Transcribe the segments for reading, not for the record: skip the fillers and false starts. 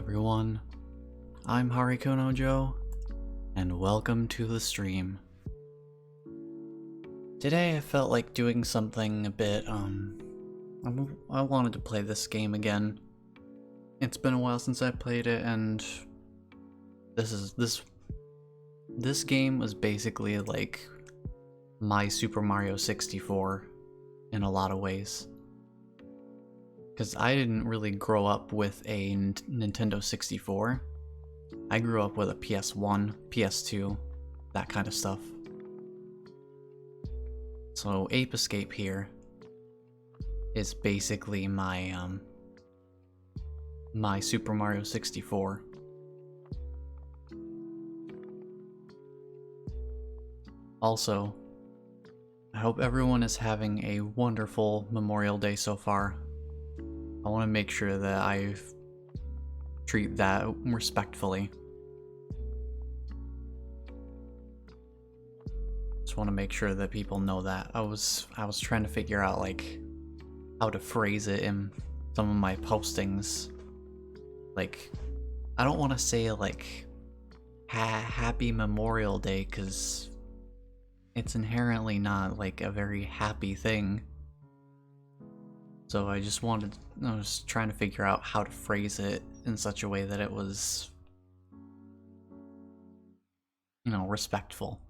everyone, I'm Harikunojo, and welcome to the stream. Today I felt like doing something a bit, I wanted to play this game again. It's been a while since I played it, and this game was basically like my Super Mario 64 in a lot of ways. Because I didn't really grow up with a Nintendo 64. I grew up with a PS1, PS2, that kind of stuff. So Ape Escape here is basically my my Super Mario 64. Also, I hope everyone is having a wonderful Memorial Day so far. I want to make sure that I treat that respectfully. Just want to make sure that people know that. I was trying to figure out like how to phrase it in some of my postings. Like, I don't want to say like Happy Memorial Day because it's inherently not like a very happy thing. So I was trying to figure out how to phrase it in such a way that it was, you know, respectful.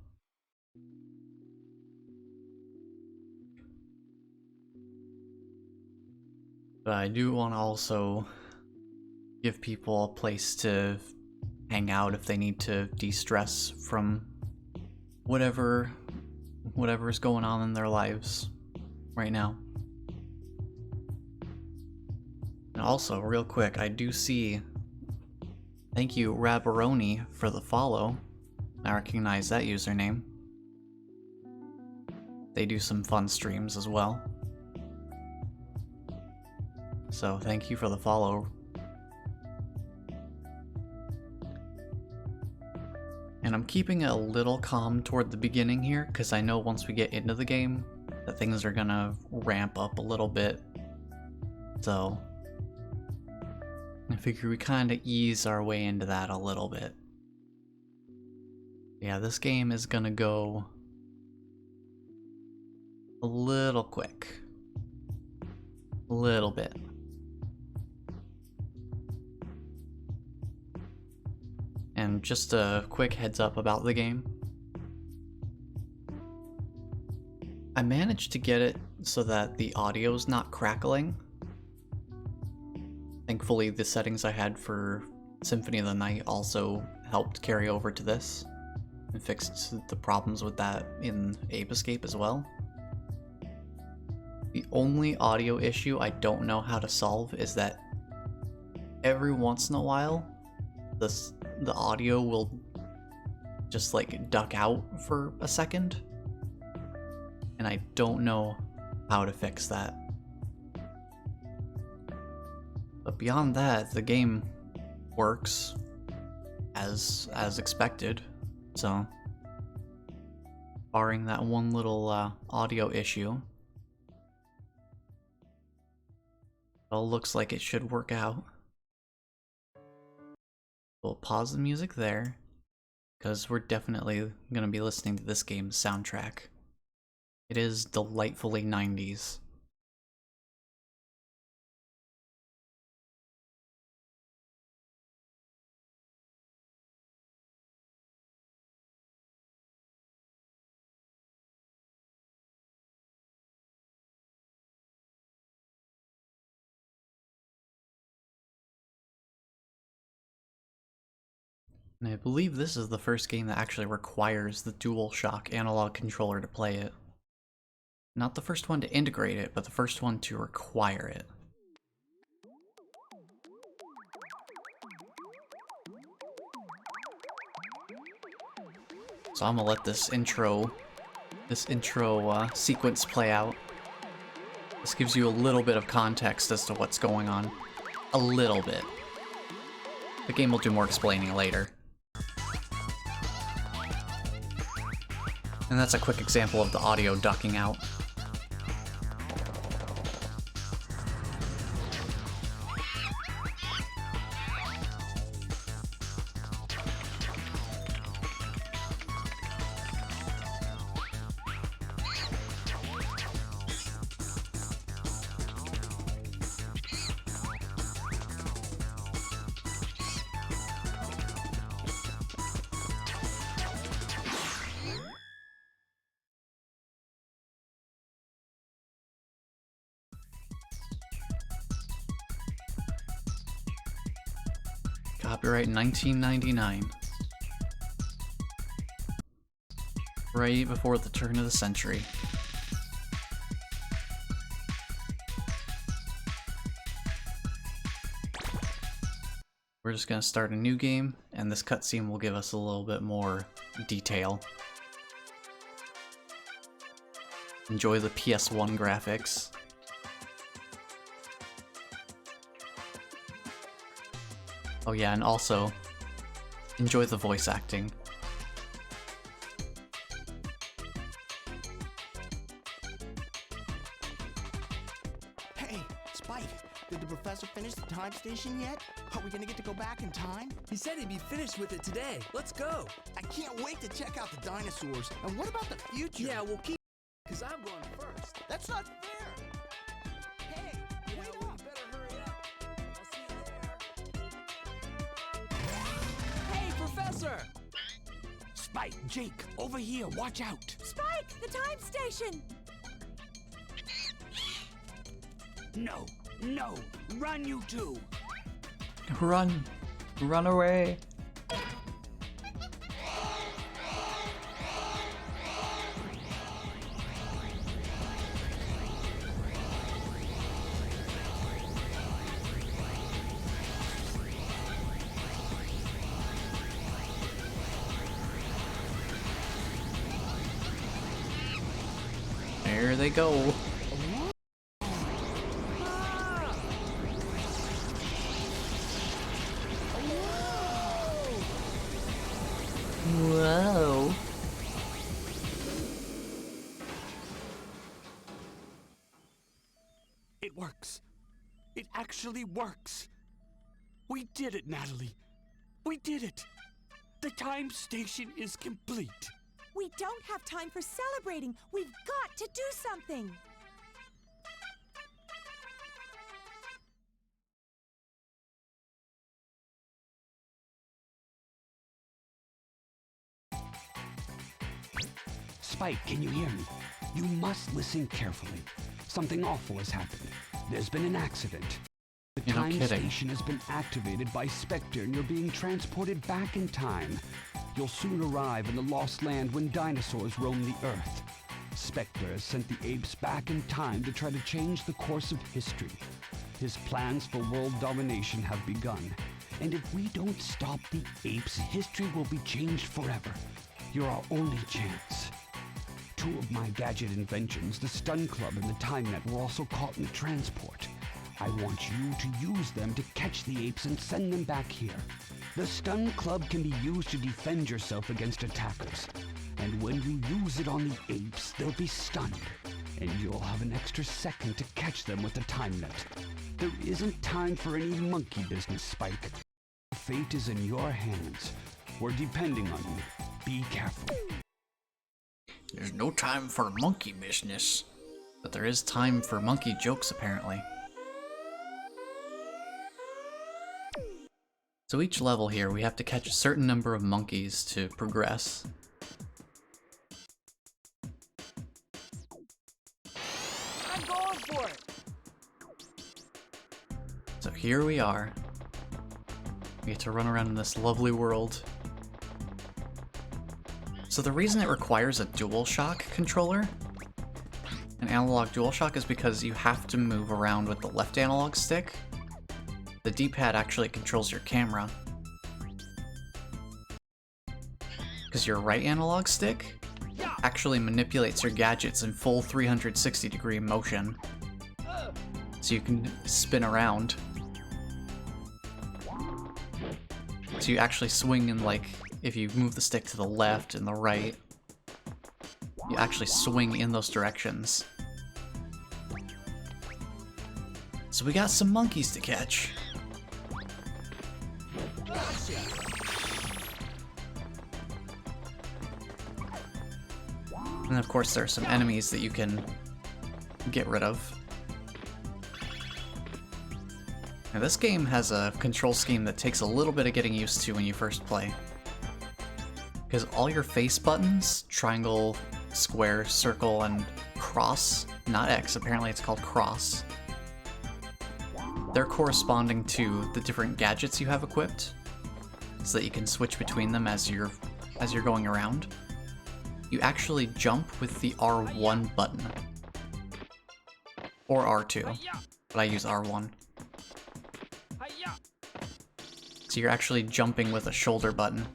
But I do want to also give people a place to hang out if they need to de-stress from whatever's going on in their lives right now. And also, real quick, I do see, thank you Rabaroni for the follow. I recognize that username. They do some fun streams as well. So thank you for the follow. And I'm keeping it a little calm toward the beginning here, because I know once we get into the game, that things are gonna ramp up a little bit. So I figure we kind of ease our way into that a little bit. Yeah, this game is gonna go a little quick. A little bit. And just a quick heads up about the game. I managed to get it so that the audio's not crackling. Thankfully, the settings I had for Symphony of the Night also helped carry over to this and fixed the problems with that in Ape Escape as well. The only audio issue I don't know how to solve is that every once in a while, the audio will just like duck out for a second, and I don't know how to fix that. But beyond that, the game works as expected, so barring that one little audio issue, it all looks like it should work out. We'll pause the music there, because we're definitely going to be listening to this game's soundtrack. It is delightfully 90s. And I believe this is the first game that actually requires the DualShock analog controller to play it. Not the first one to integrate it, but the first one to require it. So I'm gonna let this intro sequence play out. This gives you a little bit of context as to what's going on. A little bit. The game will do more explaining later. And that's a quick example of the audio ducking out. Copyright 1999. Right before the turn of the century. We're just gonna start a new game, and this cutscene will give us a little bit more detail. Enjoy the PS1 graphics. Oh yeah, and also, enjoy the voice acting. Hey, Spike, did the professor finish the time station yet? Are we gonna get to go back in time? He said he'd be finished with it today. Let's go. I can't wait to check out the dinosaurs. And what about the future? Yeah, we'll keep because I'm going first. That's not fair. Hey, wait Well, up. you better hurry up. I'll see you there. Hey, Professor! Spike, Jake, over here, watch out. Spike, the time station! No, no, run you two. Run! Run away! There they go. Whoa. It works. It actually works. We did it, Natalie. We did it. The time station is complete. We don't have time for celebrating. We've got to do something. Spike, can you hear me? You must listen carefully. Something awful has happened. There's been an accident. The You're not time kidding. station has been activated by Spectre and you're being transported back in time. You'll soon arrive in the lost land when dinosaurs roam the Earth. Spectre has sent the apes back in time to try to change the course of history. His plans for world domination have begun. And if we don't stop the apes, history will be changed forever. You're our only chance. Two of my gadget inventions, the Stun Club and the Time Net, were also caught in the transport. I want you to use them to catch the apes and send them back here. The Stun Club can be used to defend yourself against attackers. And when you use it on the apes, they'll be stunned. And you'll have an extra second to catch them with the Time Net. There isn't time for any monkey business, Spike. Fate is in your hands. We're depending on you. Be careful. There's no time for monkey business. But there is time for monkey jokes, apparently. So each level here, we have to catch a certain number of monkeys to progress. I'm going for it. So here we are. We get to run around in this lovely world. So the reason it requires a DualShock controller, an analog DualShock, is because you have to move around with the left analog stick. The D-pad actually controls your camera. Because your right analog stick actually manipulates your gadgets in full 360-degree motion. So you can spin around. So you actually swing in, like, if you move the stick to the left and the right, you actually swing in those directions. So we got some monkeys to catch. And of course there are some enemies that you can get rid of. Now this game has a control scheme that takes a little bit of getting used to when you first play. Because all your face buttons, triangle, square, circle, and cross, not X, apparently it's called cross, they're corresponding to the different gadgets you have equipped. so that you can switch between them as you're going around. You actually jump with the R1 button. Or R2, but I use R1. So you're actually jumping with a shoulder button.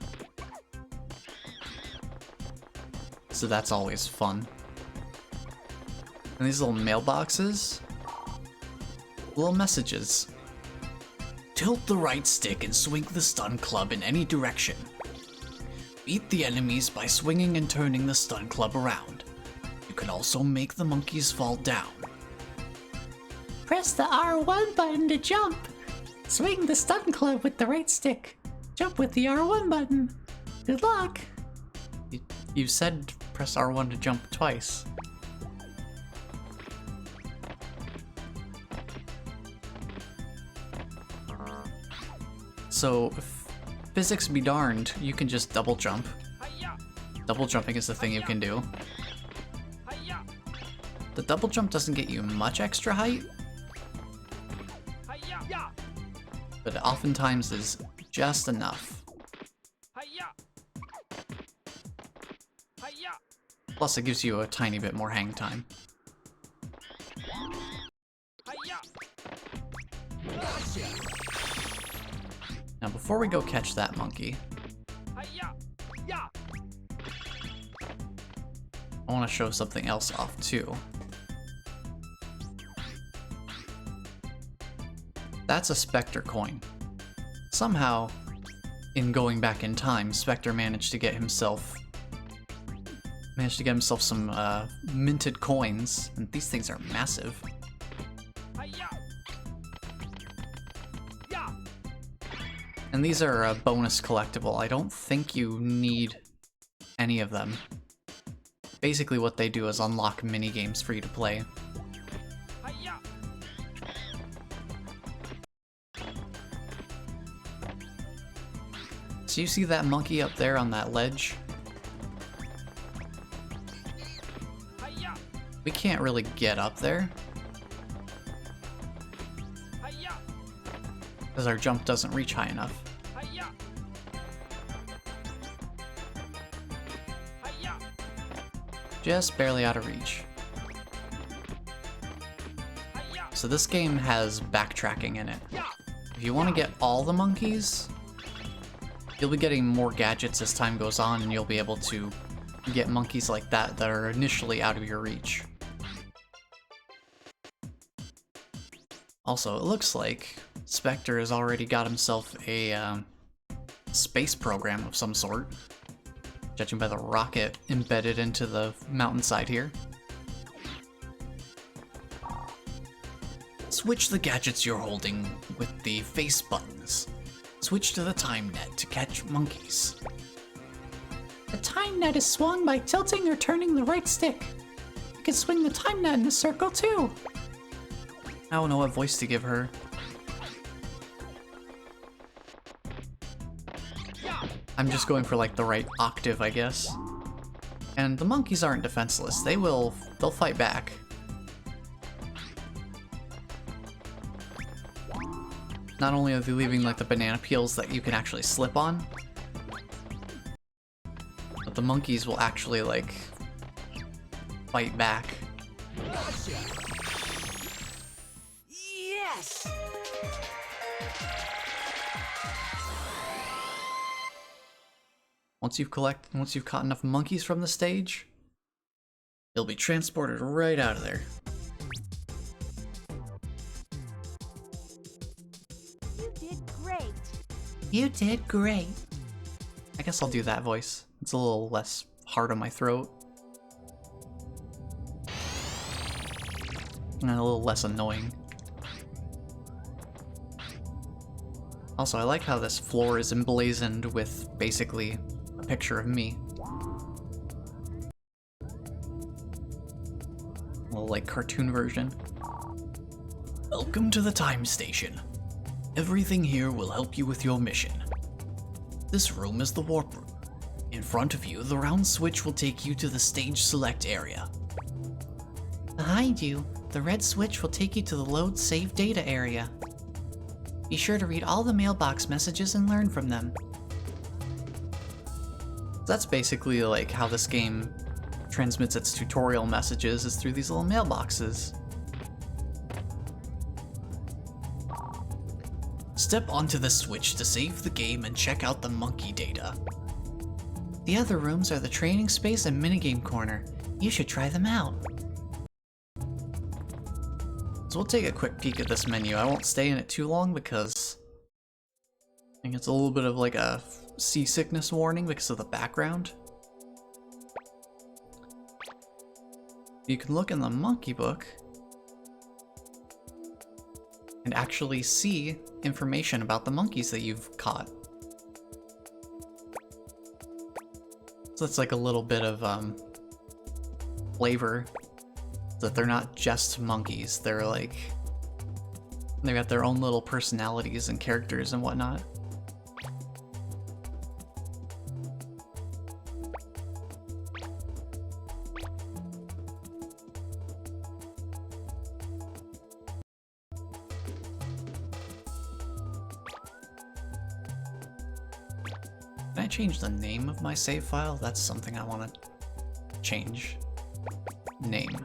So that's always fun. And these little mailboxes, little messages. Tilt the right stick and swing the stun club in any direction. Beat the enemies by swinging and turning the stun club around. You can also make the monkeys fall down. Press the R1 button to jump. Swing the stun club with the right stick. Jump with the R1 button. Good luck. You said press R1 to jump twice. So, physics be darned, you can just double jump. Double jumping is the thing you can do. The double jump doesn't get you much extra height, but it oftentimes is just enough. Plus it gives you a tiny bit more hang time. Now before we go catch that monkey, I want to show something else off too. That's a Spectre coin. Somehow, in going back in time, Spectre managed to get himself some minted coins, and these things are massive. And these are a bonus collectible. I don't think you need any of them. Basically what they do is unlock mini-games for you to play. So you see that monkey up there on that ledge? We can't really get up there, because our jump doesn't reach high enough. Just barely out of reach. So this game has backtracking in it. If you want to get all the monkeys, you'll be getting more gadgets as time goes on, and you'll be able to get monkeys like that that are initially out of your reach. Also, it looks like Spectre has already got himself a space program of some sort, judging by the rocket embedded into the mountainside here. Switch the gadgets you're holding with the face buttons. Switch to the time net to catch monkeys. The time net is swung by tilting or turning the right stick. You can swing the time net in a circle too. I don't know what voice to give her. I'm just going for like the right octave, I guess. And the monkeys aren't defenseless. They'll fight back. Not only are they leaving like the banana peels that you can actually slip on, but the monkeys will actually like fight back. Yes! Once you've caught enough monkeys from the stage, you'll be transported right out of there. You did great. You did great. I guess I'll do that voice. It's a little less hard on my throat. And a little less annoying. Also, I like how this floor is emblazoned with basically a picture of me. A little like cartoon version. Welcome to the time station. Everything here will help you with your mission. This room is the warp room. In front of you, the round switch will take you to the stage select area. Behind you, the red switch will take you to the load save data area. Be sure to read all the mailbox messages and learn from them. That's basically like how this game transmits its tutorial messages, is through these little mailboxes. Step onto the switch to save the game and check out the monkey data. The other rooms are the training space and minigame corner. You should try them out. So we'll take a quick peek at this menu. I won't stay in it too long because I think it's a little bit of like a seasickness warning because of the background. You can look in the monkey book and actually see information about the monkeys that you've caught. So that's like a little bit of flavor that they're not just monkeys. They're like, they got their own little personalities and characters and whatnot. Can I change the name of my save file? That's something I want to change. Name.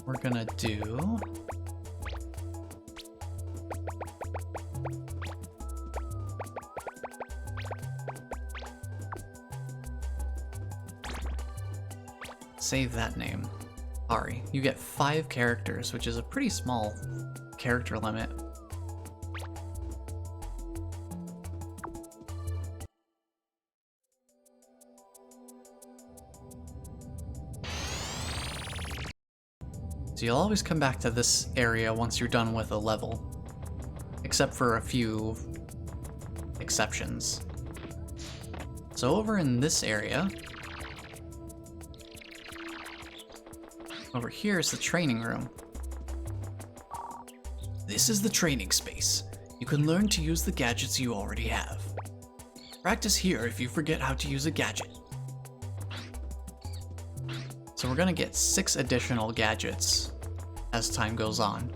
We're gonna do... Save that name. Ari. You get 5 characters, which is a pretty small character limit. So you'll always come back to this area once you're done with a level, except for a few exceptions. So over in this area, over here is the training room. This is the training space. You can learn to use the gadgets you already have. Practice here if you forget how to use a gadget. So we're gonna get 6 additional gadgets as time goes on,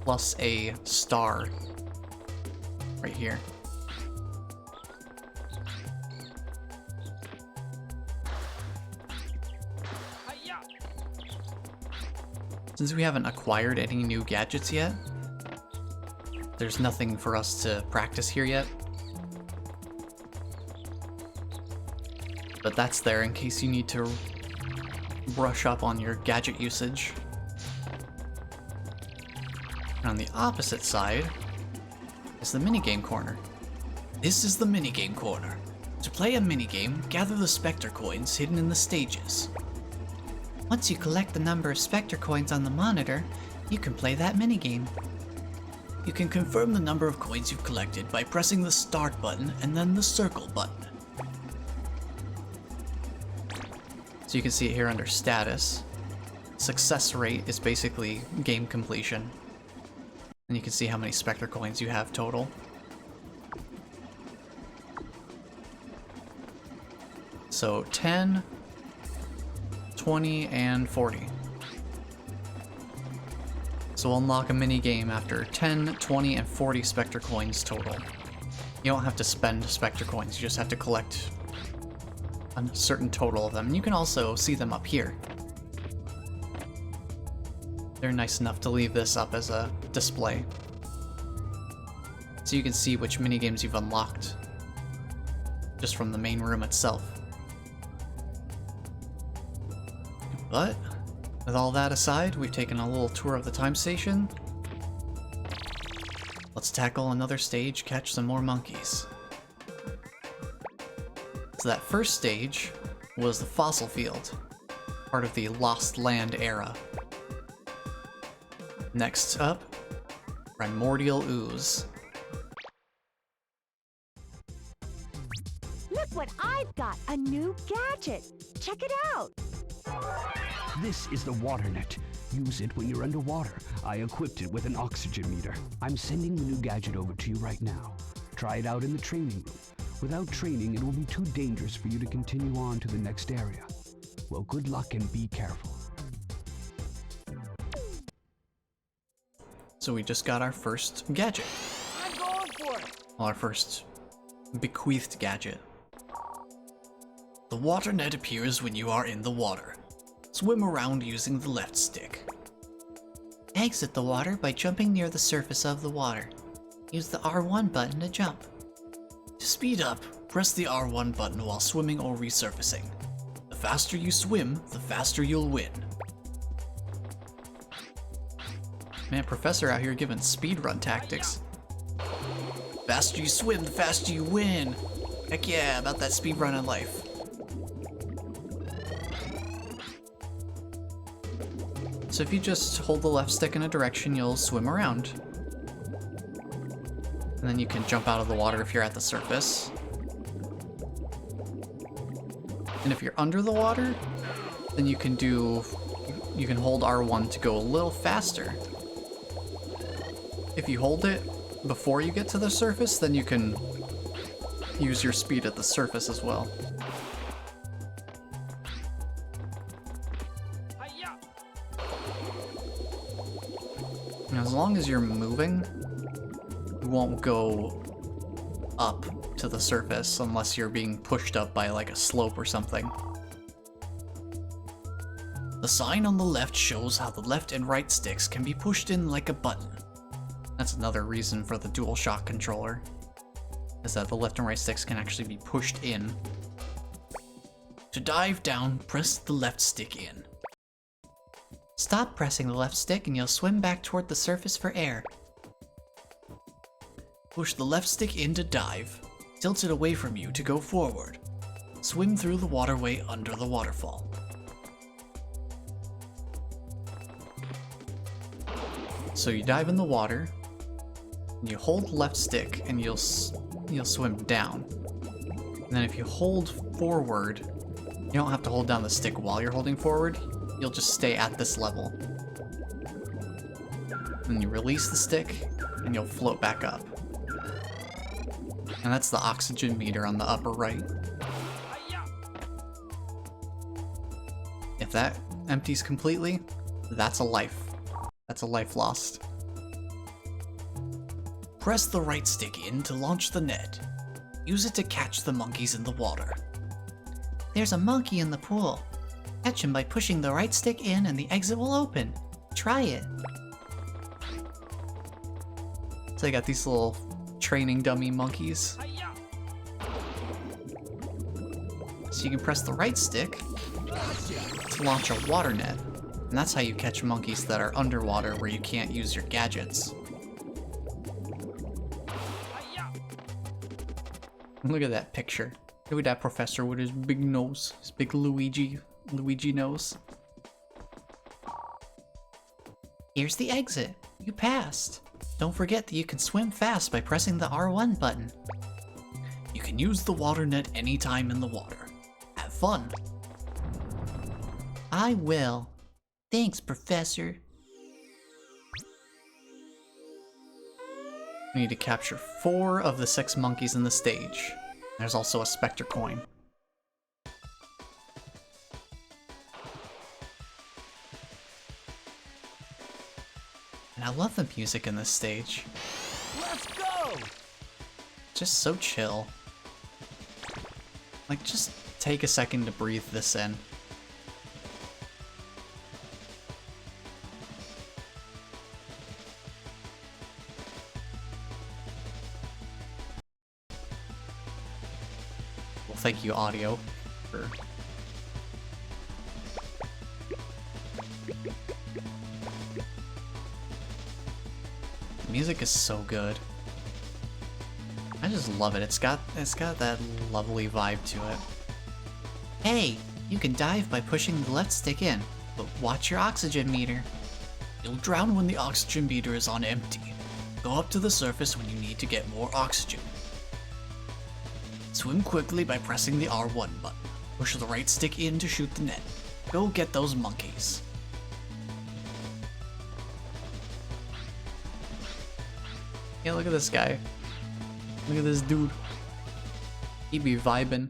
plus a star right here. Since we haven't acquired any new gadgets yet, there's nothing for us to practice here yet. But that's there in case you need to brush up on your gadget usage. And on the opposite side is the minigame corner. This is the minigame corner. To play a minigame, gather the Spectre coins hidden in the stages. Once you collect the number of Spectre coins on the monitor, you can play that minigame. You can confirm the number of coins you've collected by pressing the start button and then the circle button. So you can see it here under status. Success rate is basically game completion. And you can see how many Spectre coins you have total. So 10, 20, and 40. So we'll unlock a mini game after 10, 20, and 40 Spectre coins total. You don't have to spend Spectre coins, you just have to collect a certain total of them. And you can also see them up here. They're nice enough to leave this up as a display. So you can see which minigames you've unlocked just from the main room itself. But with all that aside, we've taken a little tour of the time station. Let's tackle another stage, catch some more monkeys. So that first stage was the fossil field, part of the Lost Land era. Next up, Primordial Ooze. Look what I've got! A new gadget! Check it out! This is the water net. Use it when you're underwater. I equipped it with an oxygen meter. I'm sending the new gadget over to you right now. Try it out in the training room. Without training, it will be too dangerous for you to continue on to the next area. Well, good luck and be careful. So we just got our first gadget. I'm going for it. Well, our first bequeathed gadget. The water net appears when you are in the water. Swim around using the left stick. Exit the water by jumping near the surface of the water. Use the R1 button to jump. To speed up, press the R1 button while swimming or resurfacing. The faster you swim, the faster you'll win. Man, Professor out here giving speedrun tactics. Faster you swim, the faster you win. Heck yeah, about that speedrun in life. So if you just hold the left stick in a direction, you'll swim around. And then you can jump out of the water if you're at the surface. And if you're under the water, then you can hold R1 to go a little faster. If you hold it before you get to the surface, then you can use your speed at the surface as well. And as long as you're moving, you won't go up to the surface unless you're being pushed up by like a slope or something. The sign on the left shows how the left and right sticks can be pushed in like a button. That's another reason for the DualShock controller, is that the left and right sticks can actually be pushed in. To dive down, press the left stick in. Stop pressing the left stick and you'll swim back toward the surface for air. Push the left stick in to dive. Tilt it away from you to go forward. Swim through the waterway under the waterfall. So you dive in the water, and you hold left stick, and you'll swim down. And then if you hold forward, you don't have to hold down the stick while you're holding forward. You'll just stay at this level. Then you release the stick, and you'll float back up. And that's the oxygen meter on the upper right. If that empties completely, that's a life. That's a life lost. Press the right stick in to launch the net. Use it to catch the monkeys in the water. There's a monkey in the pool. Catch him by pushing the right stick in and the exit will open. Try it. So you got these little training dummy monkeys. So you can press the right stick to launch a water net. And that's how you catch monkeys that are underwater where you can't use your gadgets. Look at that picture. Look at that professor with his big nose. His big Luigi nose. Here's the exit. You passed. Don't forget that you can swim fast by pressing the R1 button. You can use the water net anytime in the water. Have fun. I will. Thanks, Professor. We need to capture 4 of the 6 monkeys in the stage. There's also a Spectre coin. And I love the music in this stage. Let's go! Just so chill. Like, just take a second to breathe this in. Well, thank you, audio, for... The music is so good. I just love it. It's got that lovely vibe to it. Hey, you can dive by pushing the left stick in, but watch your oxygen meter. You'll drown when the oxygen meter is on empty. Go up to the surface when you need to get more oxygen. Swim quickly by pressing the R1 button. Push the right stick in to shoot the net. Go get those monkeys. Yeah, look at this guy. Look at this dude. He be vibing.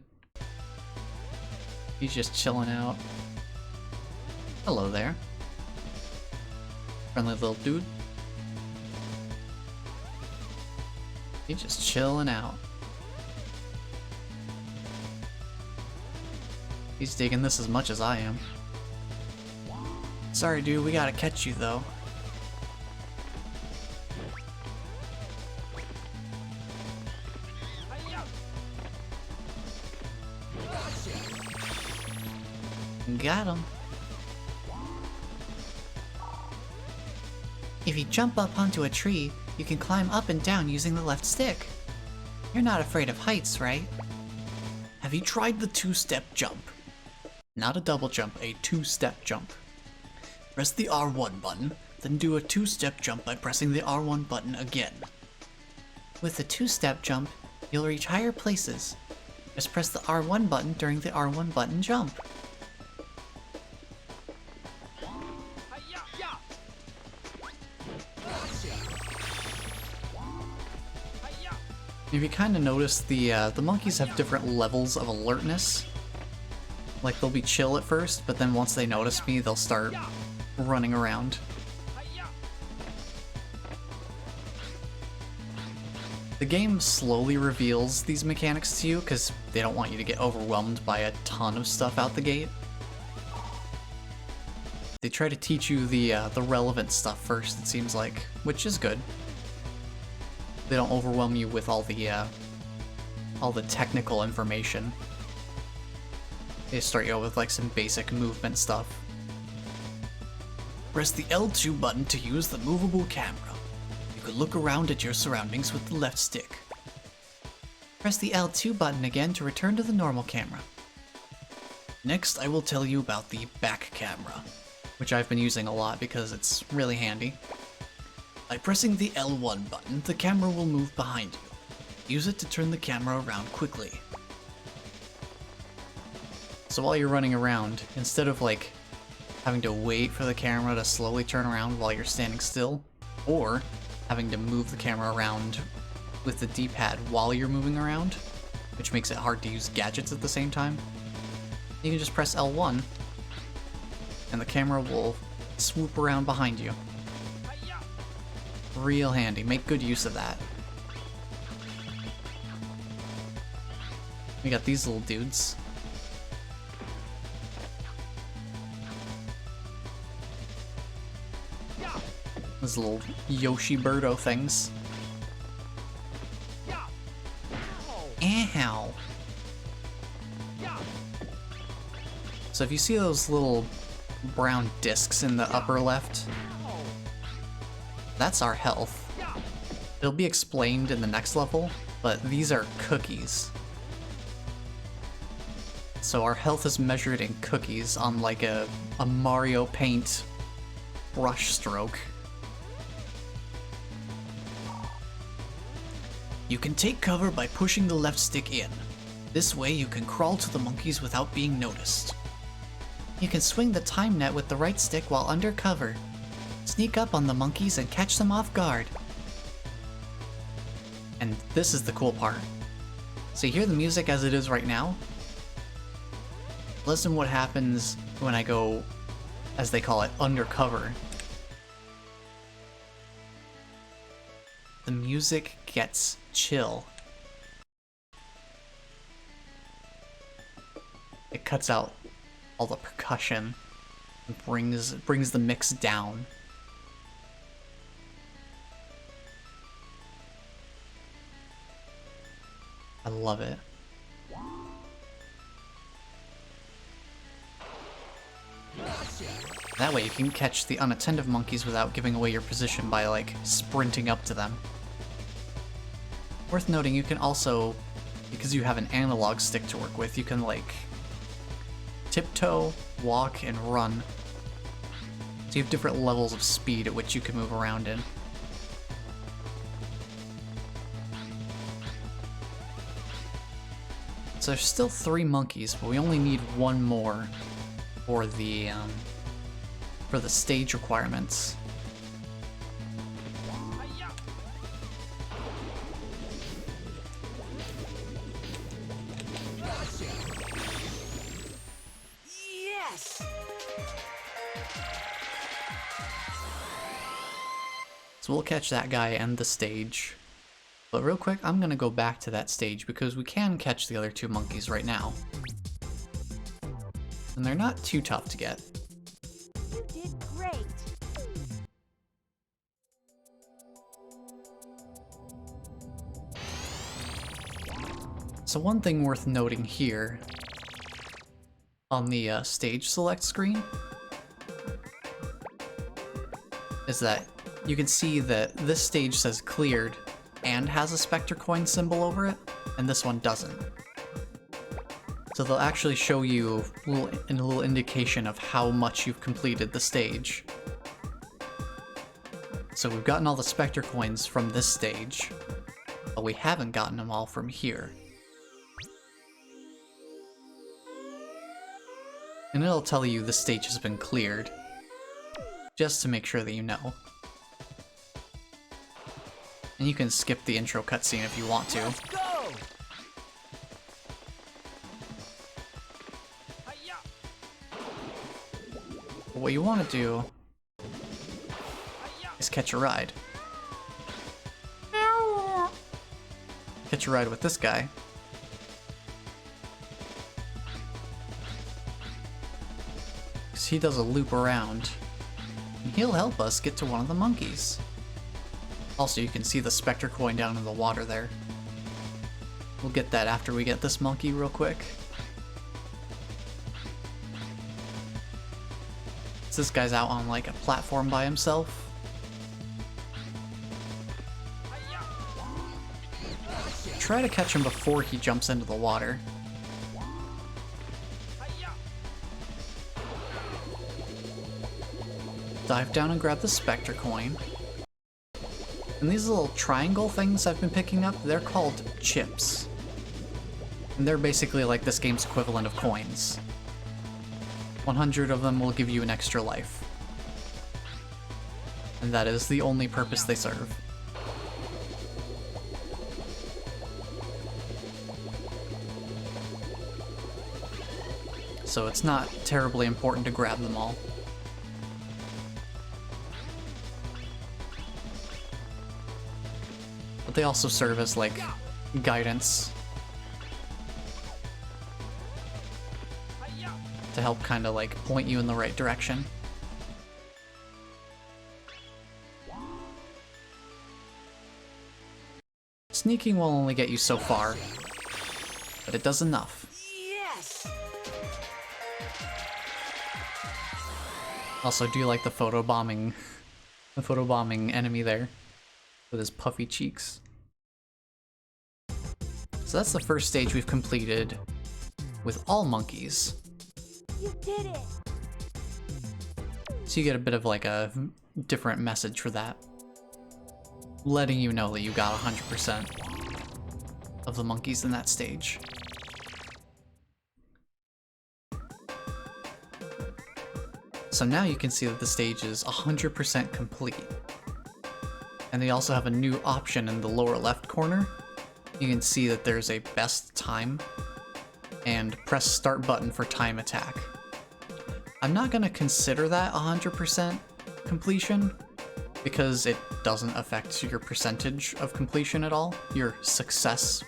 He's just chilling out. Hello there. Friendly little dude. He's just chilling out. He's digging this as much as I am. Sorry, dude, we gotta catch you, though. Got him. If you jump up onto a tree, you can climb up and down using the left stick. You're not afraid of heights, right? Have you tried the two-step jump? Not a double jump, a two-step jump. Press the R1 button, then do a two-step jump by pressing the R1 button again. With the two-step jump, you'll reach higher places. Just press the R1 button during the R1 button jump. If you kind of notice, the monkeys have different levels of alertness. Like, they'll be chill at first, but then once they notice me, they'll start running around. The game slowly reveals these mechanics to you, because they don't want you to get overwhelmed by a ton of stuff out the gate. They try to teach you the relevant stuff first, it seems like, which is good. They don't overwhelm you with all the technical information. They start you with like some basic movement stuff. Press the L2 button to use the movable camera. You can look around at your surroundings with the left stick. Press the L2 button again to return to the normal camera. Next, I will tell you about the back camera, which I've been using a lot because it's really handy. By pressing the L1 button, the camera will move behind you. Use it to turn the camera around quickly. So while you're running around, instead of like having to wait for the camera to slowly turn around while you're standing still, or having to move the camera around with the D-pad while you're moving around, which makes it hard to use gadgets at the same time, you can just press L1 and the camera will swoop around behind you. Real handy. Make good use of that. We got these little dudes. These little Yoshi Birdo things. Ow. So if you see those little brown discs in the upper left, that's our health. It'll be explained in the next level, but these are cookies. So our health is measured in cookies on like a Mario Paint brush stroke. You can take cover by pushing the left stick in. This way you can crawl to the monkeys without being noticed. You can swing the time net with the right stick while under cover. Sneak up on the monkeys and catch them off guard. And this is the cool part. So you hear the music as it is right now? Listen what happens when I go, as they call it, undercover. The music gets chill. It cuts out all the percussion and brings the mix down. I love it. That way you can catch the unattended monkeys without giving away your position by like sprinting up to them. Worth noting, you can also, because you have an analog stick to work with, you can like tiptoe, walk, and run. So you have different levels of speed at which you can move around in. So there's still 3 monkeys, but we only need 1 more for the stage requirements. Yes! So we'll catch that guy and the stage, But real quick, I'm gonna go back to that stage because we can catch the other two monkeys right now. And they're not too tough to get. You did great. So one thing worth noting here on the stage select screen is that you can see that this stage says cleared and has a Spectre coin symbol over it, and this one doesn't. So they'll actually show you a little indication of how much you've completed the stage. So we've gotten all the Spectre coins from this stage, but we haven't gotten them all from here. And it'll tell you the stage has been cleared, just to make sure that you know. And you can skip the intro cutscene if you want to. Let's go! But what you want to do is catch a ride. Catch a ride with this guy. Because he does a loop around. And he'll help us get to one of the monkeys. Also, you can see the Spectre coin down in the water there. We'll get that after we get this monkey real quick. So this guy's out on like a platform by himself. Try to catch him before he jumps into the water. Dive down and grab the Spectre coin. And these little triangle things I've been picking up, they're called chips. And they're basically like this game's equivalent of coins. 100 of them will give you an extra life. And that is the only purpose they serve. So it's not terribly important to grab them all. But they also serve as like guidance to help kind of like point you in the right direction. Sneaking will only get you so far, but it does enough. Yes! Also, do you like the photobombing enemy there with his puffy cheeks? So that's the first stage we've completed with all monkeys. You did it. So you get a bit of like a different message for that, letting you know that you got 100% of the monkeys in that stage. So now you can see that the stage is 100% complete. And they also have a new option in the lower left corner. You can see that there's a best time and press start button for time attack. I'm not going to consider that 100% completion because it doesn't affect your percentage of completion at all, your success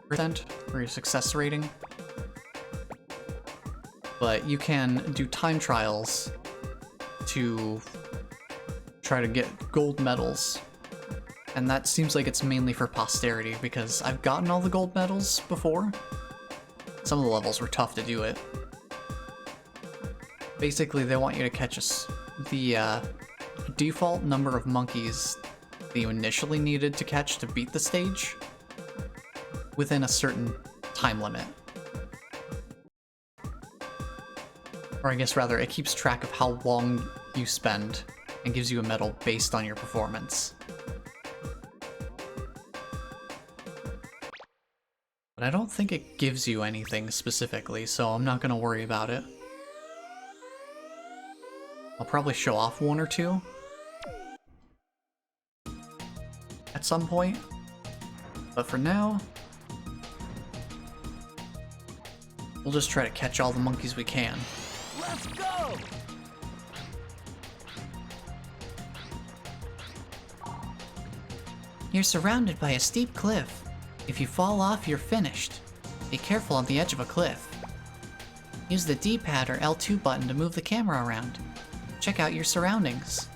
percent or your success rating. But you can do time trials to try to get gold medals. And that seems like it's mainly for posterity because I've gotten all the gold medals before. Some of the levels were tough to do it. Basically, they want you to catch the default number of monkeys that you initially needed to catch to beat the stage within a certain time limit. Or I guess rather, it keeps track of how long you spend and gives you a medal based on your performance. But I don't think it gives you anything specifically, so I'm not going to worry about it. I'll probably show off one or two at some point, but for now, we'll just try to catch all the monkeys we can. Let's go! You're surrounded by a steep cliff. If you fall off, you're finished. Be careful on the edge of a cliff. Use the D-pad or L2 button to move the camera around. Check out your surroundings.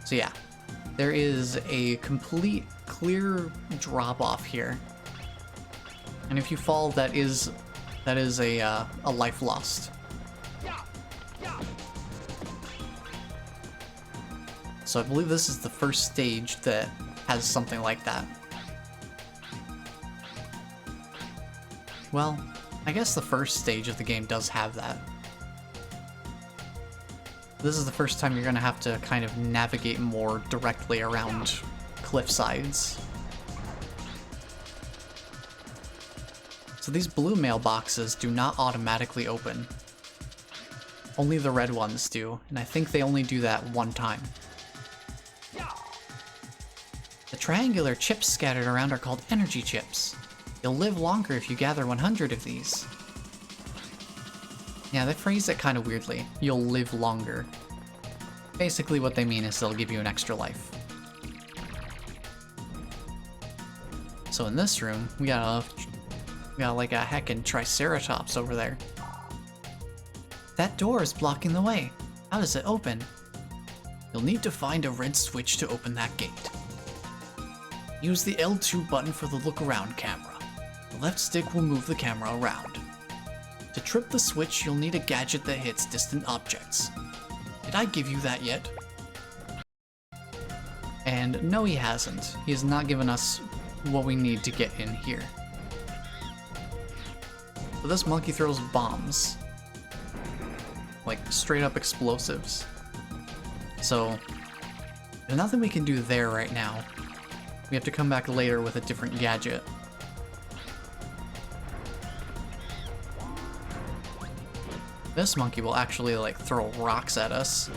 So yeah, there is a complete clear drop-off here. And if you fall, that is a life lost. So I believe this is the first stage that has something like that. Well, I guess the first stage of the game does have that. This is the first time you're gonna have to kind of navigate more directly around cliff sides. So these blue mailboxes do not automatically open. Only the red ones do, and I think they only do that one time. The triangular chips scattered around are called energy chips. You'll live longer if you gather 100 of these. Yeah, they phrase it kind of weirdly. You'll live longer. Basically what they mean is they'll give you an extra life. So in this room, we got like a heckin' triceratops over there. That door is blocking the way. How does it open? You'll need to find a red switch to open that gate. Use the L2 button for the look around camera. The left stick will move the camera around. To trip the switch, you'll need a gadget that hits distant objects. Did I give you that yet? And no, he hasn't. He has not given us what we need to get in here. But this monkey throws bombs. Like, straight up explosives. So, there's nothing we can do there right now. We have to come back later with a different gadget. This monkey will actually, like, throw rocks at us.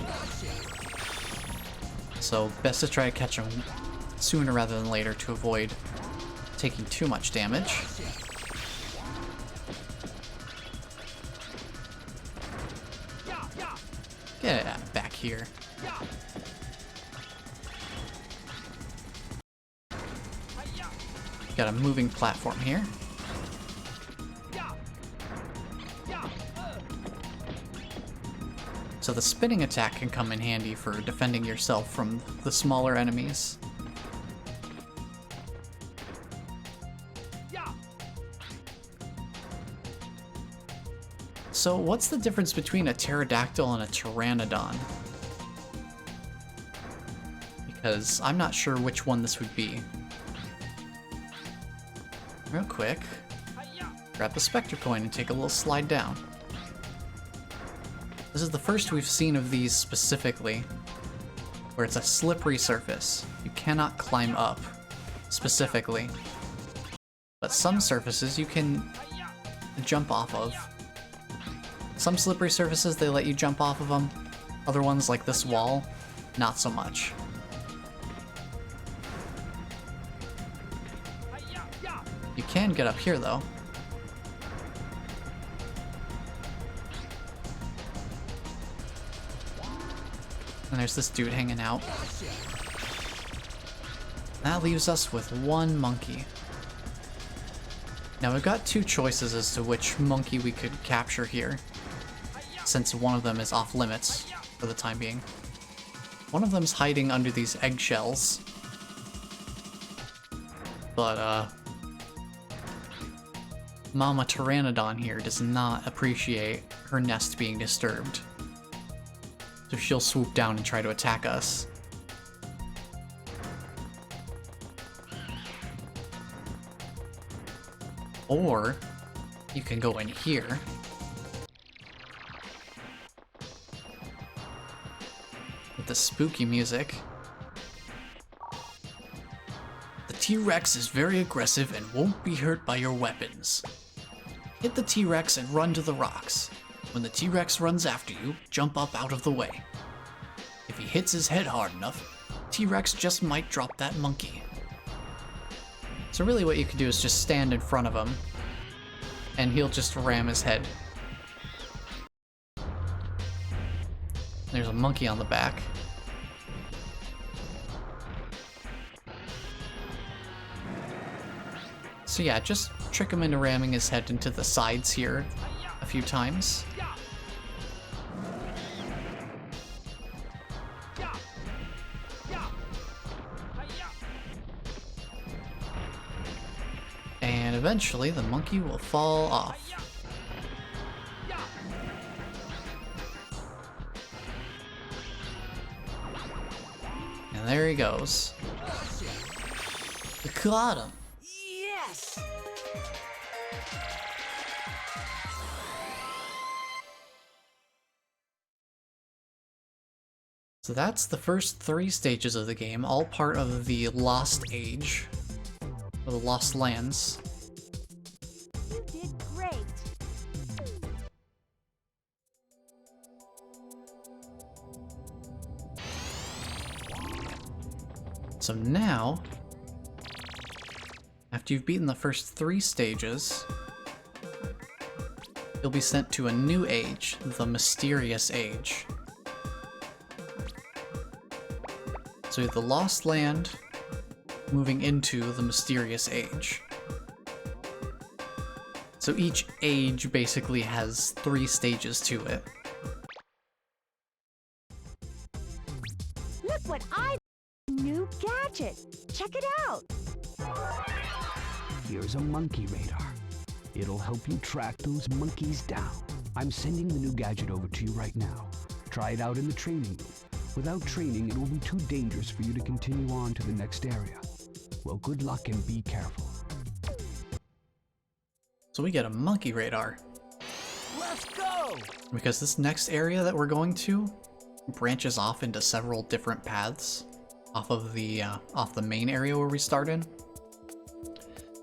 So, best to try to catch him sooner rather than later to avoid taking too much damage. Get it back here. Got a moving platform here. So the spinning attack can come in handy for defending yourself from the smaller enemies. So what's the difference between a pterodactyl and a pteranodon? Because I'm not sure which one this would be. Real quick, grab the Spectre coin and take a little slide down. This is the first we've seen of these specifically, where it's a slippery surface. You cannot climb up, specifically. But some surfaces you can jump off of. Some slippery surfaces, they let you jump off of them. Other ones, like this wall, not so much. You can get up here, though. And there's this dude hanging out. That leaves us with one monkey. Now we've got two choices as to which monkey we could capture here, since one of them is off limits for the time being. One of them's hiding under these eggshells. But, Mama Pteranodon here does not appreciate her nest being disturbed. So she'll swoop down and try to attack us. Or, you can go in here. With the spooky music. The T-Rex is very aggressive and won't be hurt by your weapons. Hit the T-Rex and run to the rocks. When the T-Rex runs after you, jump up out of the way. If he hits his head hard enough, T-Rex just might drop that monkey. So really what you can do is just stand in front of him, and he'll just ram his head. There's a monkey on the back. So yeah, just trick him into ramming his head into the sides here a few times. And eventually the monkey will fall off. And there he goes. We caught him. Yes! So that's the first 3 stages of the game, all part of the Lost Age, or the Lost Lands. You did great. So now, after you've beaten the first 3 stages, you'll be sent to a new age, the Mysterious Age. So you have the Lost Land, moving into the Mysterious Age. So each age basically has 3 stages to it. Look what I... New gadget. Check it out. Here's a monkey radar. It'll help you track those monkeys down. I'm sending the new gadget over to you right now. Try it out in the training room. Without training, it will be too dangerous for you to continue on to the next area. Well, good luck and be careful. So we get a monkey radar. Let's go! Because this next area that we're going to branches off into several different paths off of the main area where we started.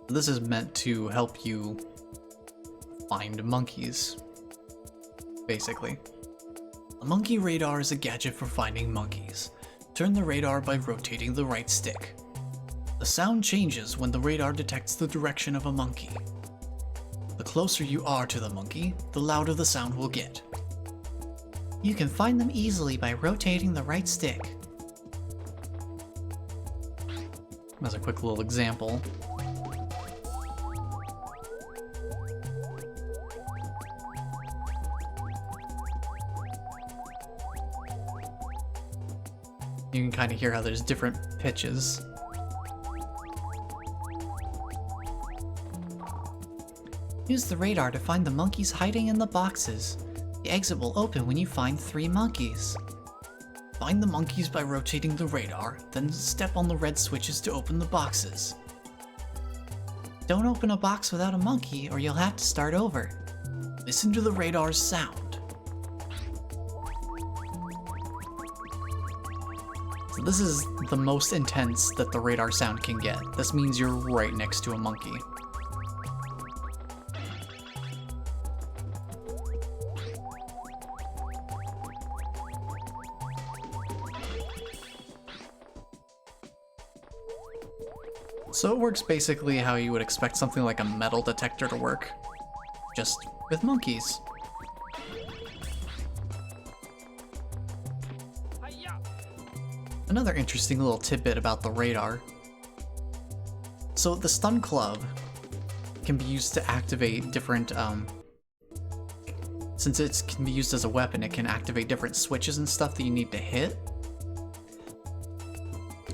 This is meant to help you find monkeys, basically. A monkey radar is a gadget for finding monkeys. Turn the radar by rotating the right stick. The sound changes when the radar detects the direction of a monkey. The closer you are to the monkey, the louder the sound will get. You can find them easily by rotating the right stick. As a quick little example. You can kind of hear how there's different pitches. Use the radar to find the monkeys hiding in the boxes. The exit will open when you find 3 monkeys. Find the monkeys by rotating the radar, then step on the red switches to open the boxes. Don't open a box without a monkey or you'll have to start over. Listen to the radar's sound. So this is the most intense that the radar sound can get. This means you're right next to a monkey. So it works basically how you would expect something like a metal detector to work, just with monkeys. Another interesting little tidbit about the radar. So the stun club can be used to activate different, since it can be used as a weapon, it can activate different switches and stuff that you need to hit.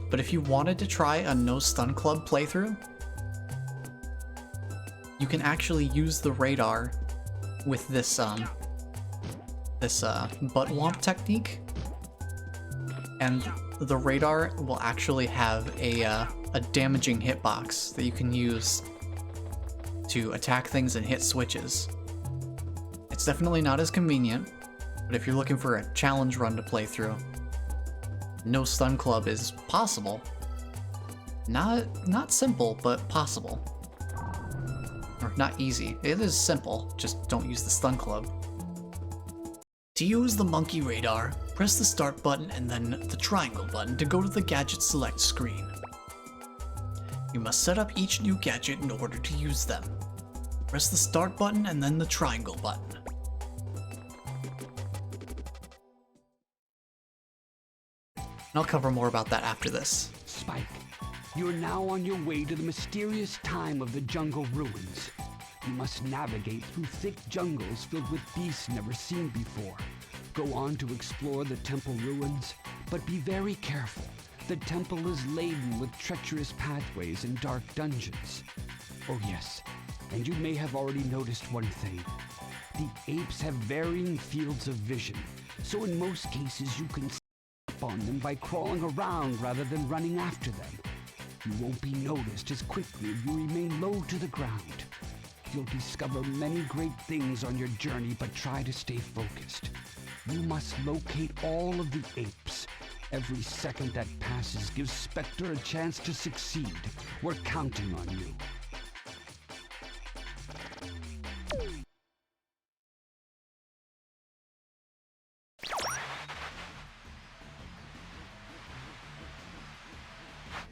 But if you wanted to try a no stun club playthrough, you can actually use the radar with this butt womp technique, and the radar will actually have a damaging hitbox that you can use to attack things and hit switches. It's definitely not as convenient, but if you're looking for a challenge run to play through, no stun club is possible. Not simple, but possible. Or not easy. It is simple, just don't use the stun club. To use the monkey radar, press the start button and then the triangle button to go to the gadget select screen. You must set up each new gadget in order to use them. Press the start button and then the triangle button. And I'll cover more about that after this. Spike, You're now on your way to the mysterious time of the jungle ruins. You must navigate through thick jungles filled with beasts never seen before. Go on to explore the temple ruins, but be very careful. The temple is laden with treacherous pathways and dark dungeons. Oh yes, and you may have already noticed one thing. The apes have varying fields of vision, so in most cases you can step on them by crawling around rather than running after them. You won't be noticed as quickly if you remain low to the ground. You'll discover many great things on your journey, but try to stay focused. You must locate all of the apes. Every second that passes gives Spectre a chance to succeed. We're counting on you.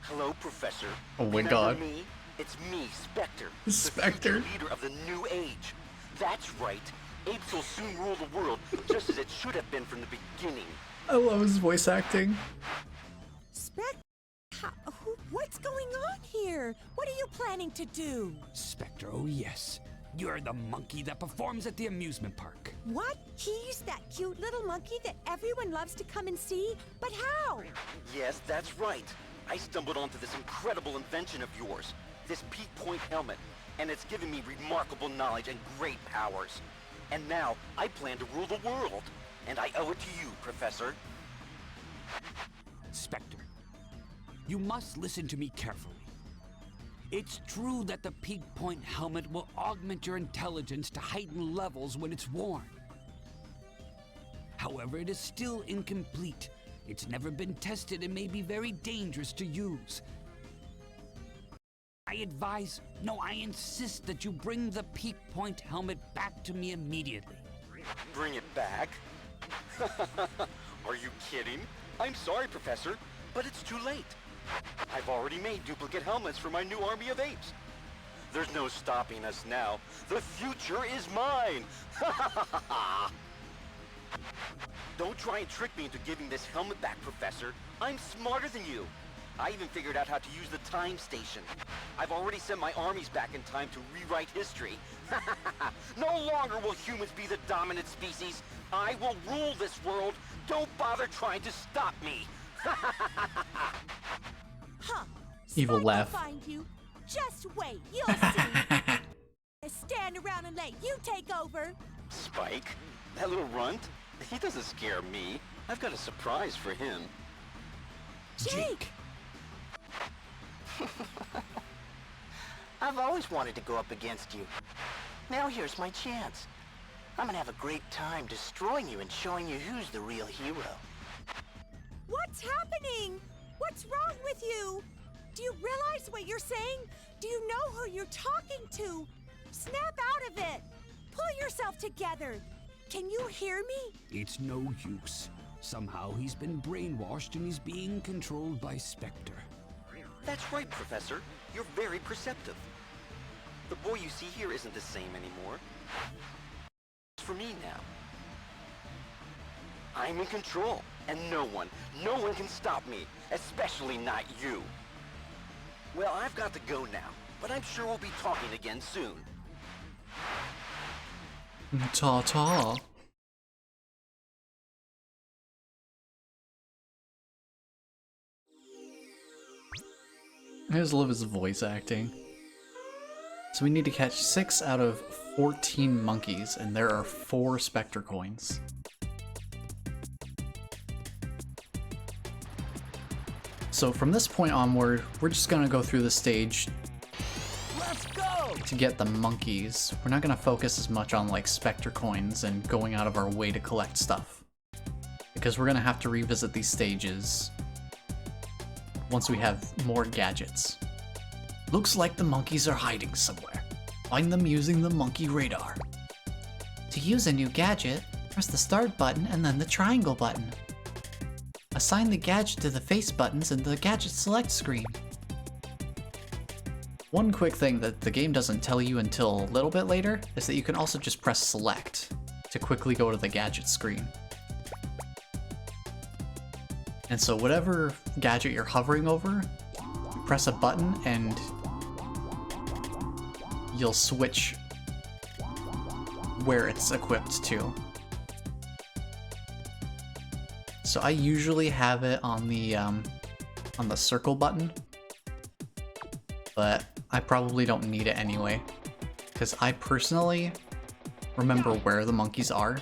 Hello, Professor. Oh my Remember god. Me? It's me, Spectre. Spectre? The future leader of the new age. That's right. Apes will soon rule the world, just as it should have been from the beginning. I love his voice acting. What's going on here? What are you planning to do? Spectre, oh yes. You're the monkey that performs at the amusement park. What? He's that cute little monkey that everyone loves to come and see? But how? Yes, that's right. I stumbled onto this incredible invention of yours, this peak point helmet, and it's given me remarkable knowledge and great powers. And now, I plan to rule the world. And I owe it to you, Professor. Spectre, you must listen to me carefully. It's true that the peak point helmet will augment your intelligence to heightened levels when it's worn. However, it is still incomplete. It's never been tested and may be very dangerous to use. I insist that you bring the peak point helmet back to me immediately. Bring it back? Are you kidding? I'm sorry, Professor, but it's too late. I've already made duplicate helmets for my new army of apes. There's no stopping us now. The future is mine! Don't try and trick me into giving this helmet back, Professor. I'm smarter than you. I even figured out how to use the time station. I've already sent my armies back in time to rewrite history. No longer will humans be the dominant species. I will rule this world. Don't bother trying to stop me. Huh. Evil Spike will laugh. find you. Just wait, you'll see. Stand around and let you take over. Spike? That little runt? He doesn't scare me. I've got a surprise for him. Jake! I've always wanted to go up against you. Now here's my chance. I'm gonna have a great time destroying you and showing you who's the real hero. What's happening? What's wrong with you? Do you realize what you're saying? Do you know who you're talking to? Snap out of it. Pull yourself together. Can you hear me? It's no use. Somehow he's been brainwashed and he's being controlled by Spectre. That's right, Professor. You're very perceptive. The boy you see here isn't the same anymore. It's for me now. I'm in control, and no one can stop me, especially not you. Well, I've got to go now, but I'm sure we'll be talking again soon. Ta-ta. I just love his voice acting. So we need to catch 6 out of 14 monkeys, and there are 4 Spectre coins. So from this point onward, we're just gonna go through the stage Let's go! to get the monkeys. We're not gonna focus as much on like Spectre coins and going out of our way to collect stuff, because we're gonna have to revisit these stages once we have more gadgets. Looks like the monkeys are hiding somewhere. Find them using the monkey radar. To use a new gadget, press the start button and then the triangle button. Assign the gadget to the face buttons in the gadget select screen. One quick thing that the game doesn't tell you until a little bit later is that you can also just press select to quickly go to the gadget screen. And so whatever gadget you're hovering over, press a button and you'll switch where it's equipped to. So I usually have it on the circle button, but I probably don't need it anyway, because I personally remember where the monkeys are.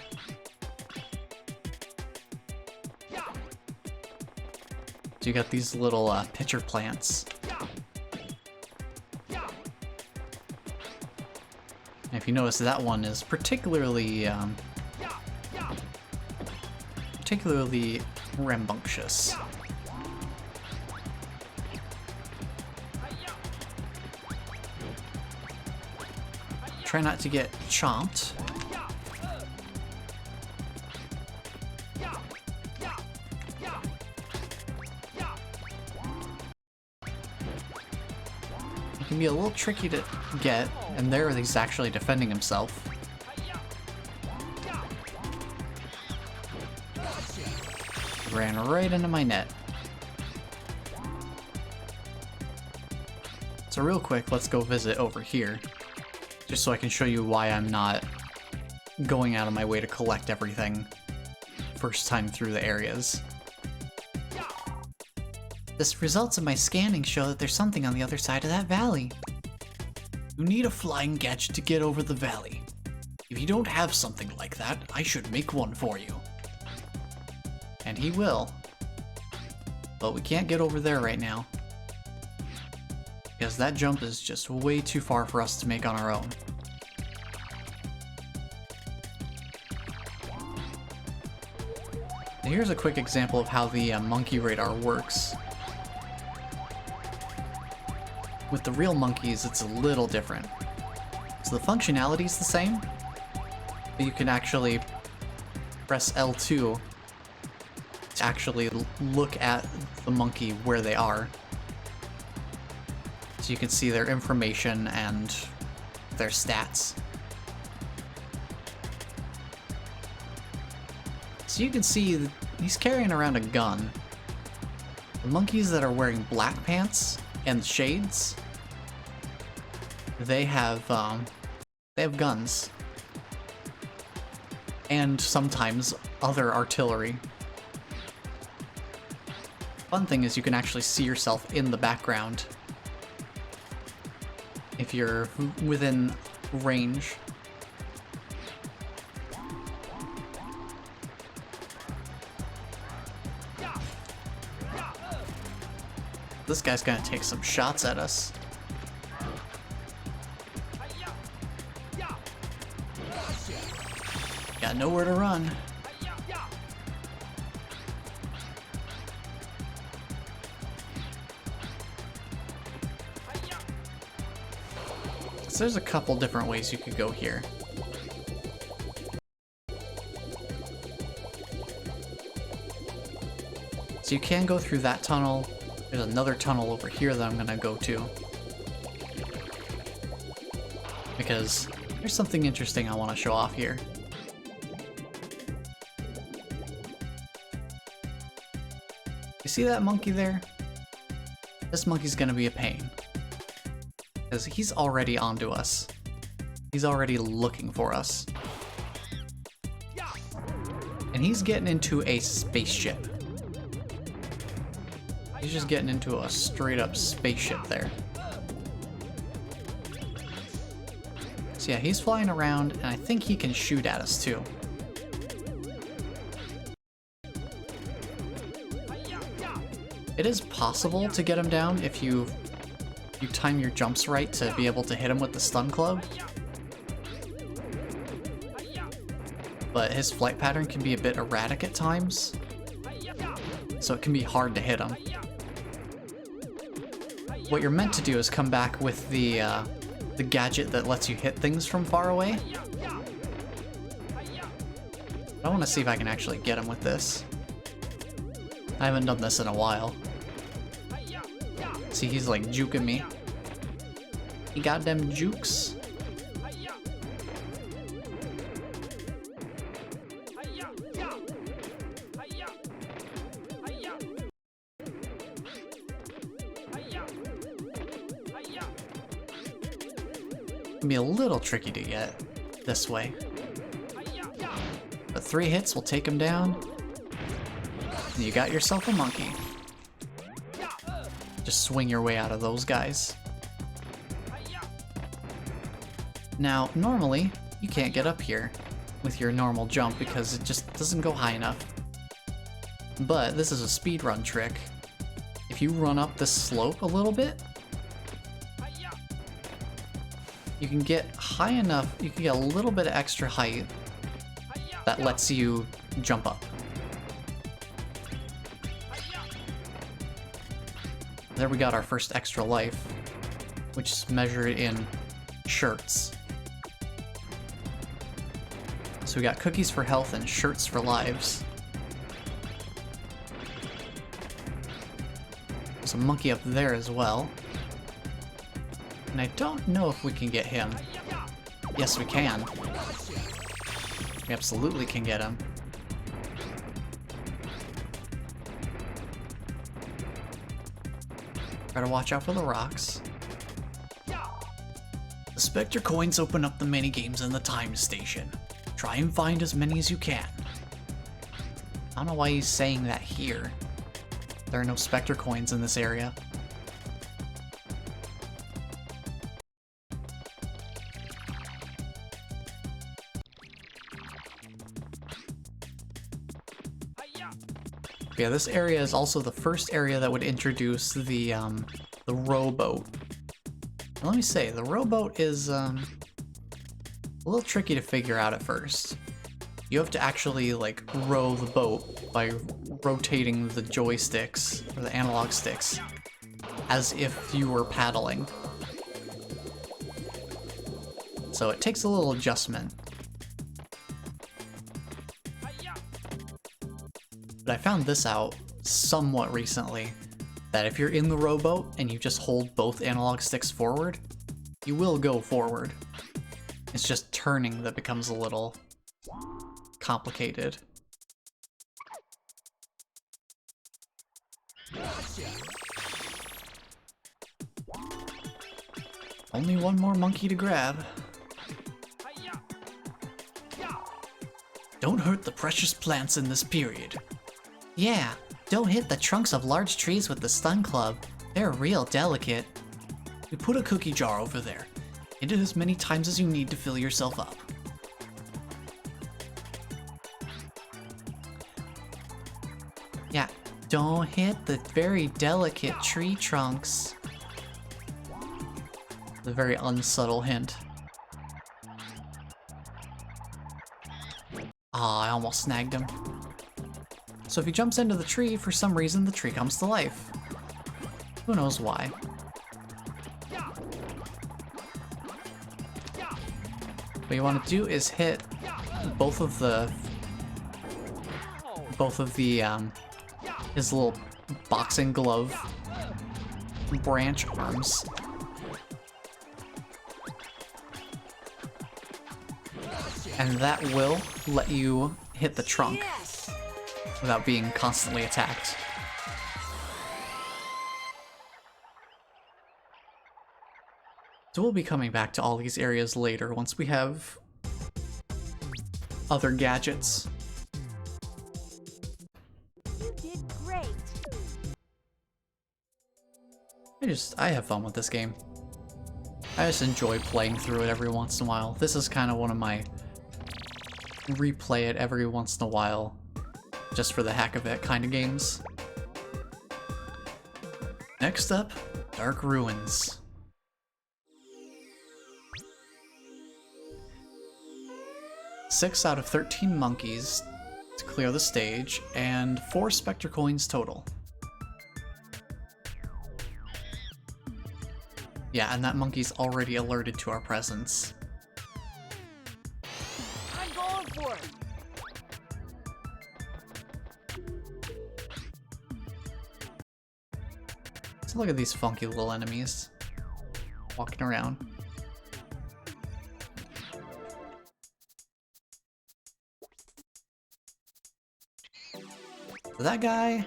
So you got these little pitcher plants. And if you notice, that one is particularly rambunctious. Try not to get chomped. It can be a little tricky to get, and there he's actually defending himself. Ran right into my net. So real quick, let's go visit over here, just so I can show you why I'm not going out of my way to collect everything first time through the areas. The results of my scanning show that there's something on the other side of that valley. You need a flying gadget to get over the valley. If you don't have something like that, I should make one for you. And he will. But we can't get over there right now, because that jump is just way too far for us to make on our own. Here's a quick example of how the monkey radar works. With the real monkeys, it's a little different. So the functionality is the same, but you can actually press L2 to actually look at the monkey where they are. So you can see their information and their stats. So you can see that he's carrying around a gun. The monkeys that are wearing black pants and shades, they have guns. And sometimes other artillery. Fun thing is you can actually see yourself in the background if you're within range. This guy's gonna take some shots at us. Got nowhere to run. So there's a couple different ways you could go here. So you can go through that tunnel. There's another tunnel over here that I'm gonna go to, because there's something interesting I want to show off here. You see that monkey there? This monkey's gonna be a pain, because he's already onto us. He's already looking for us. And he's getting into a spaceship. He's just getting into a straight up spaceship there. So yeah, he's flying around, and I think he can shoot at us too. It is possible to get him down if you time your jumps right to be able to hit him with the stun club. But his flight pattern can be a bit erratic at times, so it can be hard to hit him. What you're meant to do is come back with the gadget that lets you hit things from far away. I want to see if I can actually get him with this. I haven't done this in a while. See, he's like juking me. He got them jukes. can be a little tricky to get this way. But 3 hits will take him down. And you got yourself a monkey. Just swing your way out of those guys. Now, normally, you can't get up here with your normal jump because it just doesn't go high enough. But this is a speedrun trick. If you run up this slope a little bit, you can get high enough, you can get a little bit of extra height that lets you jump up. There we got our first extra life, which is measured in shirts. So we got cookies for health and shirts for lives. There's a monkey up there as well. And I don't know if we can get him. Yes, we can. We absolutely can get him. Try to watch out for the rocks. The Spectre coins open up the mini-games in the time station. Try and find as many as you can. I don't know why he's saying that here. There are no Spectre coins in this area. Yeah, this area is also the first area that would introduce the rowboat. And let me say, the rowboat is a little tricky to figure out at first. You have to actually like row the boat by rotating the joysticks or the analog sticks as if you were paddling. So it takes a little adjustment. But I found this out somewhat recently, that if you're in the rowboat and you just hold both analog sticks forward, you will go forward. It's just turning that becomes a little complicated. Only one more monkey to grab. Don't hurt the precious plants in this period. Yeah, don't hit the trunks of large trees with the stun club. They're real delicate. We put a cookie jar over there. Hit it as many times as you need to fill yourself up. Yeah, don't hit the very delicate tree trunks. The very unsubtle hint. Ah, I almost snagged him. So if he jumps into the tree, for some reason the tree comes to life. Who knows why? What you want to do is hit both of the his little boxing glove branch arms. And that will let you hit the trunk without being constantly attacked. So we'll be coming back to all these areas later once we have other gadgets. You did great. I have fun with this game. I just enjoy playing through it every once in a while. This is kind of one of my replay it every once in a while, just for the heck of it kind of games. Next up, Dark Ruins. Six out of 13 monkeys to clear the stage, and 4 Spectre coins total. Yeah, and that monkey's already alerted to our presence. I'm going for it. So look at these funky little enemies walking around. That guy,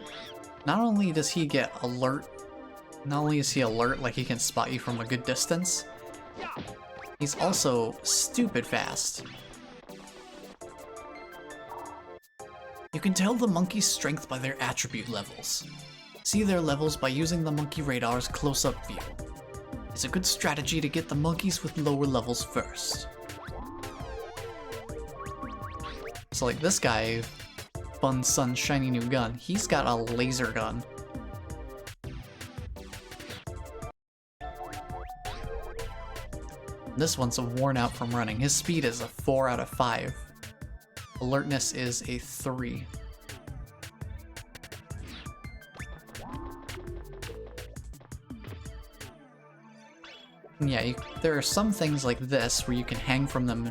not only does he get alert, not only is he alert, like he can spot you from a good distance, He's also stupid fast. You can tell the monkey's strength by their attribute levels. See their levels by using the monkey radar's close-up view. It's a good strategy to get the monkeys with lower levels first. So like this guy, Fun Sun's shiny new gun, he's got a laser gun. This one's worn out from running. His speed is a 4 out of 5. Alertness is a 3. Yeah, there are some things like this where you can hang from them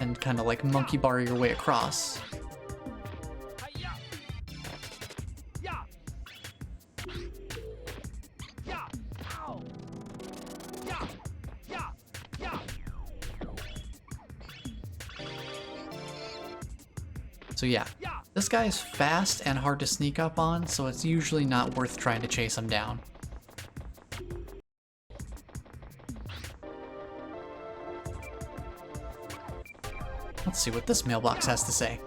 and kind of like monkey bar your way across. So yeah, this guy is fast and hard to sneak up on, so it's usually not worth trying to chase him down. Let's see what this mailbox has to say.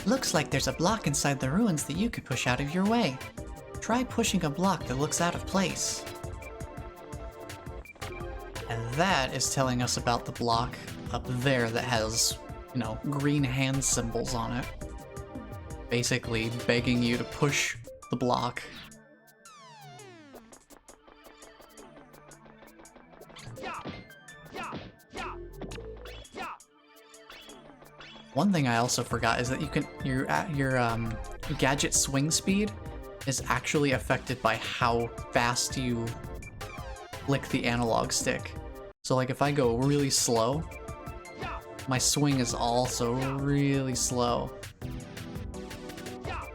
Looks like there's a block inside the ruins that you could push out of your way. Try pushing a block that looks out of place. And that is telling us about the block up there that has, you know, green hand symbols on it. Basically begging you to push the block. One thing I also forgot is that you can your gadget swing speed is actually affected by how fast you flick the analog stick. So like if I go really slow, my swing is also really slow.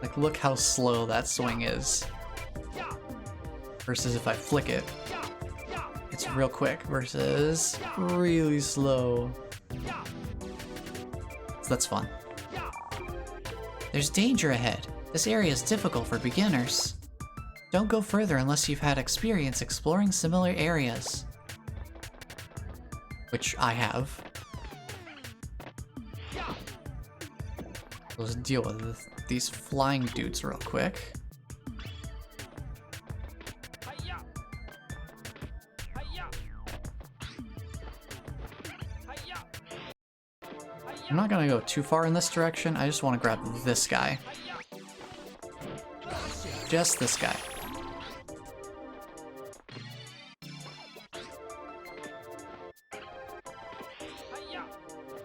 Like look how slow that swing is. Versus if I flick it, it's real quick versus really slow. So that's fun. There's danger ahead. This area is difficult for beginners. Don't go further unless you've had experience exploring similar areas. Which I have. Let's deal with these flying dudes real quick. I'm not gonna go too far in this direction, I just want to grab this guy. Just this guy.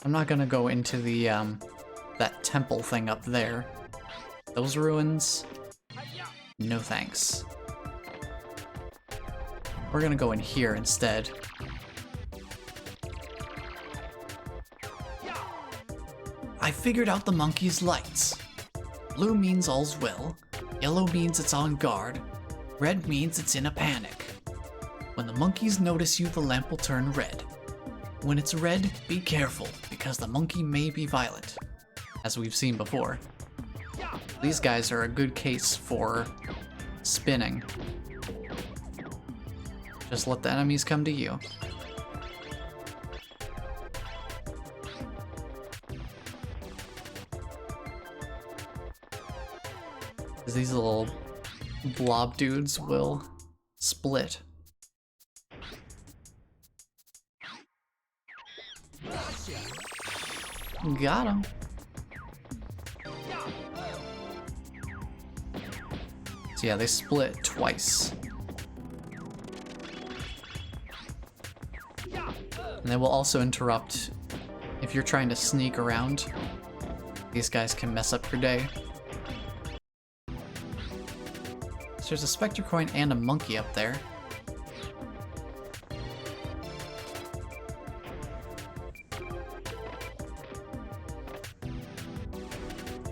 I'm not gonna go into the, that temple thing up there. Those ruins? No thanks. We're gonna go in here instead. I figured out the monkey's lights. Blue means all's well, yellow means it's on guard, red means it's in a panic. When the monkeys notice you, the lamp will turn red. When it's red, be careful, because the monkey may be violent, as we've seen before. These guys are a good case for spinning. Just let the enemies come to you. These little blob dudes will split. Got him. So yeah, they split twice. And they will also interrupt if you're trying to sneak around. These guys can mess up your day. So there's a Spectre coin and a monkey up there.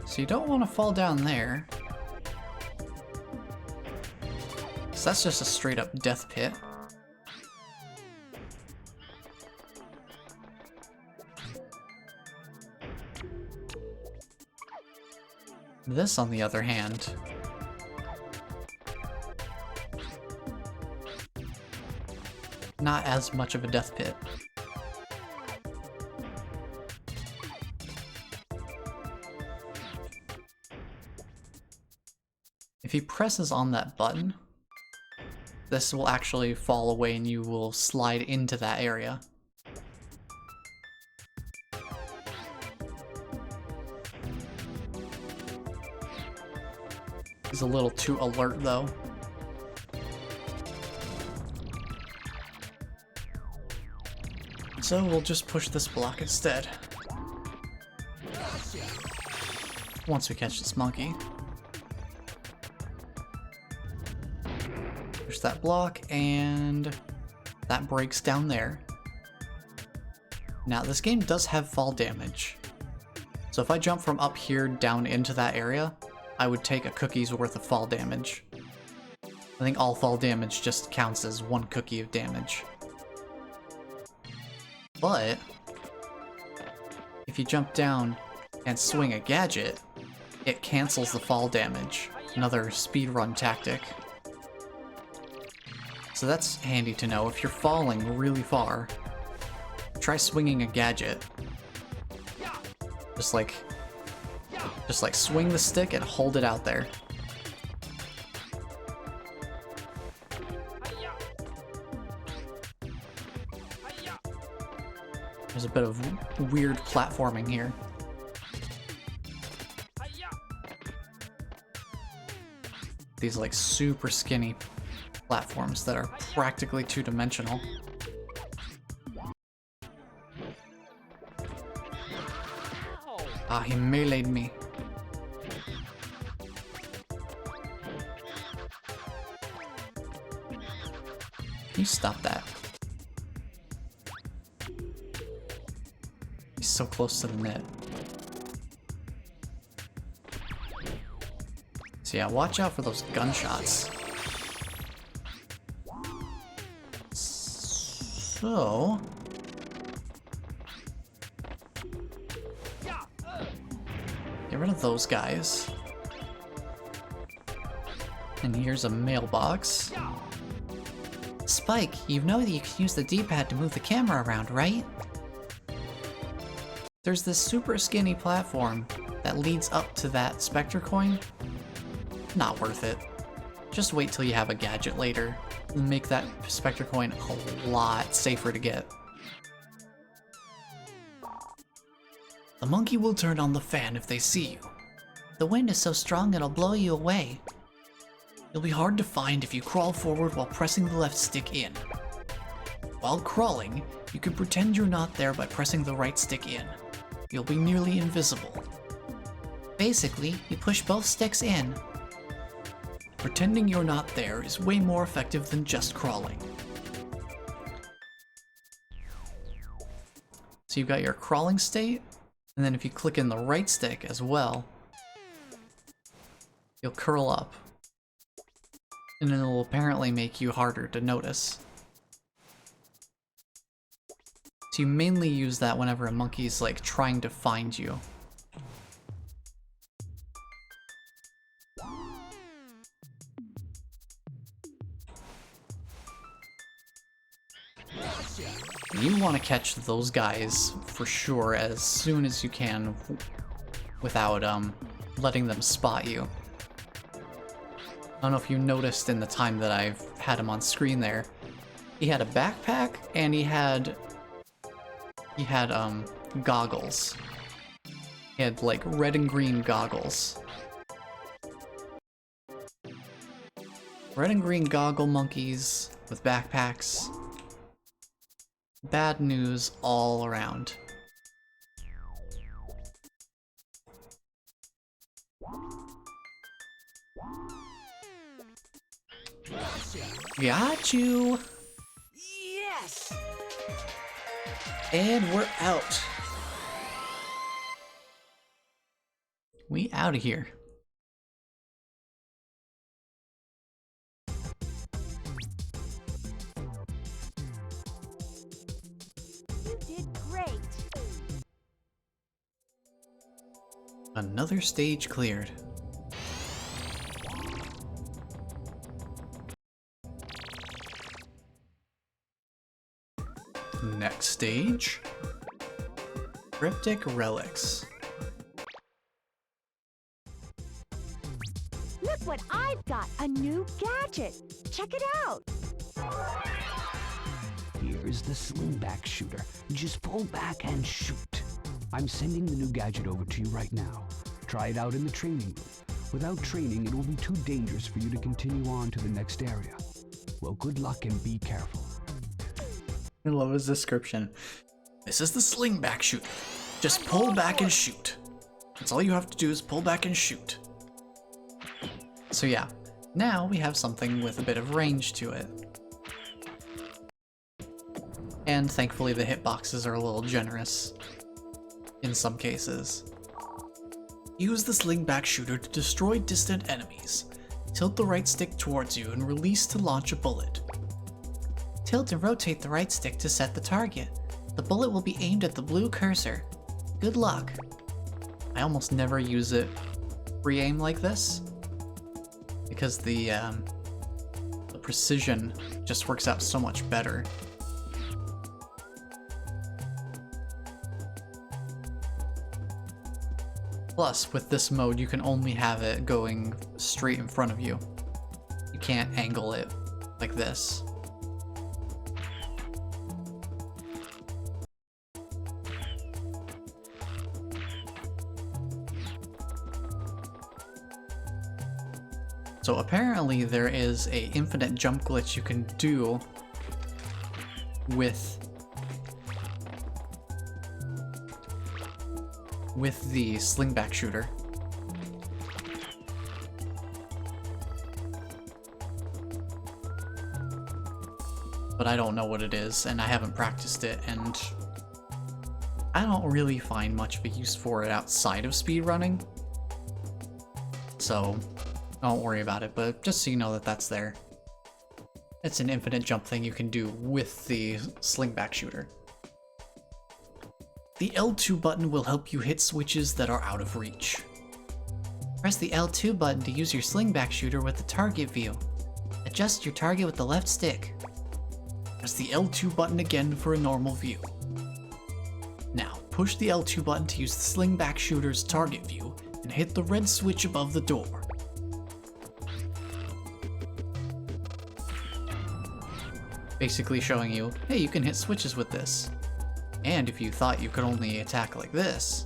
So you don't want to fall down there. So that's just a straight up death pit. This, on the other hand, not as much of a death pit. If he presses on that button, this will actually fall away and you will slide into that area. He's a little too alert though. So we'll just push this block instead. Once we catch this monkey. Push that block and that breaks down there. Now this game does have fall damage. So if I jump from up here down into that area, I would take a cookie's worth of fall damage. I think all fall damage just counts as one cookie of damage. But if you jump down and swing a gadget, it cancels the fall damage. Another speedrun tactic. So that's handy to know. If you're falling really far, try swinging a gadget. Just like swing the stick and hold it out there. There's a bit of weird platforming here. These like super skinny platforms that are practically two-dimensional. Ah, he meleeed me. Can you stop that? He's so close to the net. So yeah, watch out for those gunshots. So... get rid of those guys. And here's a mailbox. Spike, you know that you can use the D-pad to move the camera around, right? There's this super skinny platform that leads up to that Spectre coin. Not worth it. Just wait till you have a gadget later. And make that Spectre coin a lot safer to get. The monkey will turn on the fan if they see you. The wind is so strong it'll blow you away. You'll be hard to find if you crawl forward while pressing the left stick in. While crawling, you can pretend you're not there by pressing the right stick in. You'll be nearly invisible. Basically, you push both sticks in. Pretending you're not there is way more effective than just crawling. So you've got your crawling state, and then if you click in the right stick as well, you'll curl up. And it will apparently make you harder to notice. So you mainly use that whenever a monkey's like trying to find you. You want to catch those guys for sure as soon as you can without letting them spot you. I don't know if you noticed in the time that I've had him on screen there. He had a backpack and he had goggles. He had like red and green goggles. Red and green goggle monkeys with backpacks. Bad news all around. Got you! Yes! And we're out. We out of here. You did great. Another stage cleared. Next stage. Cryptic relics. Look what I've got, a new gadget. Check it out. Here's the slingback shooter. Just pull back and shoot. I'm sending the new gadget over to you right now. Try it out in the training room. Without training, it will be too dangerous for you to continue on to the next area. Well, good luck and be careful. I love his description. This is the slingback shooter. Just pull back and shoot. That's all you have to do is pull back and shoot. So yeah, now we have something with a bit of range to it. And thankfully the hitboxes are a little generous in some cases. Use the slingback shooter to destroy distant enemies. Tilt the right stick towards you and release to launch a bullet. Tilt and rotate the right stick to set the target. The bullet will be aimed at the blue cursor. Good luck. I almost never use it pre-aim like this because the precision just works out so much better. Plus, with this mode, you can only have it going straight in front of you. You can't angle it like this. So apparently there is a infinite jump glitch you can do with the slingback shooter. But I don't know what it is, and I haven't practiced it, and I don't really find much of a use for it outside of speedrunning. So don't worry about it, but just so you know that that's there. It's an infinite jump thing you can do with the slingback shooter. The L2 button will help you hit switches that are out of reach. Press the L2 button to use your slingback shooter with the target view. Adjust your target with the left stick. Press the L2 button again for a normal view. Now, push the L2 button to use the slingback shooter's target view and hit the red switch above the door. Basically showing you, hey, you can hit switches with this. And if you thought you could only attack like this,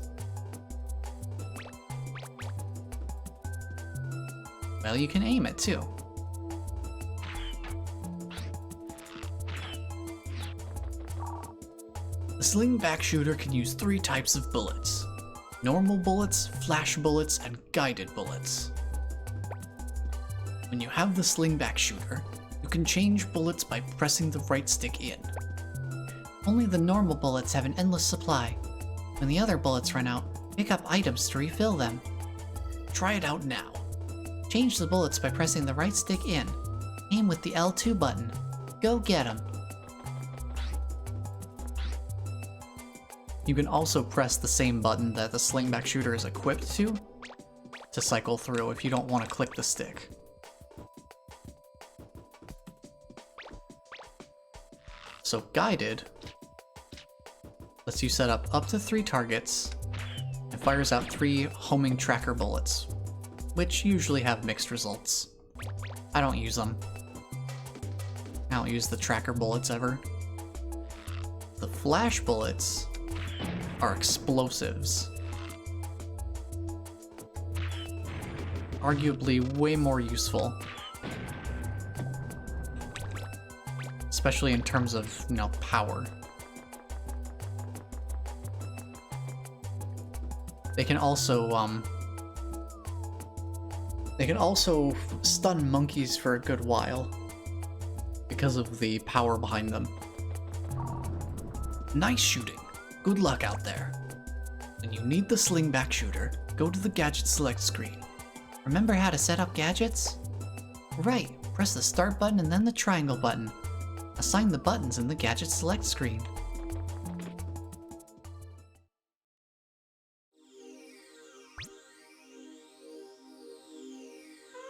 well, you can aim it too. The slingback shooter can use 3 types of bullets: normal bullets, flash bullets, and guided bullets. When you have the slingback shooter, you can change bullets by pressing the right stick in. Only the normal bullets have an endless supply. When the other bullets run out, pick up items to refill them. Try it out now. Change the bullets by pressing the right stick in. Aim with the L2 button. Go get 'em. You can also press the same button that the slingback shooter is equipped to cycle through if you don't want to click the stick. So guided lets you set up to 3 targets and fires out 3 homing tracker bullets, which usually have mixed results. I don't use them. I don't use the tracker bullets ever. The flash bullets are explosives. Arguably way more useful. Especially in terms of, power. They can also stun monkeys for a good while because of the power behind them. Nice shooting. Good luck out there. When you need the slingback shooter, go to the gadget select screen. Remember how to set up gadgets? Right, press the start button and then the triangle button. Assign the buttons in the gadget select screen.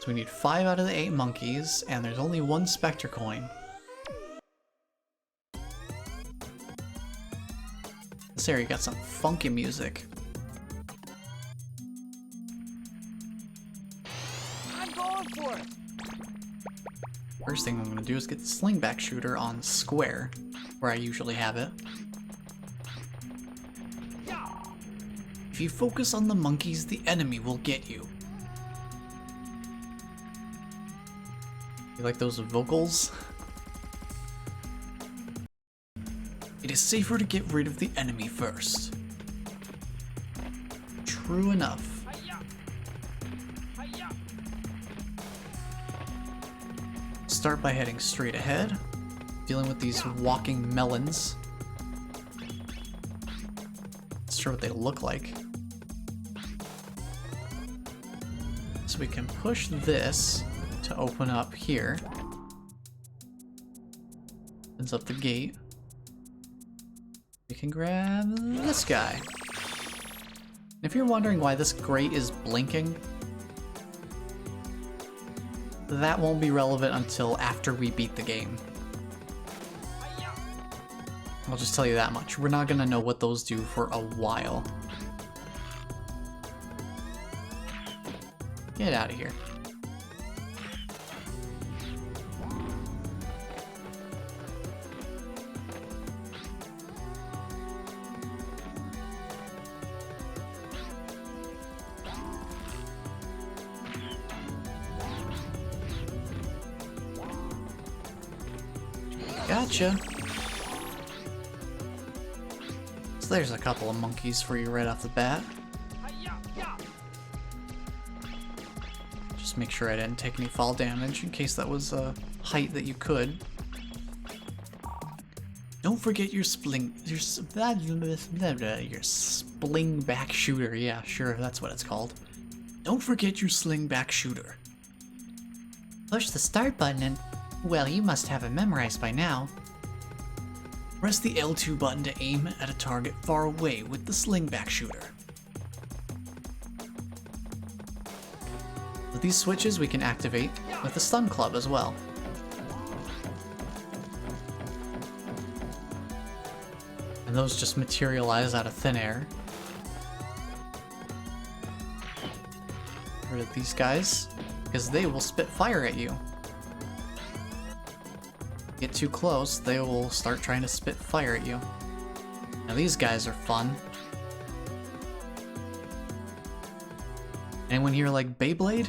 So we need 5 out of the 8 monkeys, and there's only 1 Spectre coin. this area got some funky music. I'm going for it. First thing I'm gonna do is get the slingback shooter on square, where I usually have it. If you focus on the monkeys, the enemy will get you. You like those vocals? It is safer to get rid of the enemy first. True enough. Start by heading straight ahead, dealing with these walking melons. Not sure what they look like. So we can push this to open up here. Opens up the gate. We can grab this guy. If you're wondering why this grate is blinking, that won't be relevant until after we beat the game. I'll just tell you that much. We're not gonna know what those do for a while. Get out of here. Gotcha. So there's a couple of monkeys for you right off the bat. Just make sure I didn't take any fall damage in case that was a height that you could. Don't forget your sling back shooter. Yeah, sure, that's what it's called. Don't forget your sling back shooter. Push the start button and... well, you must have it memorized by now. Press the L2 button to aim at a target far away with the slingback shooter. With these switches we can activate with the stun club as well. And those just materialize out of thin air. Get rid of these guys, because they will spit fire at you. Get too close, they will start trying to spit fire at you. Now these guys are fun. Anyone here like Beyblade?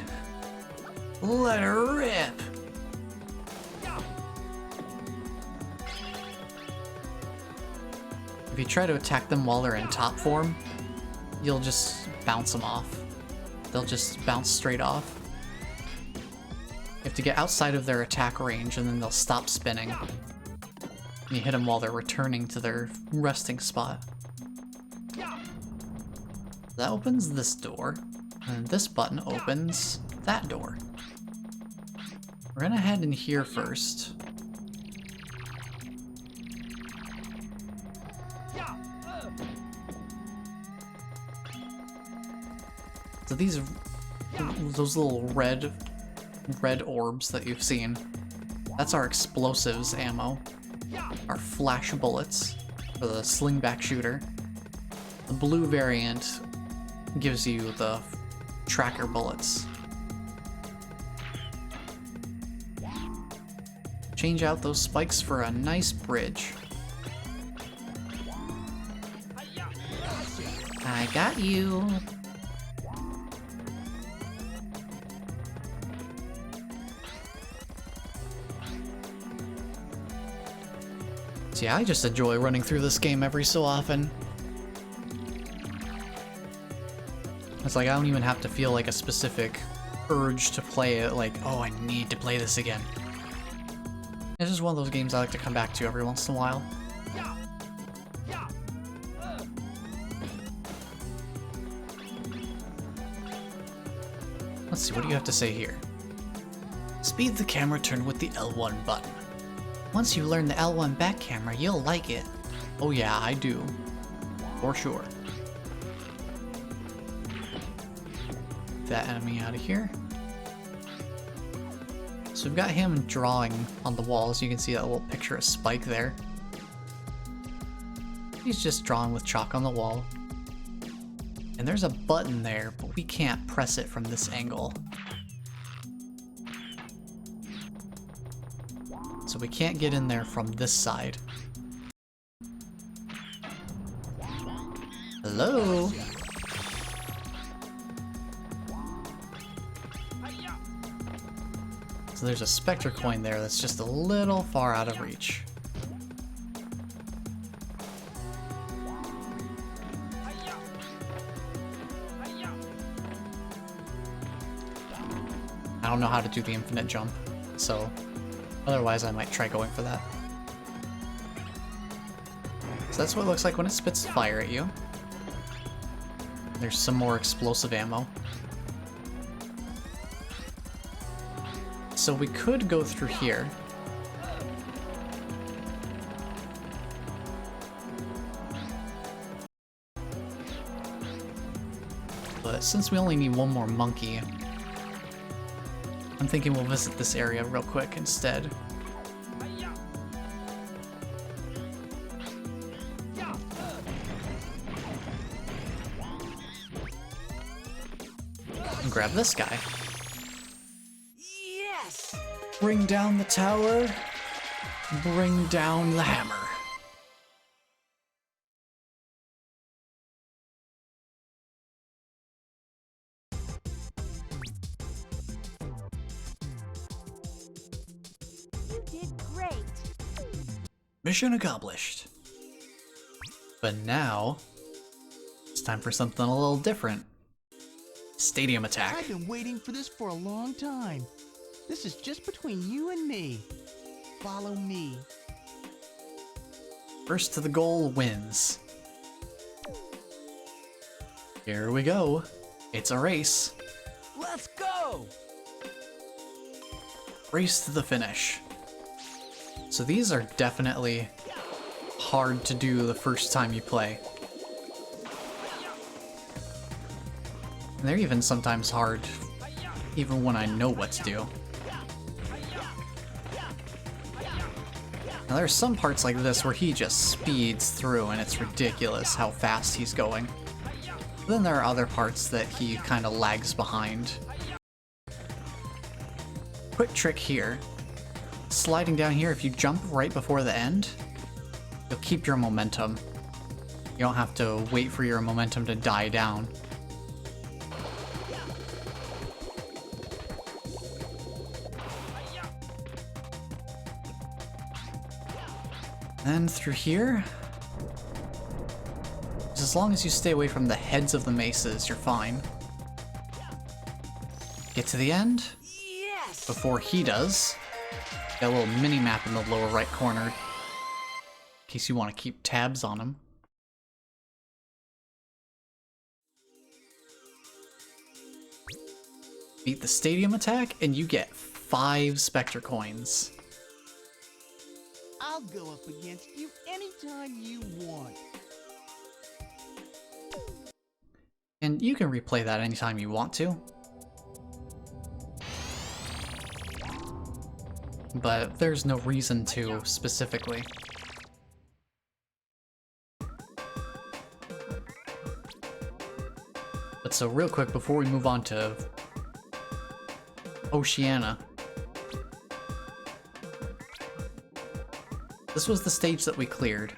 Let her rip! If you try to attack them while they're in top form, you'll just bounce them off. They'll just bounce straight off. You have to get outside of their attack range and then they'll stop spinning. And you hit them while they're returning to their resting spot. That opens this door, and this button opens that door. We're gonna head in here first. So those little red orbs that you've seen, that's our explosives ammo, our flash bullets for the slingback shooter. The blue variant gives you the tracker bullets. Change out those spikes for a nice bridge. I got you. See, I just enjoy running through this game every so often. It's like I don't even have to feel like a specific urge to play it, like, oh, I need to play this again. It's just one of those games I like to come back to every once in a while. Let's see, what do you have to say here? Speed the camera turn with the L1 button. Once you learn the L1 back camera, you'll like it. Oh yeah, I do. For sure. Get that enemy out of here. So we've got him drawing on the walls. You can see that little picture of Spike there. He's just drawn with chalk on the wall. And there's a button there, but we can't press it from this angle. So we can't get in there from this side. Hello? So there's a Spectre coin there that's just a little far out of reach. I don't know how to do the infinite jump, so otherwise I might try going for that. So that's what it looks like when it spits fire at you. There's some more explosive ammo. So we could go through here. But since we only need one more monkey, I'm thinking we'll visit this area real quick instead. And grab this guy. Yes! Bring down the tower. Bring down the hammer. You did great. Mission accomplished. But now, it's time for something a little different. Stadium attack. I've been waiting for this for a long time. This is just between you and me. Follow me. First to the goal wins. Here we go. It's a race. Let's go! Race to the finish. So these are definitely hard to do the first time you play. And they're even sometimes hard, even when I know what to do. Now there's some parts like this where he just speeds through and it's ridiculous how fast he's going. Then there are other parts that he kind of lags behind. Quick trick here. Sliding down here, if you jump right before the end, you'll keep your momentum. You don't have to wait for your momentum to die down. And through here, as long as you stay away from the heads of the maces, you're fine. Get to the end Yes! before he does. Got a little mini map in the lower right corner, in case you want to keep tabs on him. Beat the stadium attack, and you get 5 Spectre coins. I'll go up against you anytime you want. And you can replay that anytime you want to. But there's no reason to, specifically. But so real quick, before we move on to Oceania. This was the stage that we cleared,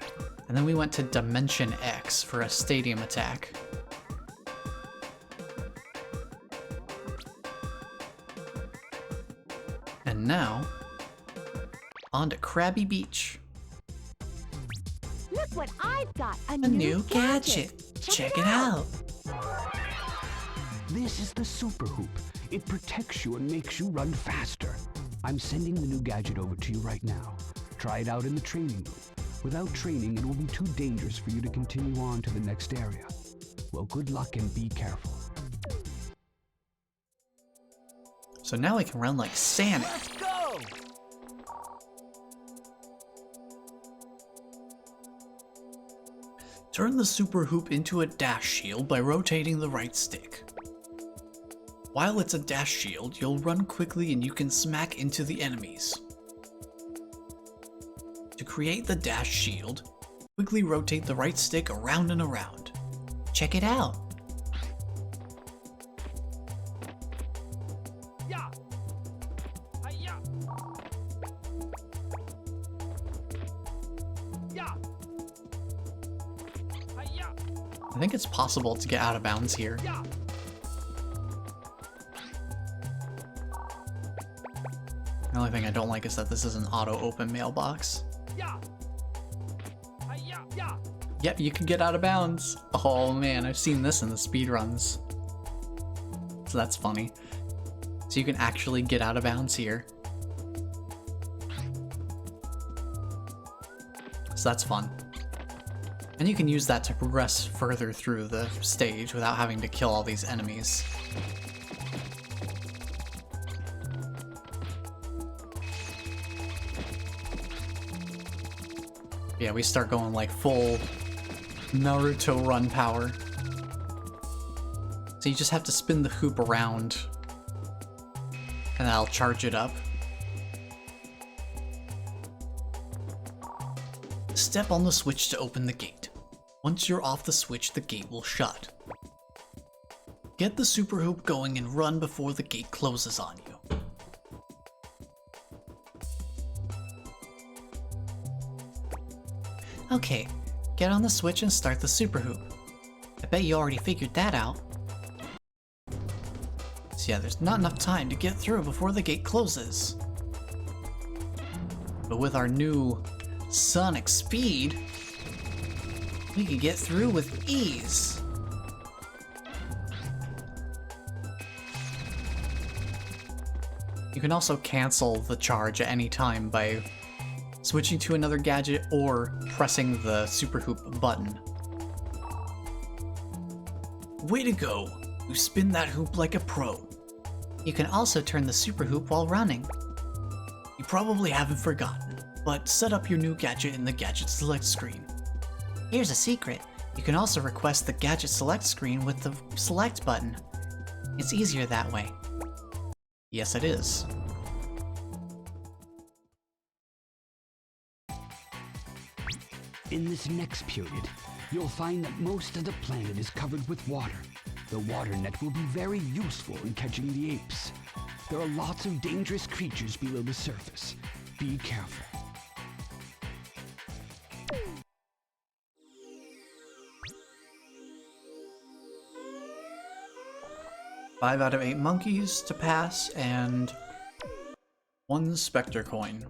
and then we went to Dimension X for a stadium attack. And now, on to Krabby Beach. Look what I've got. A New gadget. Check it out. This is the Super Hoop. It protects you and makes you run faster. I'm sending the new gadget over to you right now. Try it out in the training room. Without training, it will be too dangerous for you to continue on to the next area. Well, good luck and be careful. So now we can run like Sonic. Let's go! Turn the Super Hoop into a dash shield by rotating the right stick. While it's a dash shield, you'll run quickly and you can smack into the enemies. To create the dash shield, Quickly rotate the right stick around and around. Check it out. Yeah. Hi-ya. Yeah. Hi-ya. I think it's possible to get out of bounds here. Yeah. The only thing I don't like is that this is an auto-open mailbox. Yeah. Hi-ya. Yeah. Yep, you can get out of bounds. Oh man, I've seen this in the speedruns. So that's funny. So you can actually get out of bounds here. So that's fun. And you can use that to progress further through the stage without having to kill all these enemies. Yeah, we start going like full Naruto run power. So you just have to spin the hoop around and that'll charge it up. Step on the switch to open the gate. Once you're off the switch, the gate will shut. Get the super hoop going and run before the gate closes on you. Okay, get on the switch and start the super hoop. I bet you already figured that out. So yeah, there's not enough time to get through before the gate closes. But with our new sonic speed, we can get through with ease. You can also cancel the charge at any time by switching to another gadget or pressing the super hoop button. Way to go! You spin that hoop like a pro. You can also turn the super hoop while running. You probably haven't forgotten, but set up your new gadget in the gadget select screen. Here's a secret. You can also request the gadget select screen with the select button. It's easier that way. Yes, it is. In this next period, you'll find that most of the planet is covered with water. The water net will be very useful in catching the apes. There are lots of dangerous creatures below the surface. Be careful. Five out of 8 monkeys to pass, and 1 Spectre coin.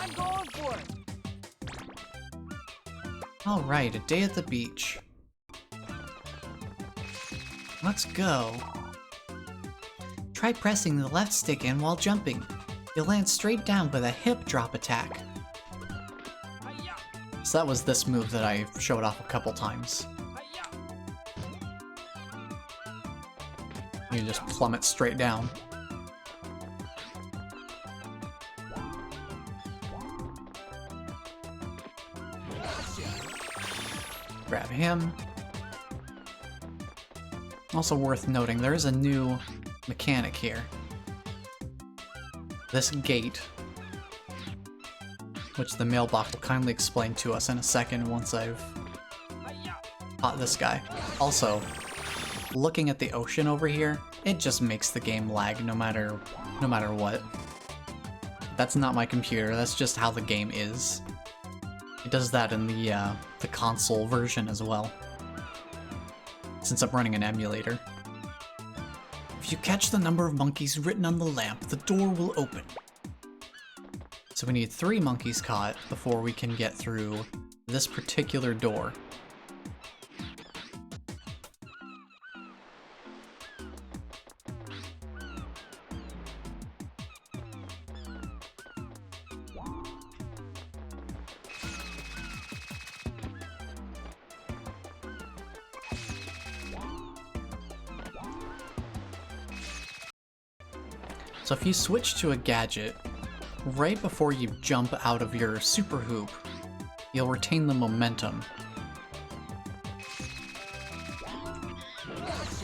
I'm going for it. Alright, a day at the beach. Let's go. Try pressing the left stick in while jumping. You'll land straight down with a hip drop attack. Hi-ya. So that was this move that I showed off a couple times. Hi-ya. You just plummet straight down. Grab him. Also worth noting, there is a new mechanic here. This gate, which the mailbox will kindly explain to us in a second once I've Hi-ya. caught this guy. Also, looking at the ocean over here, it just makes the game lag no matter what. That's not my computer, that's just how the game is. It does that in the console version as well, since I'm running an emulator. If you catch the number of monkeys written on the lamp, the door will open. So we need 3 monkeys caught before we can get through this particular door. So if you switch to a gadget, right before you jump out of your super hoop, you'll retain the momentum.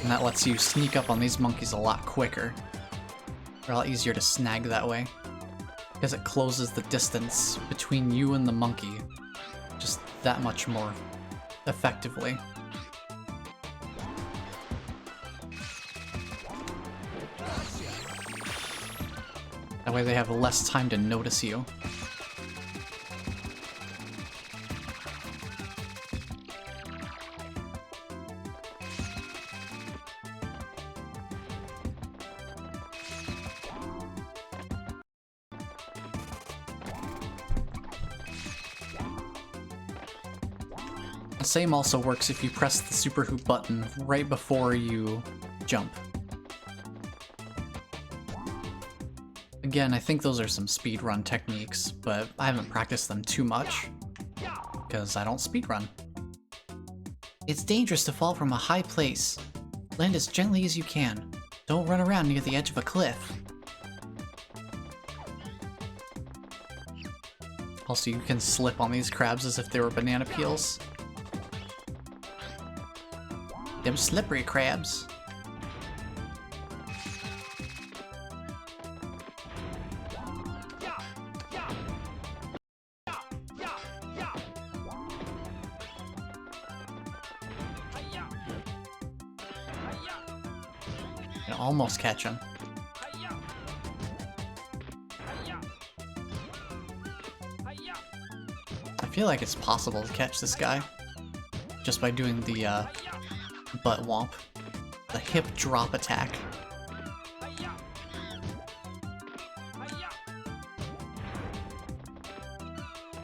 And that lets you sneak up on these monkeys a lot quicker. They're a lot easier to snag that way. Because it closes the distance between you and the monkey just that much more effectively. That way they have less time to notice you. The same also works if you press the super hoop button right before you jump. Again, I think those are some speedrun techniques, but I haven't practiced them too much, because I don't speedrun. It's dangerous to fall from a high place. Land as gently as you can. Don't run around near the edge of a cliff. Also, you can slip on these crabs as if they were banana peels. Them slippery crabs. You can almost catch them. I feel like it's possible to catch this guy just by doing the butt womp, the hip drop attack.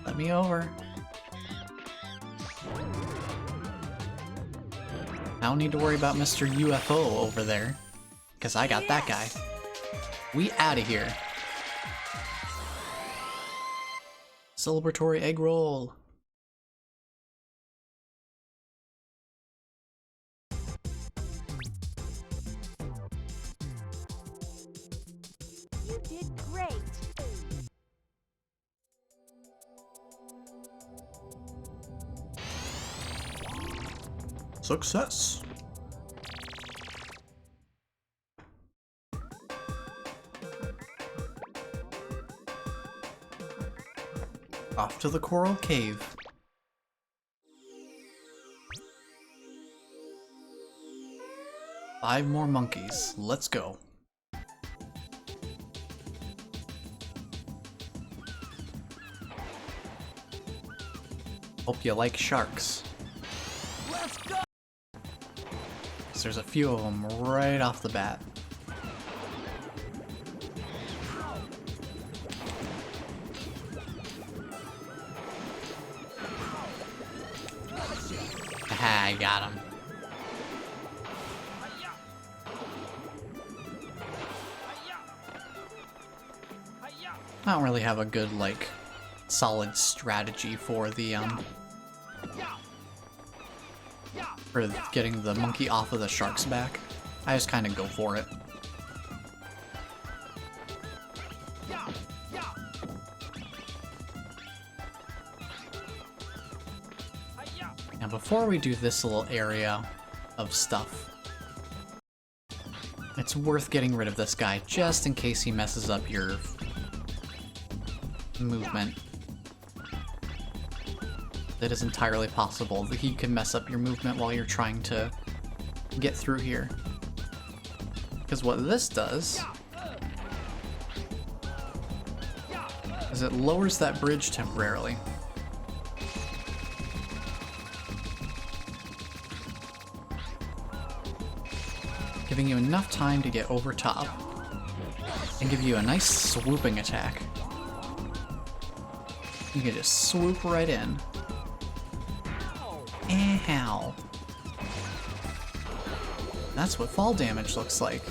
Let me over. I don't need to worry about Mr. UFO over there, because I got that guy. We outta here. Celebratory egg roll. You did great. Success. Off to the coral cave. Five more monkeys. Let's go. Hope you like sharks. Let's go! 'Cause there's a few of them right off the bat. Aha, I got him. I don't really have a good, like, solid strategy for the, for getting the monkey off of the shark's back. I just kind of go for it. Now before we do this little area of stuff, it's worth getting rid of this guy just in case he messes up your movement. It is entirely possible that he can mess up your movement while you're trying to get through here. Because what this does is it lowers that bridge temporarily. Giving you enough time to get over top and give you a nice swooping attack. You can just swoop right in. Ow. That's what fall damage looks like.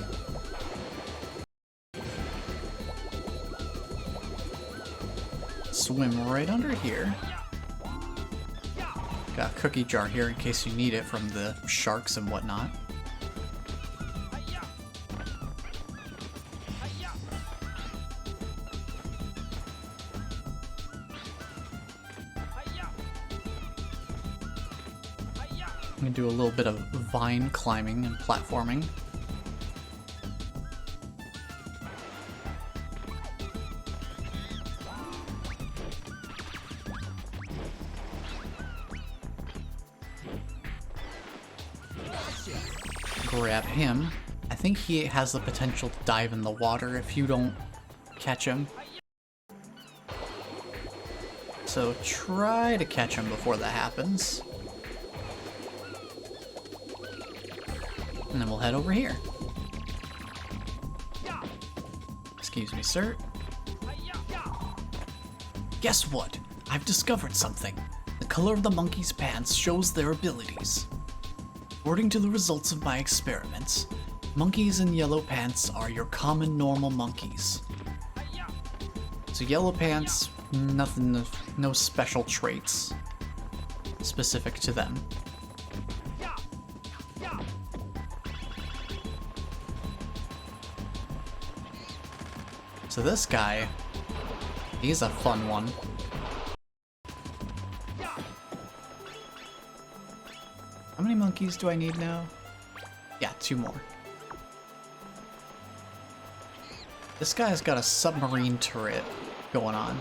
Swim right under here. Got a cookie jar here in case you need it from the sharks and whatnot. I'm gonna do a little bit of vine climbing and platforming. Grab him. I think he has the potential to dive in the water if you don't catch him. So try to catch him before that happens. And then we'll head over here. Excuse me, sir. Guess what? I've discovered something. The color of the monkey's pants shows their abilities. According to the results of my experiments, monkeys in yellow pants are your common normal monkeys. So yellow pants, nothing, no special traits specific to them. So this guy, he's a fun one. How many monkeys do I need now? Yeah, 2 more. This guy's got a submarine turret going on.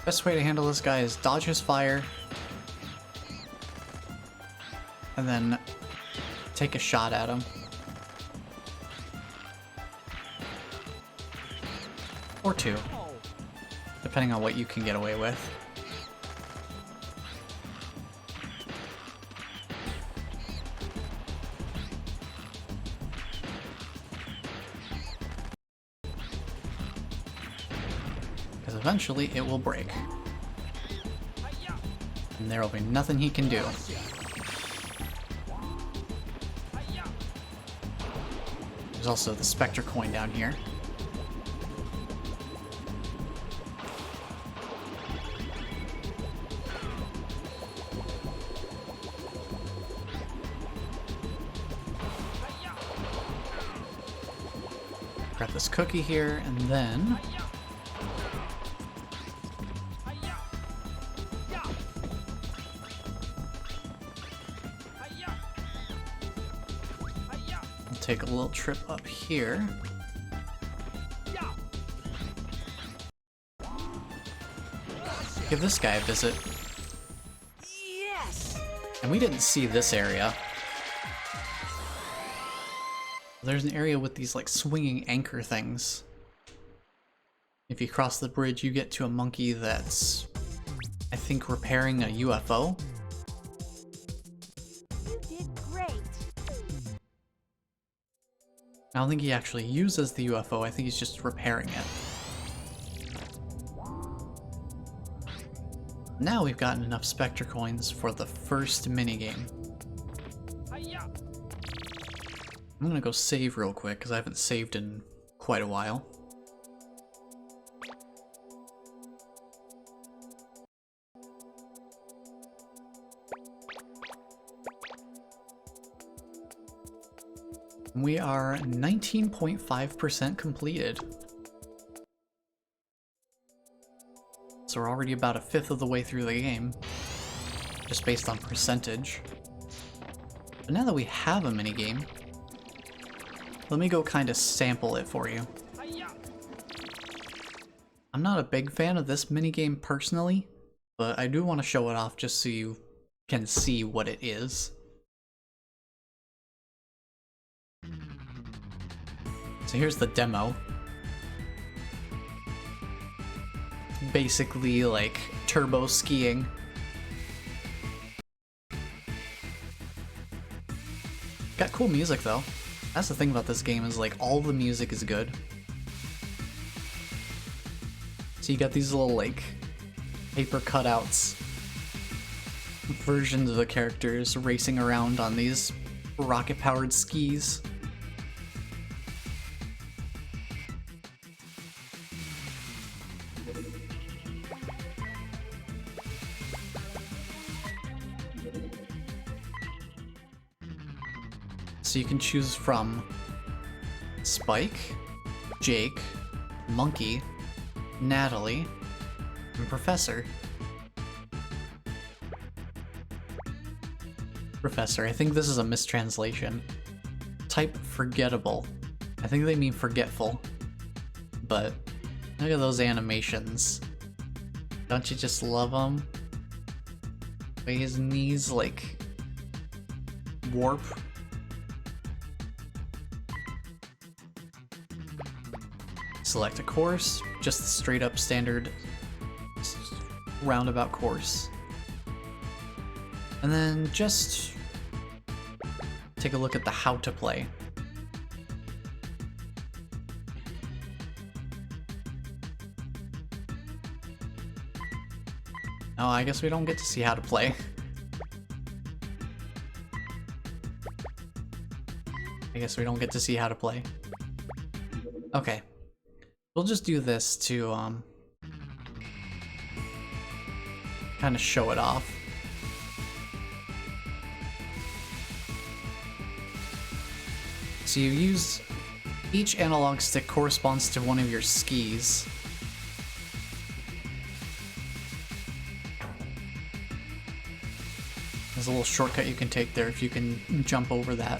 Best way to handle this guy is dodge his fire, and then take a shot at him. Or 2, depending on what you can get away with. Because eventually it will break. And there will be nothing he can do. There's also the Spectre coin down here. Grab this cookie here, and then we'll take a little trip up here. Give this guy a visit. Yes! And we didn't see this area. There's an area with these like swinging anchor things. If you cross the bridge, you get to a monkey that's, I think, repairing a UFO. You did great. I don't think he actually uses the UFO, I think he's just repairing it. Now we've gotten enough Spectre coins for the first minigame. I'm gonna go save real quick, because I haven't saved in quite a while. We are 19.5% completed. So we're already about 1/5 of the way through the game, just based on percentage. But now that we have a minigame, let me go kind of sample it for you. I'm not a big fan of this minigame personally, but I do want to show it off just so you can see what it is. So here's the demo. Basically like turbo skiing. Got cool music though. That's the thing about this game, is like all the music is good. So you got these little like paper cutouts, versions of the characters racing around on these rocket-powered skis. So you can choose from Spike, Jake, Monkey, Natalie, and Professor. Professor, I think this is a mistranslation. Type forgettable. I think they mean forgetful. But look at those animations. Don't you just love them? The way his knees like warp. Select a course, just the straight up standard roundabout course. And then just take a look at the how to play. Oh, I guess we don't get to see how to play. I guess we don't get to see how to play. Okay. We'll just do this to, kind of show it off. So you use... Each analog stick corresponds to one of your skis. There's a little shortcut you can take there if you can jump over that.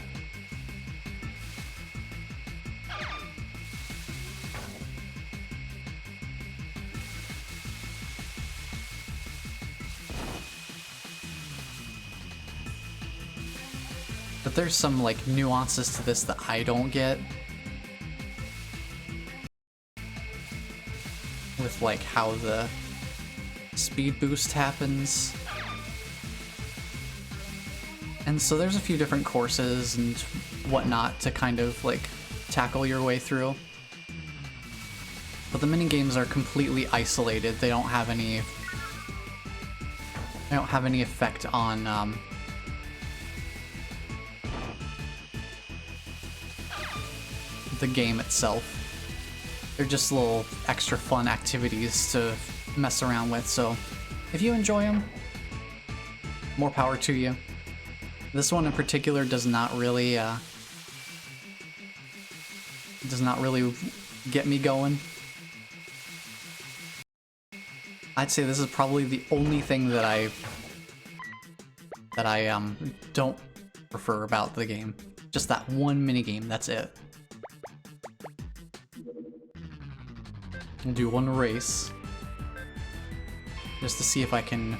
But there's some like nuances to this that I don't get. With like how the speed boost happens. And so there's a few different courses and whatnot to kind of like tackle your way through. But the mini games are completely isolated. They don't have any effect on the game itself. They're just little extra fun activities to mess around with, so if you enjoy them, more power to you. This one in particular does not really get me going. I'd say this is probably the only thing that I don't prefer about the game. Just that one minigame, that's it. I'll do one race, just to see if I can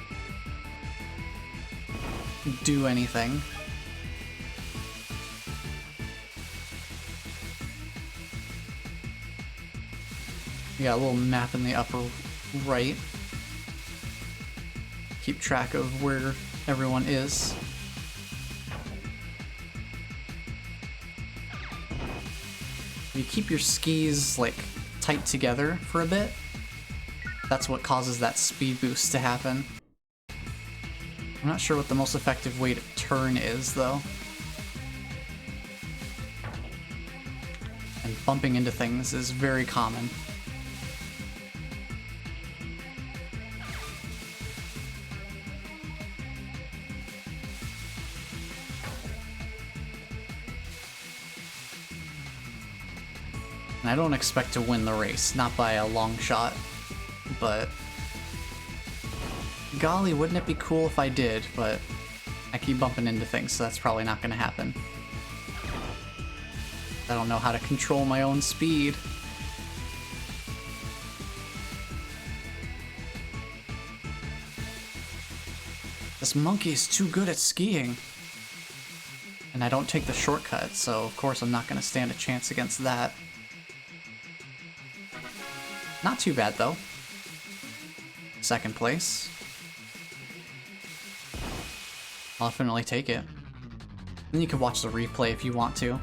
do anything. You got a little map in the upper right. Keep track of where everyone is. You keep your skis like tight together for a bit. That's what causes that speed boost to happen. I'm not sure what the most effective way to turn is, though. And bumping into things is very common. And I don't expect to win the race, not by a long shot, but golly, wouldn't it be cool if I did, but I keep bumping into things, so that's probably not going to happen. I don't know how to control my own speed. This monkey is too good at skiing. And I don't take the shortcut, so of course I'm not going to stand a chance against that. Not too bad, though. Second place. I'll definitely take it. Then you can watch the replay if you want to.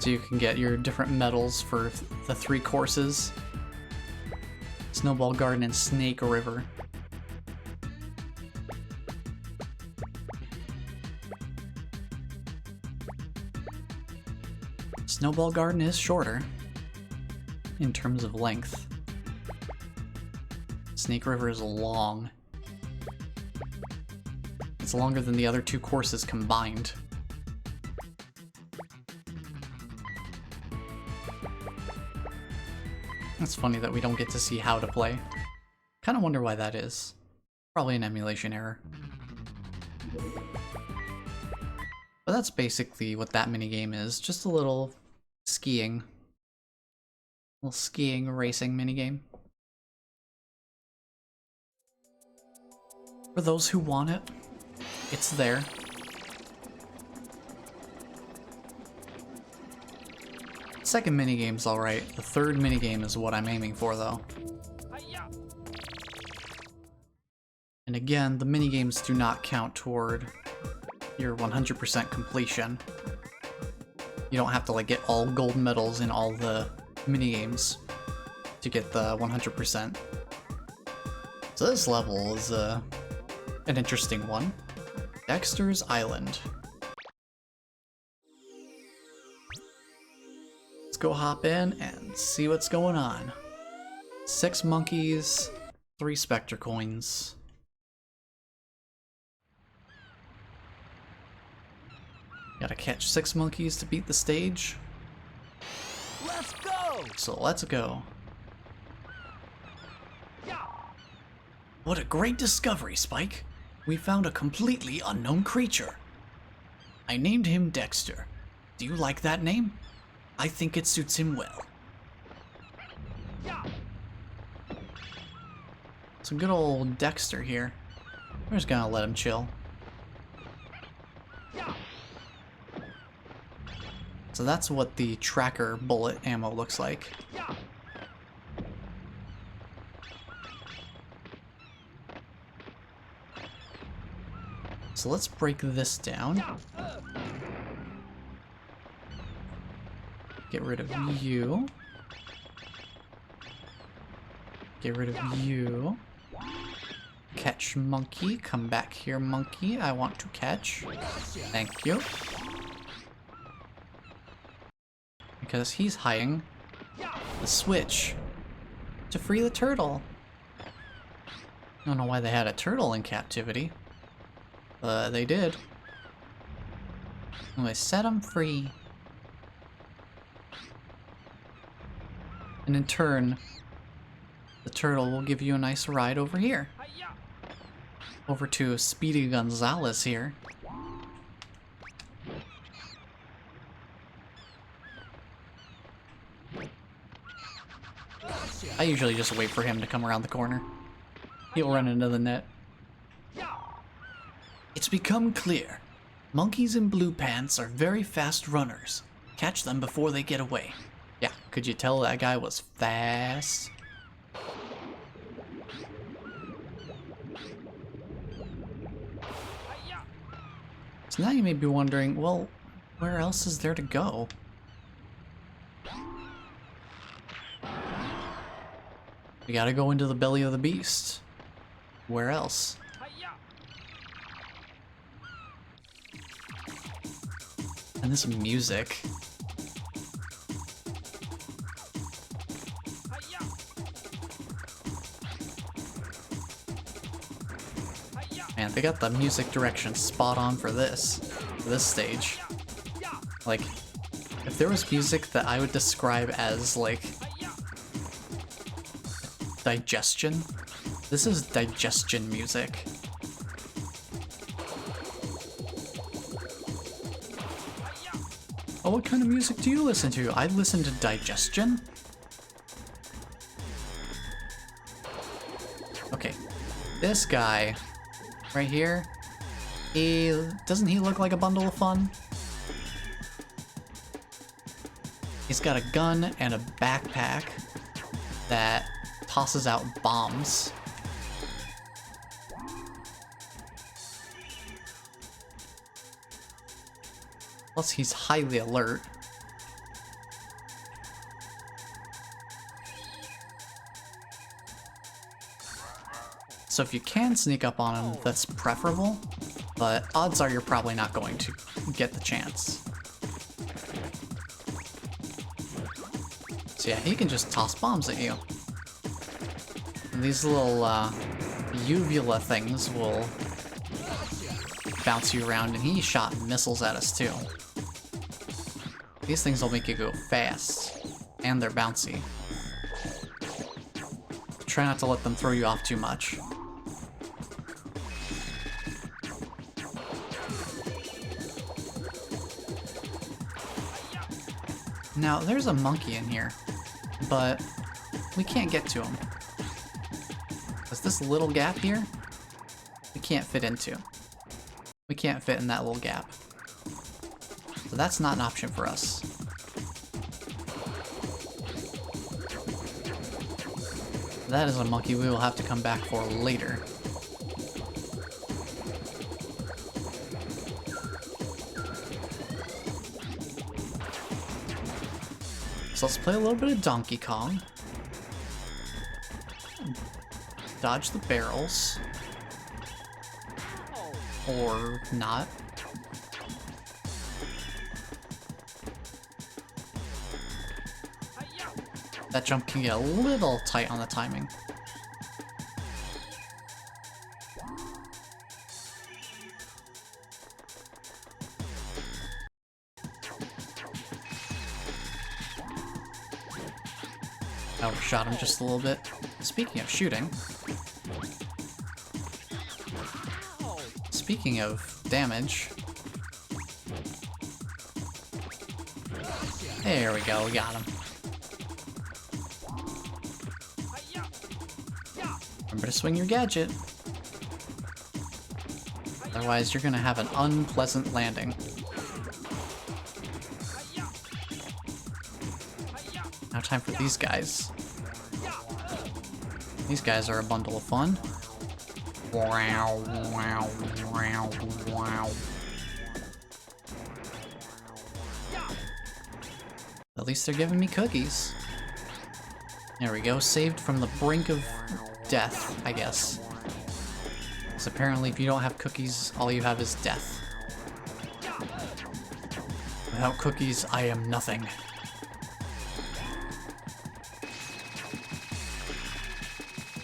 So you can get your different medals for the 3 courses. Snowball Garden and Snake River. Snowball Garden is shorter in terms of length. Snake River is long. It's longer than the other 2 courses combined. It's funny that we don't get to see how to play. Kinda wonder why that is. Probably an emulation error. But that's basically what that minigame is, just a little skiing. Little skiing racing minigame. For those who want it, it's there. Second minigame's alright. The third minigame is what I'm aiming for, though. And again, the minigames do not count toward your 100% completion. You don't have to like get all gold medals in all the minigames to get the 100%. So this level is an interesting one. Dexter's Island. Let's go hop in and see what's going on. 6 monkeys, 3 Spectre coins. Gotta catch 6 monkeys to beat the stage. Let's go! So let's go. What a great discovery, Spike. We found a completely unknown creature. I named him Dexter. Do you like that name? I think it suits him well. So good old Dexter here. We're just gonna let him chill. So that's what the tracker bullet ammo looks like. So let's break this down. Get rid of you. Get rid of you. Catch monkey. Come back here, monkey. I want to catch. Thank you. Because he's hiding the switch to free the turtle. I don't know why they had a turtle in captivity. They did. And they set him free. And in turn, the turtle will give you a nice ride over here. Over to Speedy Gonzales here. I usually just wait for him to come around the corner. He'll run into the net. It's become clear. Monkeys in blue pants are very fast runners. Catch them before they get away. Yeah, could you tell that guy was fast? So now you may be wondering, well, where else is there to go? We gotta go into the belly of the beast. Where else? And this music. Man, they got the music direction spot on for this stage. Like, if there was music that I would describe as, like, digestion, this is digestion music. Oh, what kind of music do you listen to? I listen to digestion. Okay, this guy right here, doesn't he look like a bundle of fun? He's got a gun and a backpack that tosses out bombs. Plus, he's highly alert. So if you can sneak up on him, that's preferable, but odds are you're probably not going to get the chance. So yeah, he can just toss bombs at you. And these little uvula things will bounce you around, and he shot missiles at us too. These things will make you go fast, and they're bouncy. try not to let them throw you off too much. Now, there's a monkey in here, but we can't get to him. Because this little gap here, we can't fit into. We can't fit in that little gap. So that's not an option for us. That is a monkey we will have to come back for later. So let's play a little bit of Donkey Kong. Dodge the barrels. Or not. That jump can get a little tight on the timing. I overshot him just a little bit. Speaking of shooting. Speaking of damage. There we go, we got him. Remember to swing your gadget. Otherwise, you're gonna have an unpleasant landing. Now time for these guys. These guys are a bundle of fun. Wow, wow, wow, wow. At least they're giving me cookies. There we go, saved from the brink of death, I guess. Because apparently if you don't have cookies, all you have is death. Without cookies, I am nothing.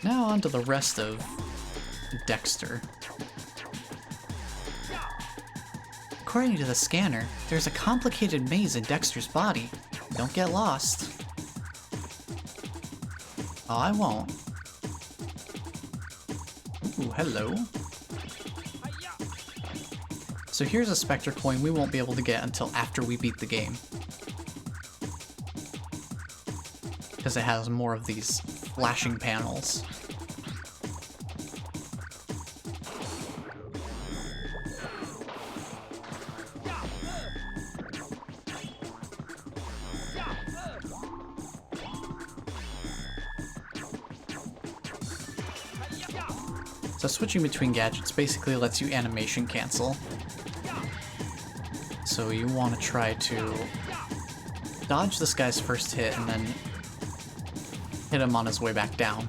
Now on to the rest of Dexter. According to the scanner, there's a complicated maze in Dexter's body. Don't get lost. Oh, I won't. Ooh, hello. So here's a Spectre coin we won't be able to get until after we beat the game. Because it has more of these flashing panels. So switching between gadgets basically lets you animation cancel. So you want to try to dodge this guy's first hit and then hit him on his way back down.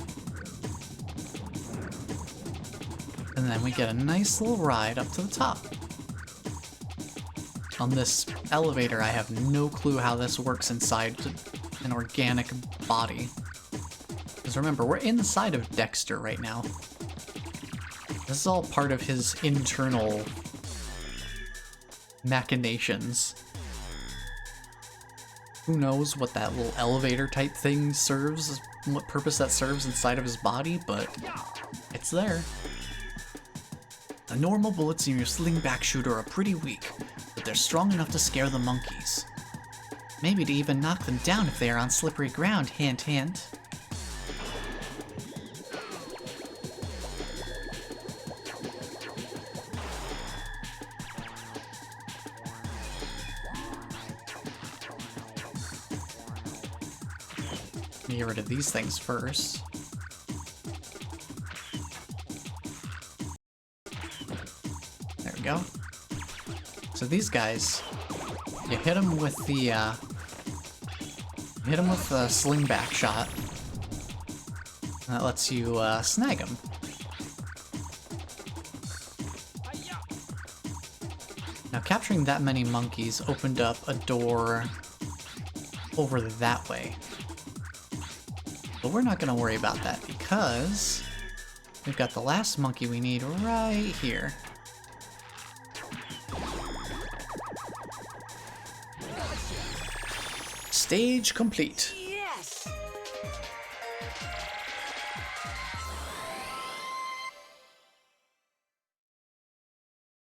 And then we get a nice little ride up to the top. On this elevator, I have no clue how this works inside an organic body. Because remember, we're inside of Dexter right now. This is all part of his internal machinations. Who knows what that little elevator type thing serves, what purpose that serves inside of his body, but it's there. The normal bullets in your slingback shooter are pretty weak, but they're strong enough to scare the monkeys. Maybe to even knock them down if they are on slippery ground, hint hint. Get rid of these things first. There we go. So these guys, you hit them with the slingback shot, and that lets you snag them. Now capturing that many monkeys opened up a door over that way. But we're not going to worry about that because we've got the last monkey we need right here. Stage complete. Yes!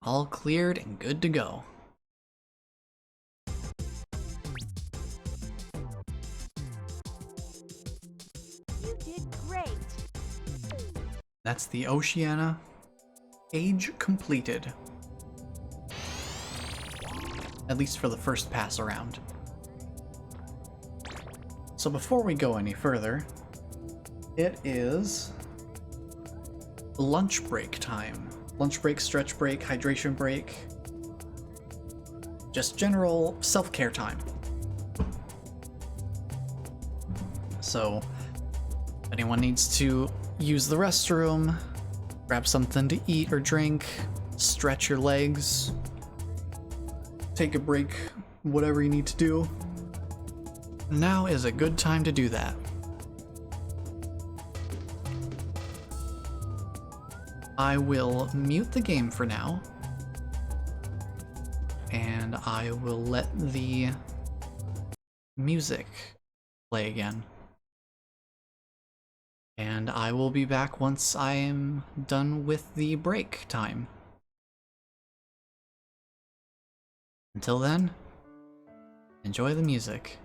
All cleared and good to go. You did great. That's the Oceania. Age completed. At least for the first pass around. So before we go any further, it is lunch break time. Lunch break, stretch break, hydration break. Just general self-care time. So, if anyone needs to use the restroom, grab something to eat or drink, stretch your legs, take a break, whatever you need to do, now is a good time to do that. I will mute the game for now, and I will let the music play again. And I will be back once I am done with the break time. Until then, enjoy the music.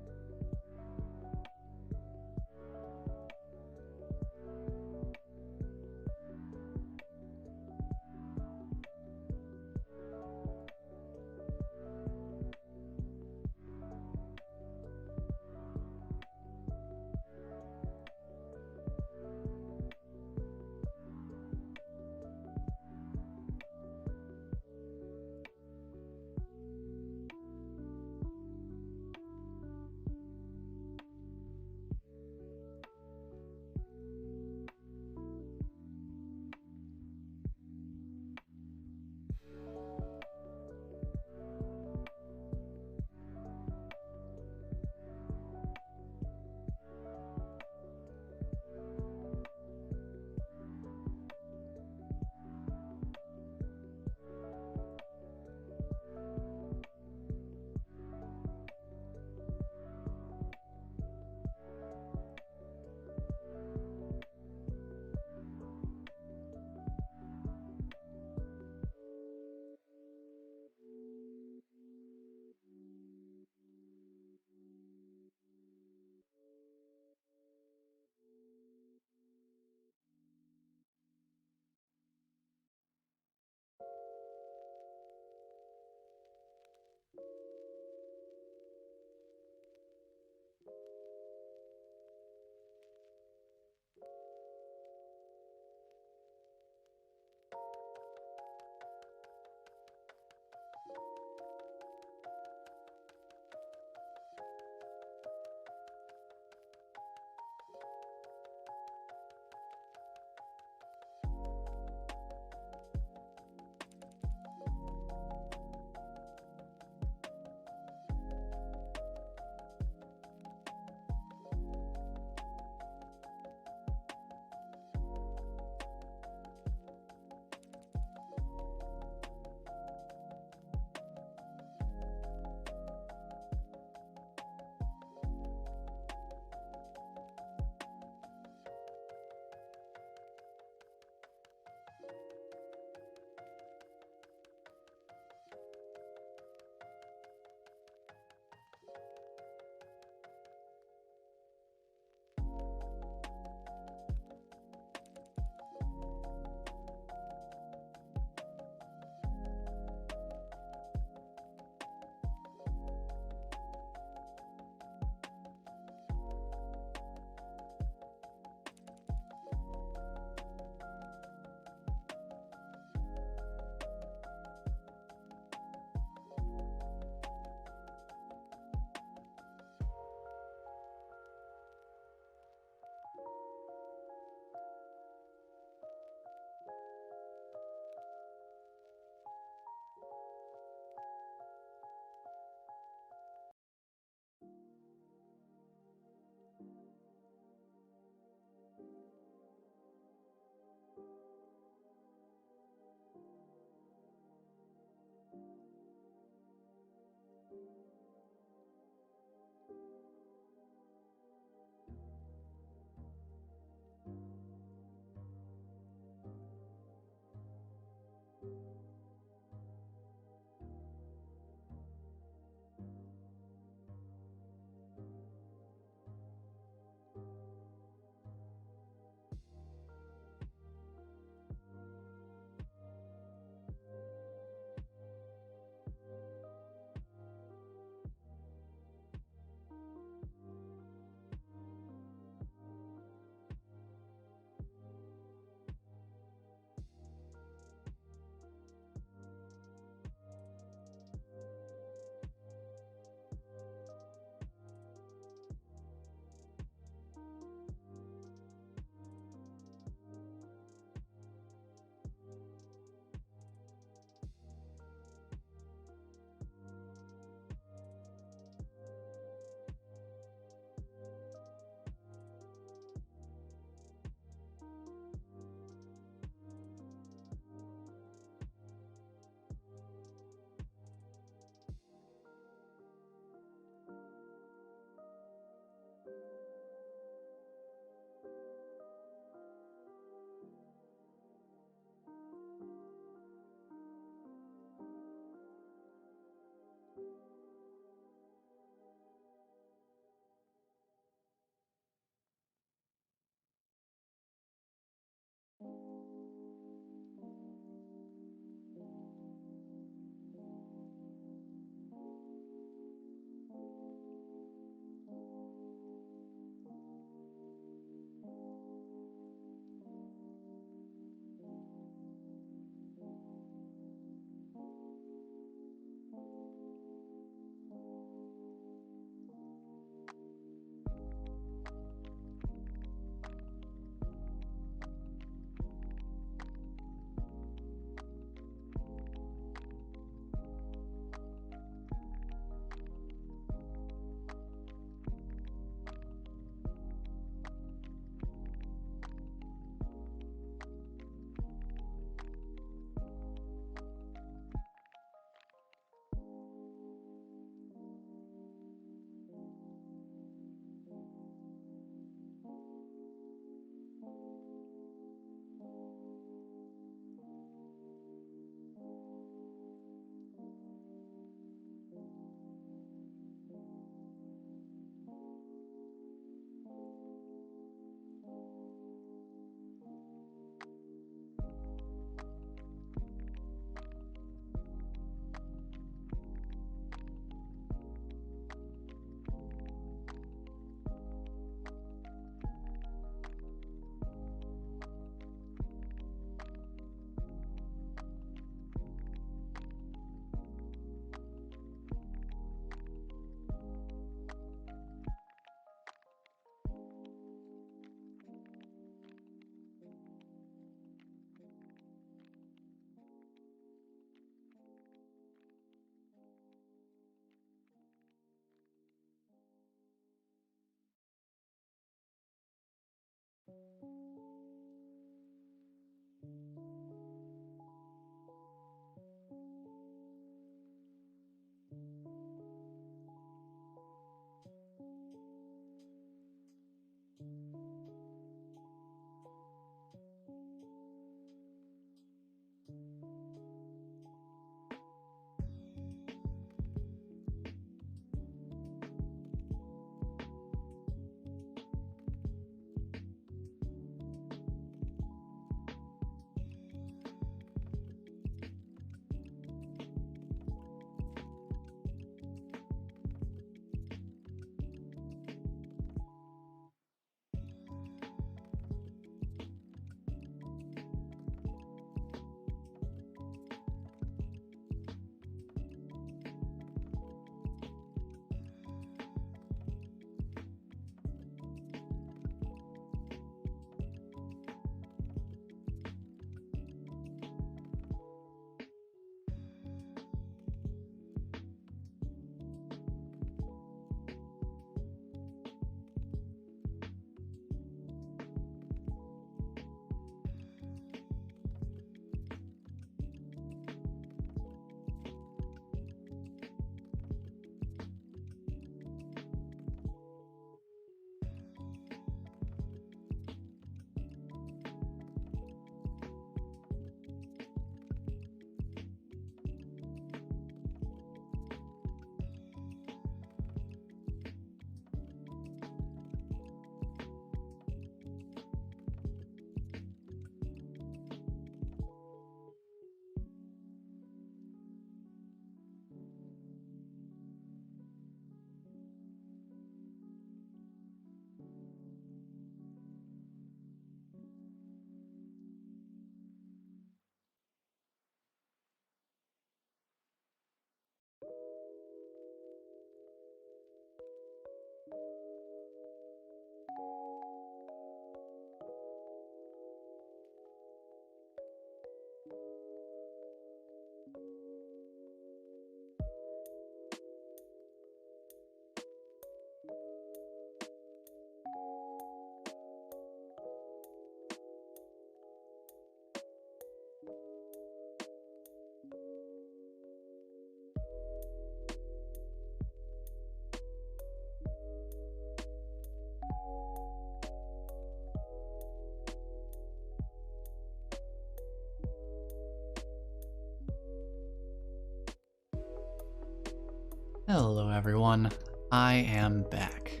Hello everyone, I am back.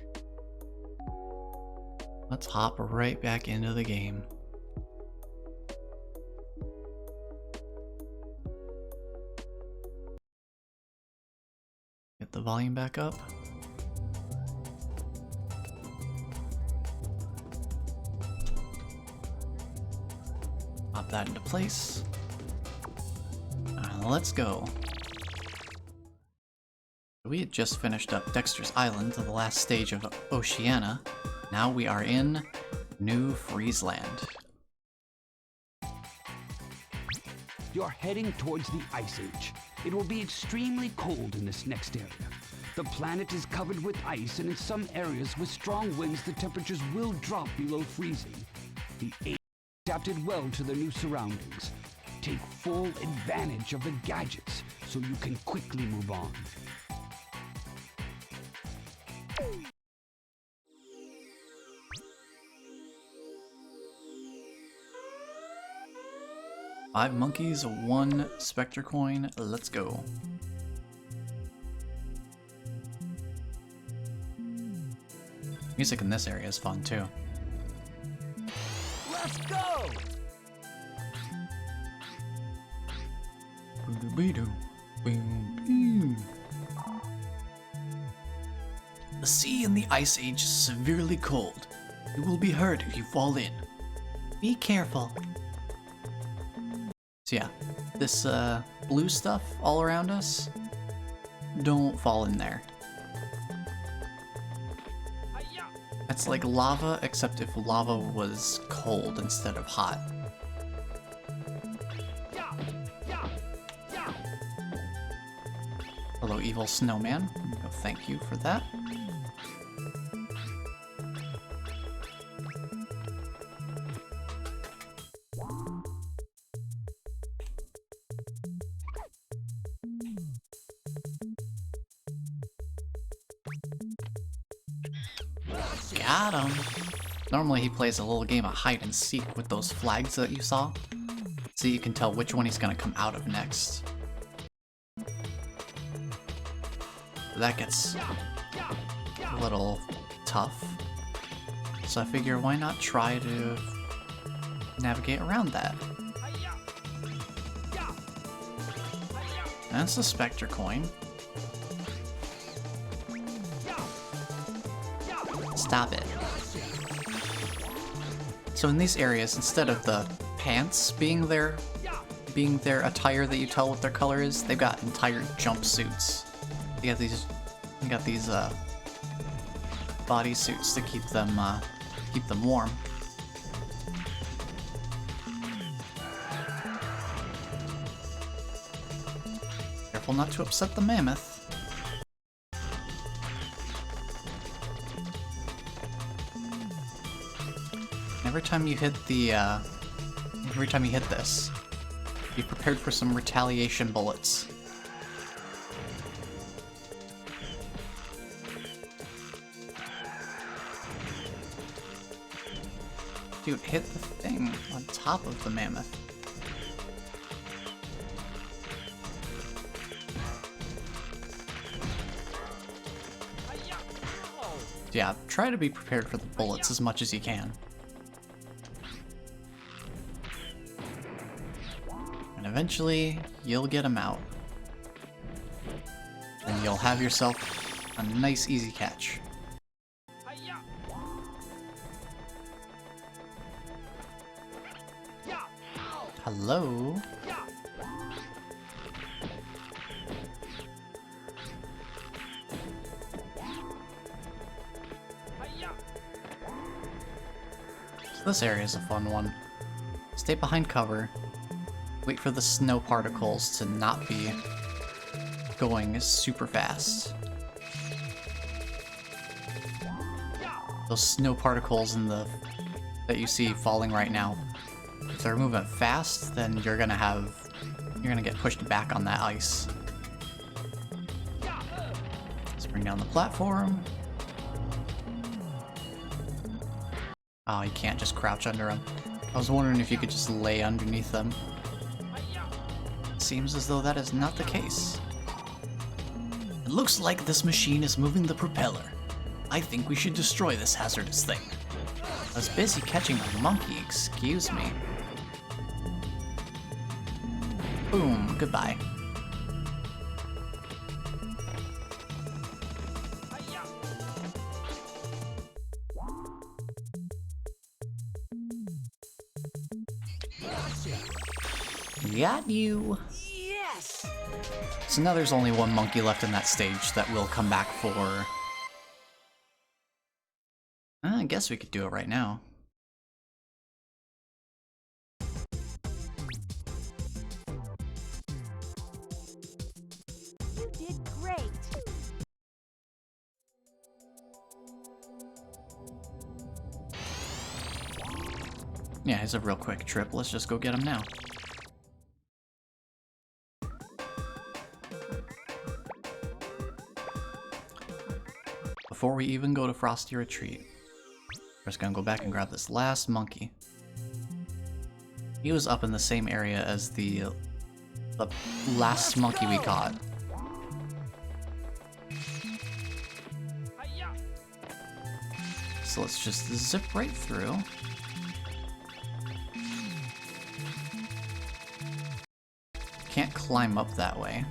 Let's hop right back into the game. Get the volume back up. Pop that into place. Let's go. We had just finished up Dexter's Island to the last stage of Oceania. Now we are in New Friesland. You're heading towards the Ice Age. It will be extremely cold in this next area. The planet is covered with ice, and in some areas with strong winds, the temperatures will drop below freezing. The apes adapted well to their new surroundings. Take full advantage of the gadgets so you can quickly move on. Five monkeys, one Spectre coin, let's go. Music in this area is fun too. Let's go! The sea in the Ice Age is severely cold. You will be hurt if you fall in. Be careful. So yeah, this blue stuff all around us, don't fall in there. It's like lava, except if lava was cold instead of hot. Hello, evil snowman. Oh, thank you for that. Got him. Normally he plays a little game of hide and seek with those flags that you saw, so you can tell which one he's gonna come out of next. That gets a little tough, so I figure why not try to navigate around that. That's a Spectre coin. Stop it. So in these areas, instead of the pants being their attire that you tell what their color is, they've got entire jumpsuits. You got these bodysuits to keep them warm. Careful not to upset the mammoth. Every time you hit this, be prepared for some retaliation bullets. Dude, hit the thing on top of the mammoth. Yeah, try to be prepared for the bullets as much as you can. And eventually, you'll get them out. And you'll have yourself a nice easy catch. Hello? So this area is a fun one. Stay behind cover. Wait for the snow particles to not be going super fast. Those snow particles that you see falling right now, if they're moving fast, then you're gonna get pushed back on that ice. Let's bring down the platform. Oh, you can't just crouch under them. I was wondering if you could just lay underneath them. Seems as though that is not the case. It looks like this machine is moving the propeller. I think we should destroy this hazardous thing. I was busy catching a monkey, excuse me. Boom, goodbye. Got you. Yes! So now there's only one monkey left in that stage that will come back for... I guess we could do it right now. You did great. Yeah, it's a real quick trip. Let's just go get him now. Before we even go to Frosty Retreat, we're just gonna go back and grab this last monkey. He was up in the same area as the last monkey we caught. So let's just zip right through. Can't climb up that way.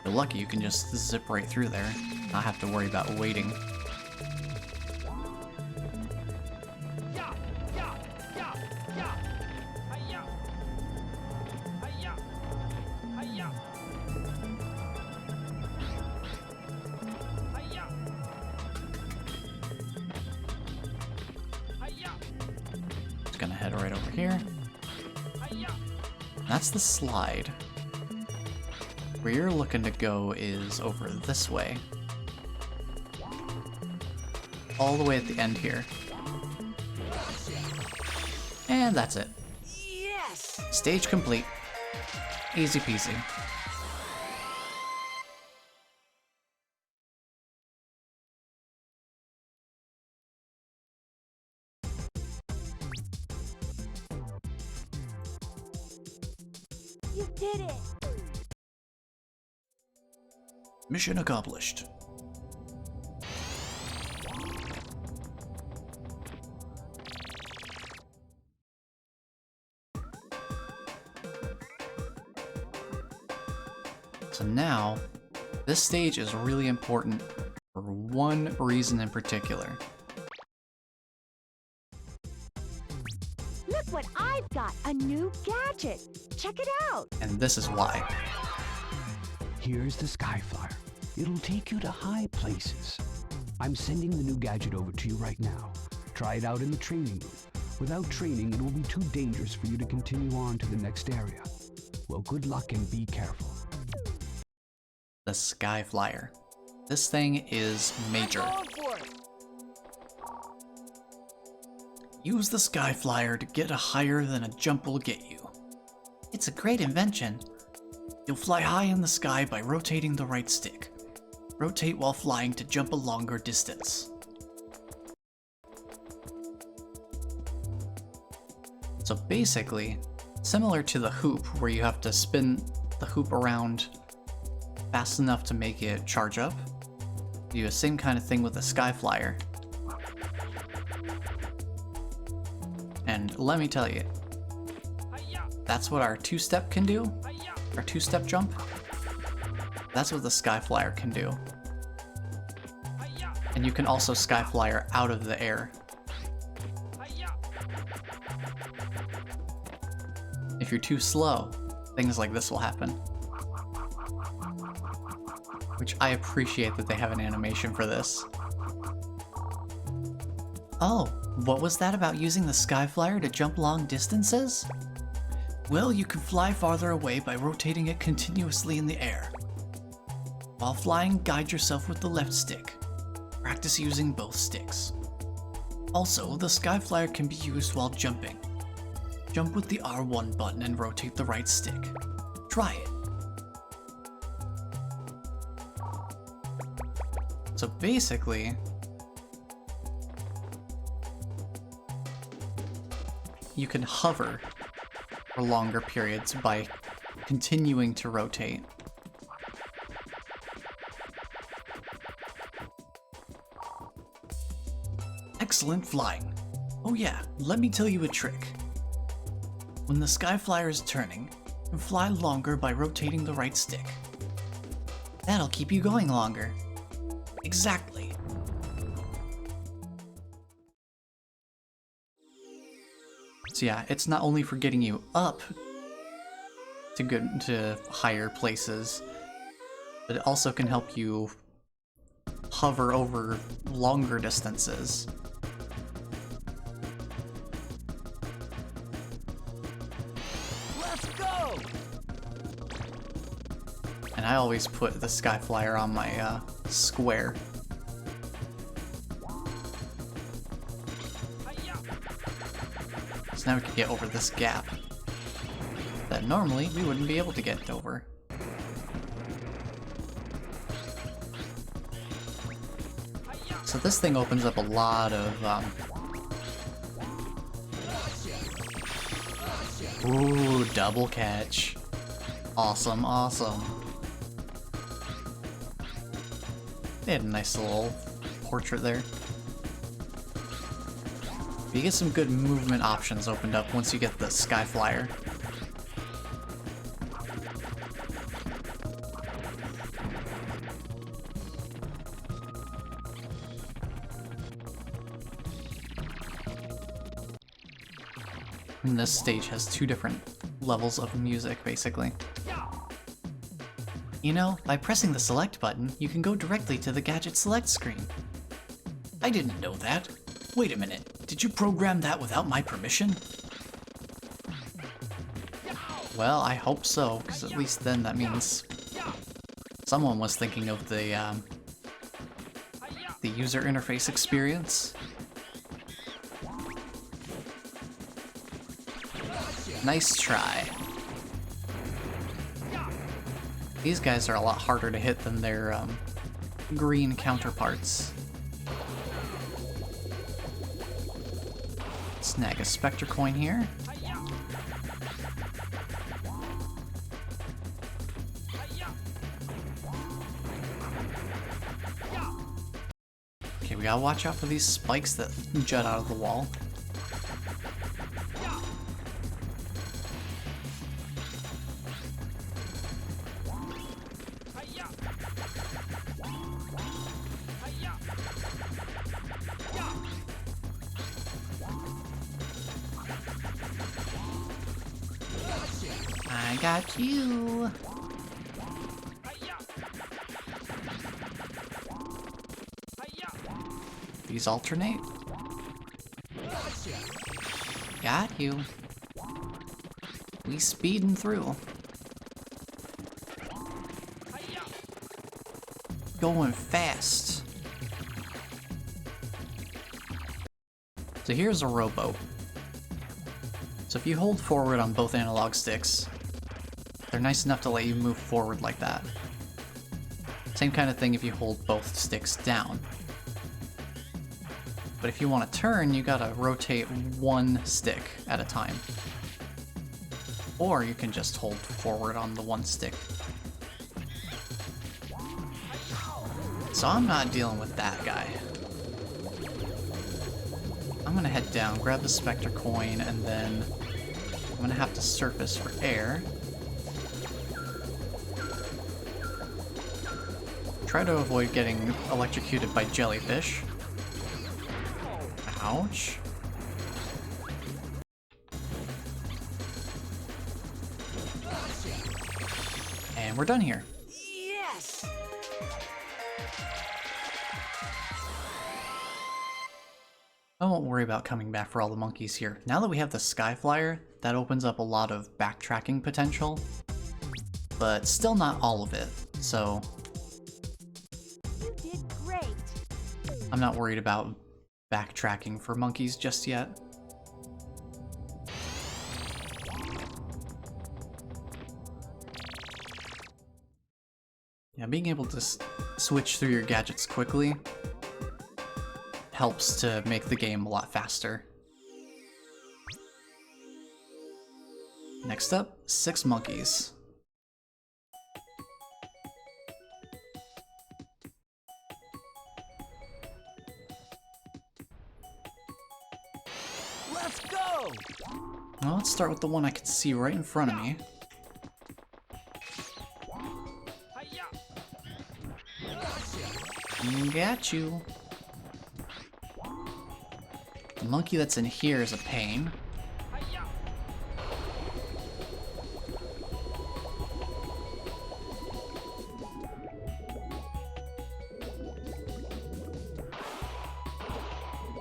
You're lucky you can just zip right through there, not have to worry about waiting. Just gonna head right over here. That's the slide. Where you're looking to go is over this way. All the way at the end here. And that's it. Yes! Stage complete. Easy peasy. You did it. Mission accomplished. So now, this stage is really important for one reason in particular. Look what I've got, a new gadget. Check it out. And this is why. Here's the Skyflyer. It'll take you to high places. I'm sending the new gadget over to you right now. Try it out in the training room. Without training, it will be too dangerous for you to continue on to the next area. Well, good luck and be careful. The Skyflyer. This thing is major. Use the Skyflyer to get higher than a jump will get you. It's a great invention. You'll fly high in the sky by rotating the right stick. Rotate while flying to jump a longer distance. So basically, similar to the hoop, where you have to spin the hoop around fast enough to make it charge up, you do the same kind of thing with the Skyflyer. And let me tell you, that's what our two-step can do. Our two-step jump. That's what the Skyflyer can do. And you can also Skyflyer out of the air. If you're too slow, things like this will happen. Which I appreciate that they have an animation for this. Oh, what was that about using the Skyflyer to jump long distances? Well, you can fly farther away by rotating it continuously in the air. While flying, guide yourself with the left stick. Practice using both sticks. Also, the Skyflyer can be used while jumping. Jump with the R1 button and rotate the right stick. Try it. So basically, you can hover for longer periods by continuing to rotate. Excellent flying. Oh yeah, let me tell you a trick. When the Skyflyer is turning, you fly longer by rotating the right stick. That'll keep you going longer. Exactly. So yeah, it's not only for getting you up to higher places, but it also can help you hover over longer distances. Let's go! And I always put the Skyflyer on my square. So now we can get over this gap that normally we wouldn't be able to get over. So this thing opens up a lot of ooh, double catch. Awesome, awesome. They had a nice little portrait there. You get some good movement options opened up once you get the Skyflyer. And this stage has two different levels of music, basically. You know, by pressing the select button, you can go directly to the gadget select screen. I didn't know that. Wait a minute, did you program that without my permission? Well, I hope so, because at least then that means someone was thinking of the user interface experience. Nice try. These guys are a lot harder to hit than their green counterparts. Snag a Spectre coin here. Okay, we gotta watch out for these spikes that jut out of the wall. I got you. These alternate. Got you. We speeding through. Going fast. So here's a rowboat. So if you hold forward on both analog sticks, they're nice enough to let you move forward like that. Same kind of thing if you hold both sticks down. But if you want to turn, you gotta rotate one stick at a time. Or you can just hold forward on the one stick. So I'm not dealing with that guy. I'm gonna head down, grab the Spectre coin, and then I'm gonna have to surface for air. Try to avoid getting electrocuted by jellyfish. Ouch. And we're done here. Yes! I won't worry about coming back for all the monkeys here. Now that we have the Skyflyer, that opens up a lot of backtracking potential, but still not all of it, so You did great. I'm not worried about backtracking for monkeys just yet. Yeah, being able to switch through your gadgets quickly helps to make the game a lot faster. Next up, 6 monkeys. Let's go! Well, let's start with the one I can see right in front of me. Got you. The monkey that's in here is a pain.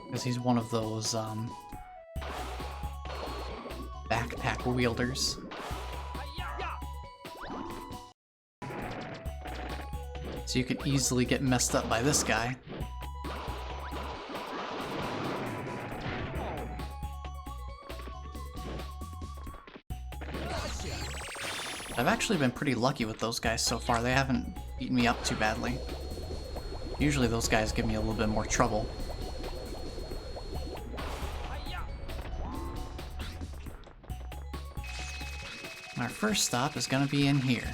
Because he's one of those, backpack wielders. So you can easily get messed up by this guy. I've actually been pretty lucky with those guys so far. They haven't beaten me up too badly. Usually those guys give me a little bit more trouble. Our first stop is gonna be in here.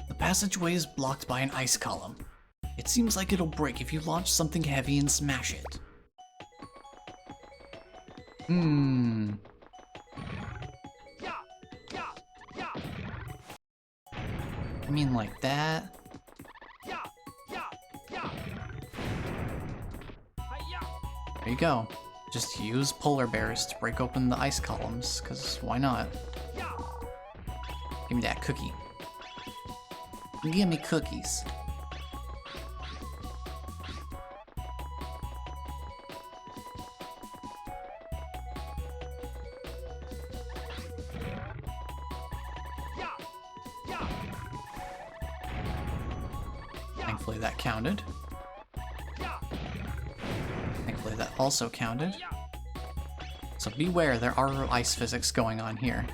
The passageway is blocked by an ice column. It seems like it'll break if you launch something heavy and smash it. I mean, like that. There you go. Just use polar bears to break open the ice columns, because why not? Give me that cookie. Give me cookies. Thankfully that counted. Thankfully that also counted. So beware, there are ice physics going on here.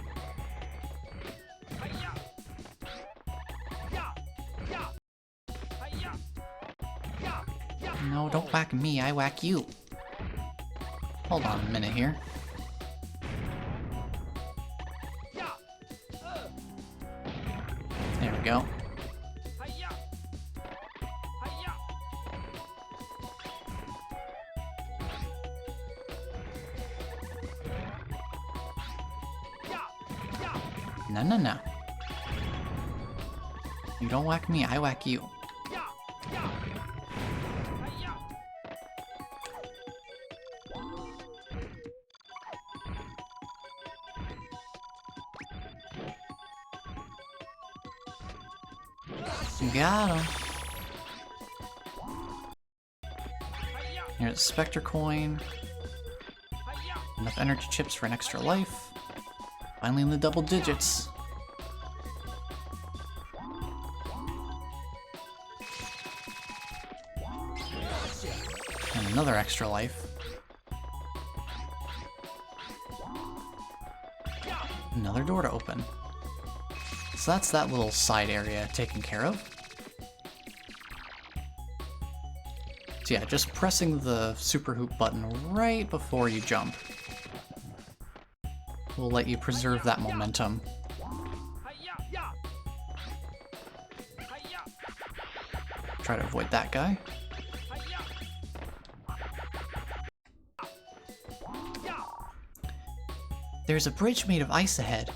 No, don't whack me, I whack you. Hold on a minute here. There we go. No, no, no. You don't whack me, I whack you. Got him. Here's a Spectre coin. Enough energy chips for an extra life. Finally in the double digits. And another extra life. Another door to open. So that's that little side area taken care of. So yeah, just pressing the super hoop button right before you jump will let you preserve that momentum. Try to avoid that guy. There's a bridge made of ice ahead.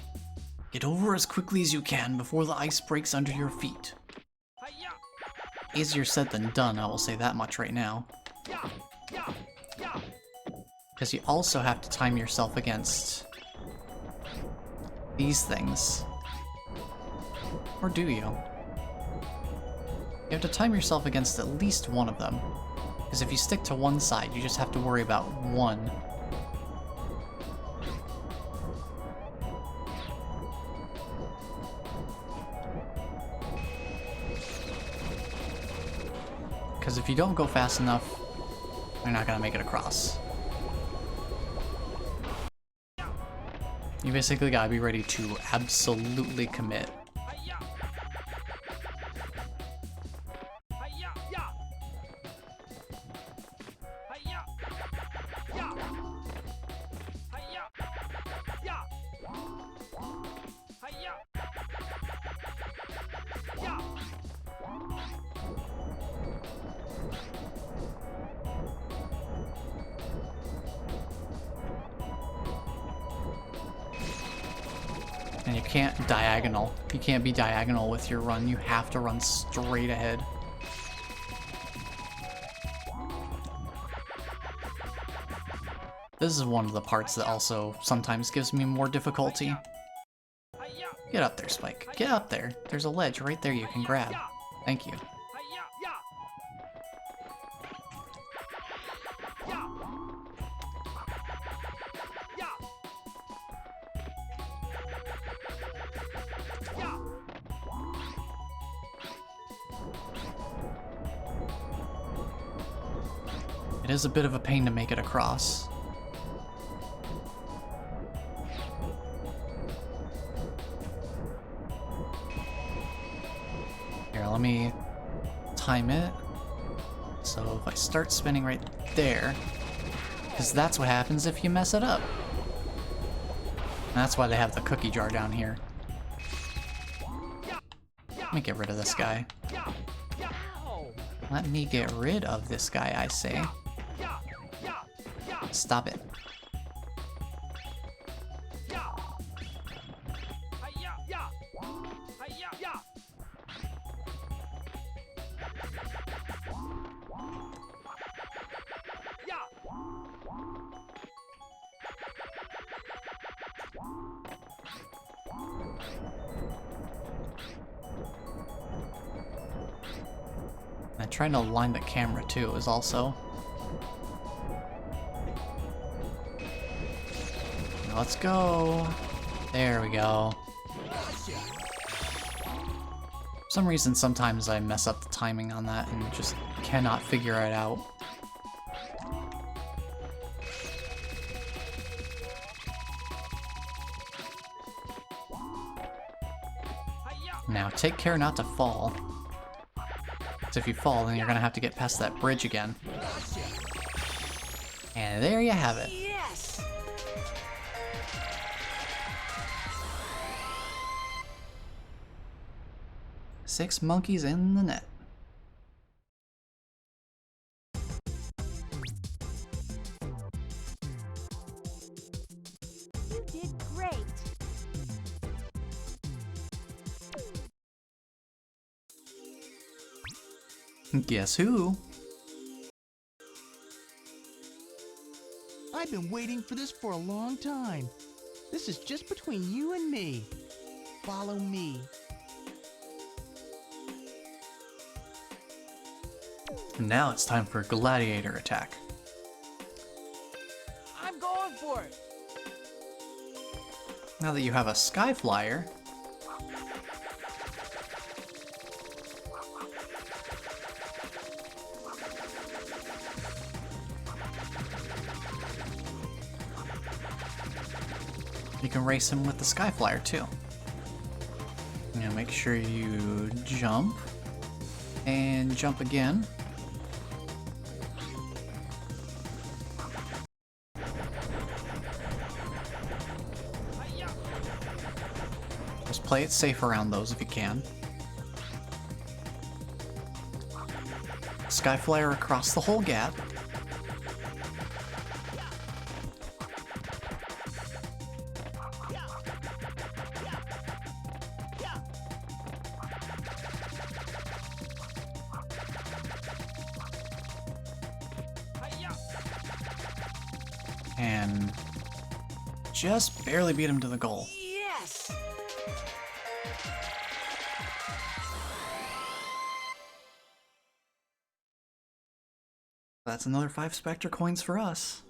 Get over as quickly as you can before the ice breaks under your feet. Easier said than done, I will say that much right now. Because you also have to time yourself against these things. Or do you? You have to time yourself against at least one of them. Because if you stick to one side, you just have to worry about one. Because if you don't go fast enough, you're not gonna make it across. You You basically gotta be ready to absolutely commit. And you can't diagonal. You can't be diagonal with your run. You have to run straight ahead. This is one of the parts that also sometimes gives me more difficulty. Get up there, Spike. Get up there. There's a ledge right there you can grab. Thank you. It is a bit of a pain to make it across. Here, let me time it. So if I start spinning right there, because that's what happens if you mess it up. And that's why they have the cookie jar down here. Let me get rid of this guy. Let me get rid of this guy, I say. Stop it. And trying to align the camera too is also. Let's go. There we go. For some reason, sometimes I mess up the timing on that and just cannot figure it out. Now, take care not to fall. Because if you fall, then you're gonna have to get past that bridge again. And there you have it. Yes! 6 monkeys in the net. You did great. Guess who? I've been waiting for this for a long time. This is just between you and me. Follow me. Now it's time for gladiator attack. I'm going for it. Now that you have a sky flyer, you can race him with the sky flyer too. Now make sure you jump and jump again. Just play it safe around those if you can. Sky flyer across the whole gap. And just barely beat him to the goal. Yes! That's another 5 Spectre coins for us.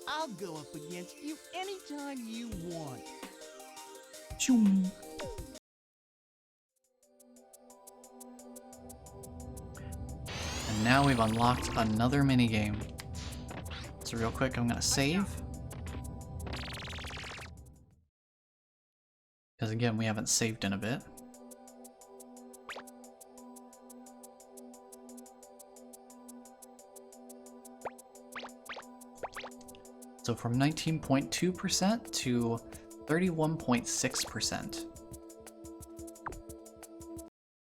I'll go up against you anytime you want. Choom. unlocked another minigame. So real quick, I'm gonna save. Because again, we haven't saved in a bit. So from 19.2% to 31.6%.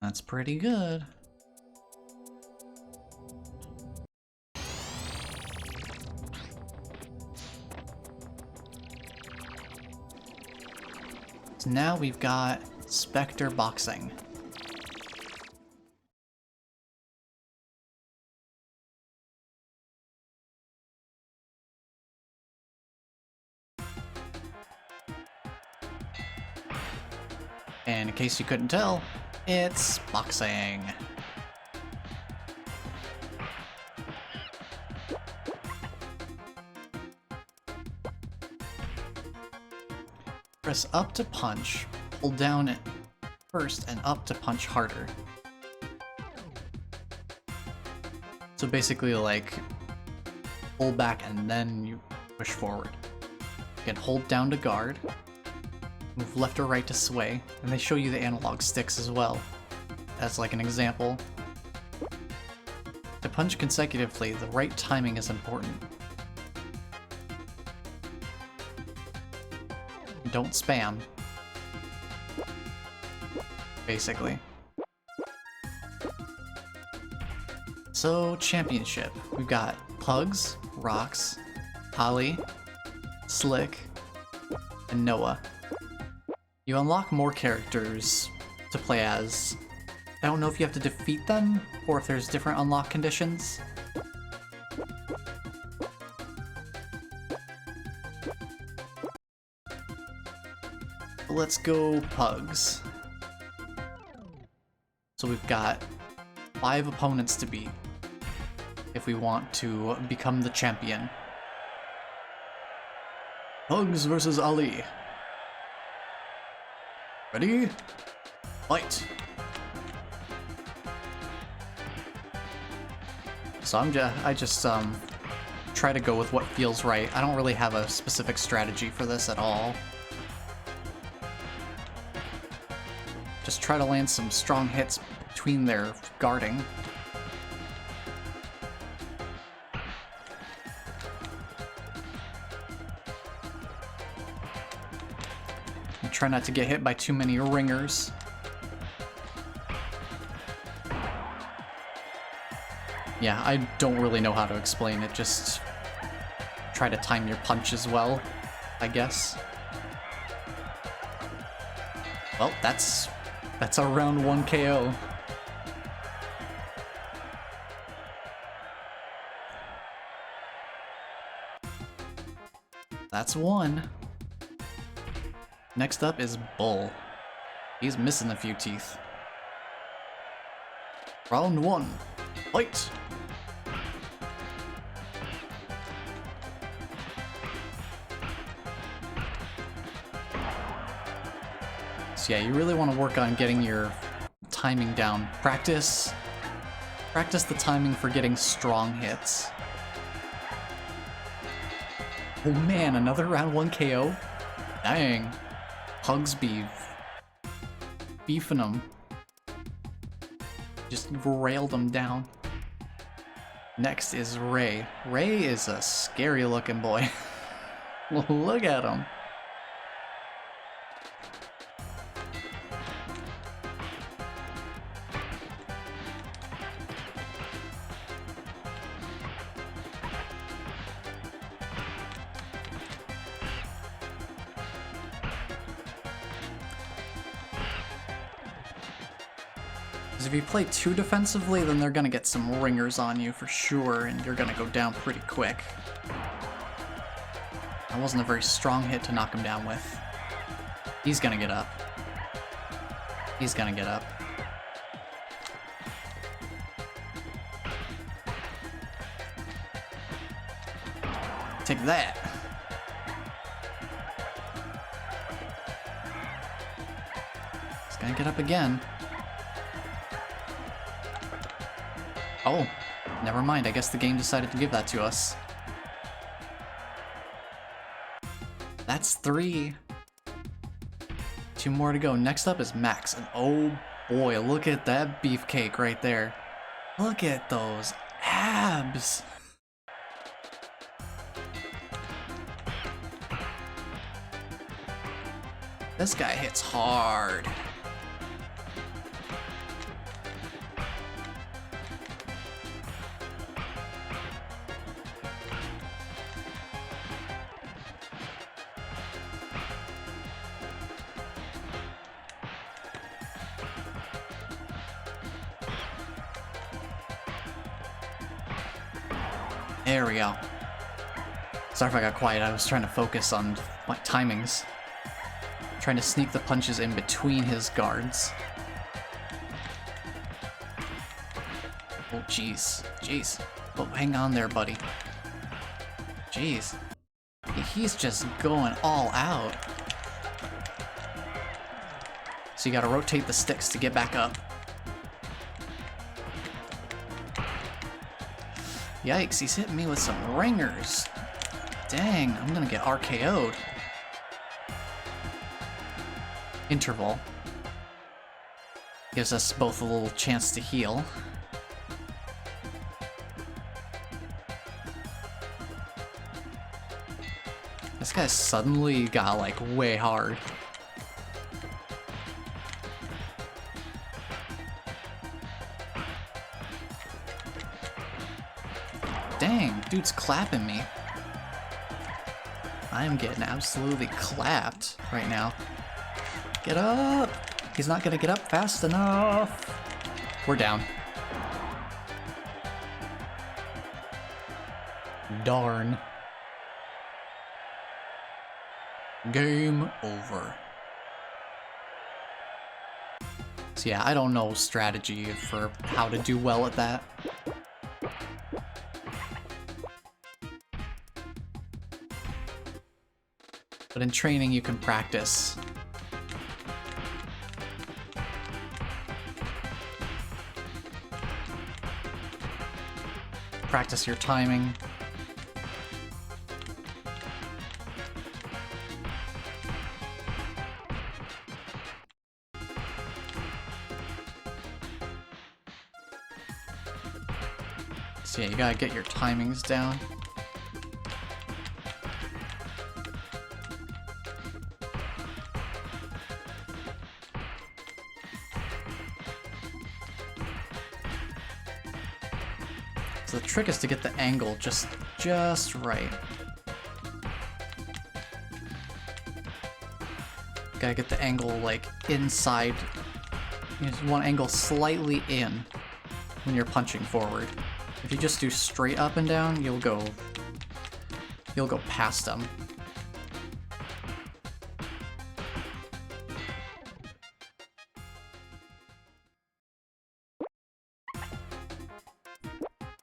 That's pretty good. So now we've got Spectre Boxing. And in case you couldn't tell, it's boxing. Press up to punch, hold down it first and up to punch harder. So basically like pull back and then you push forward. You can hold down to guard, move left or right to sway, and they show you the analog sticks as well. As like an example. To punch consecutively, the right timing is important. Don't spam. Basically. So, championship. We've got Pugs, Rocks, Holly, Slick, and Noah. You unlock more characters to play as. I don't know if you have to defeat them, or if there's different unlock conditions. Let's go Pugs. So we've got 5 opponents to beat if we want to become the champion. Pugs versus Ali. Ready? Fight! So I just try to go with what feels right. I don't really have a specific strategy for this at all. Just try to land some strong hits between their guarding. And try not to get hit by too many ringers. Yeah, I don't really know how to explain it, just try to time your punches well, I guess. Well, that's our round 1 KO. That's 1. Next up is Bull. He's missing a few teeth. Round 1. Fight! So yeah, you really want to work on getting your timing down. Practice the timing for getting strong hits. Oh man, another round 1 KO? Dang. Pugs beefing them. Just railed them down. Next is Ray. Ray is a scary looking boy. Look at him. If you play too defensively, then they're gonna get some ringers on you for sure, and you're gonna go down pretty quick. That wasn't a very strong hit to knock him down with. He's gonna get up. He's gonna get up. Take that. He's gonna get up again. Oh, Never mind, I guess the game decided to give that to us. That's 3. 2 more to go. Next up is Max, and oh boy, look at that beefcake right there. Look at those abs. This guy hits hard. There we go. Sorry if I got quiet, I was trying to focus on my timings. Trying to sneak the punches in between his guards. Oh, jeez. Jeez. Oh, hang on there, buddy. Jeez. He's just going all out. So you gotta rotate the sticks to get back up. Yikes, he's hitting me with some ringers. Dang, I'm gonna get RKO'd. Interval. Gives us both a little chance to heal. This guy suddenly got like way hard. Dang, dude's clapping me. I'm getting absolutely clapped right now. Get up! He's not gonna get up fast enough. We're down. Darn. Game over. So yeah, I don't know strategy for how to do well at that. But in training you can practice. Practice your timing. So yeah, you gotta get your timings down. So the trick is to get the angle just right. Gotta get the angle like inside. You just want angle slightly in when you're punching forward. If you just do straight up and down, you'll go past them.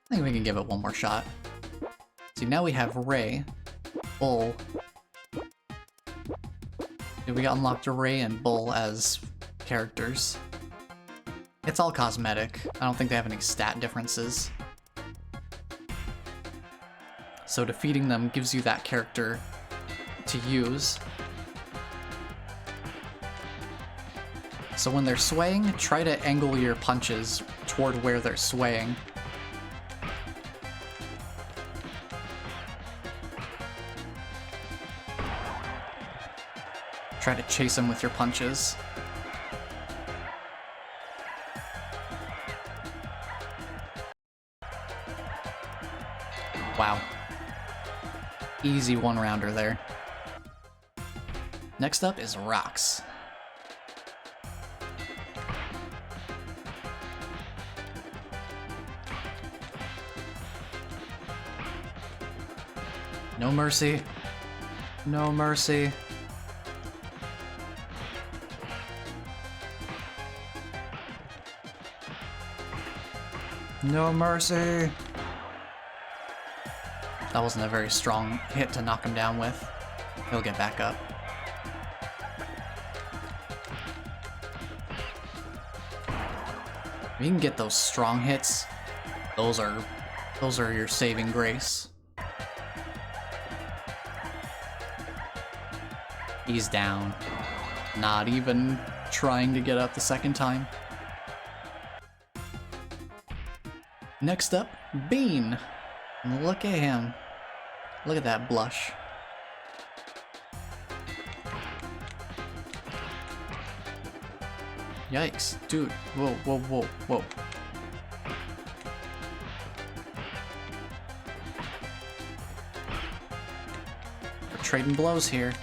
I think we can give it one more shot. See, now we have Ray, Bull. We unlocked Ray and Bull as characters. It's all cosmetic. I don't think they have any stat differences. So defeating them gives you that character to use. So when they're swaying, try to angle your punches toward where they're swaying. Try to chase them with your punches. Wow. Easy one-rounder there. Next up is Rocks. No mercy. No mercy. No mercy. That wasn't a very strong hit to knock him down with. He'll get back up. If you can get those strong hits, those are Those are your saving grace. He's down. Not even trying to get up the second time. Next up, Bean. Look at him. Look at that blush. Yikes, dude. Whoa, whoa, whoa, whoa. We're trading blows here.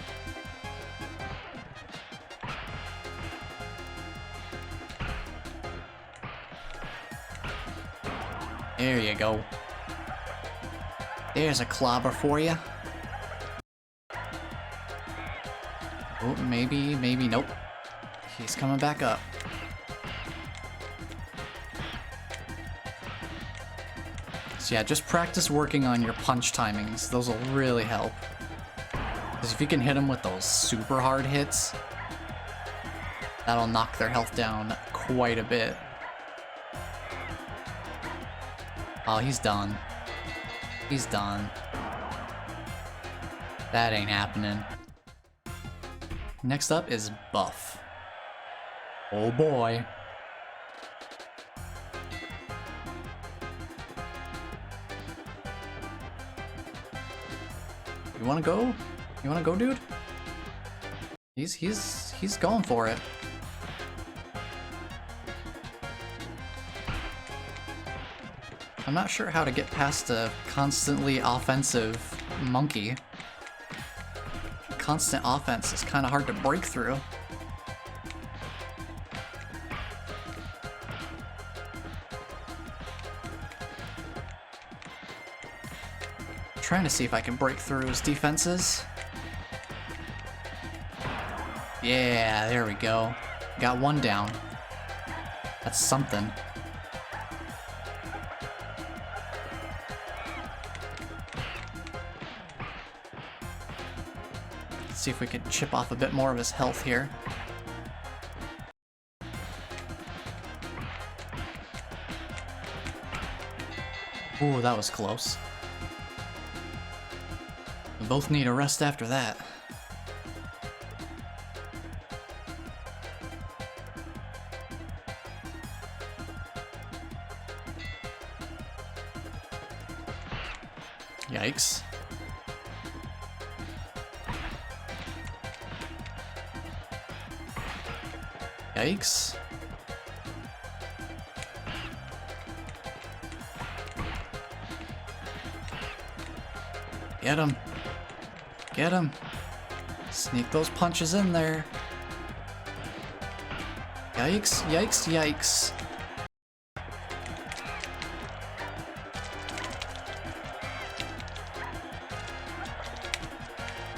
There you go. There's a clobber for you. Oh, maybe, nope. He's coming back up. So yeah, just practice working on your punch timings. Those will really help. Because if you can hit them with those super hard hits, that'll knock their health down quite a bit. Oh, he's done. He's done. That ain't happening. Next up is Buff. Oh boy. You wanna go? You wanna go, dude? He's going for it. I'm not sure how to get past a constantly offensive monkey. Constant offense is kind of hard to break through. Trying to see if I can break through his defenses. Yeah, there we go. Got one down. That's something. Let's see if we can chip off a bit more of his health here. Ooh, that was close. We both need a rest after that. Yikes. Yikes. Get him. Get him. Sneak those punches in there. Yikes, yikes, yikes.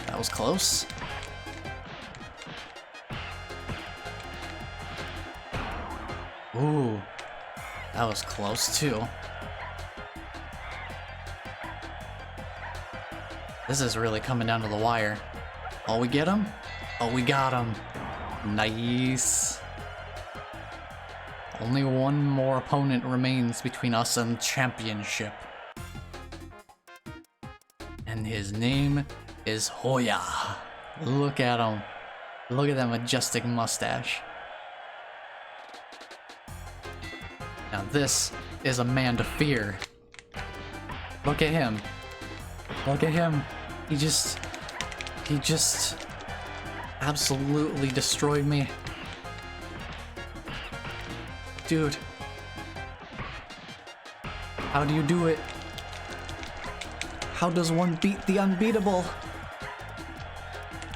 That was close. Ooh, that was close too. This is really coming down to the wire. Oh, we get him? Oh, we got him. Nice. Only one more opponent remains between us and championship. And his name is Hoya. Look at him. Look at that majestic mustache. Now this is a man to fear. Look at him. Look at him. He just absolutely destroyed me. Dude. How do you do it? How does one beat the unbeatable?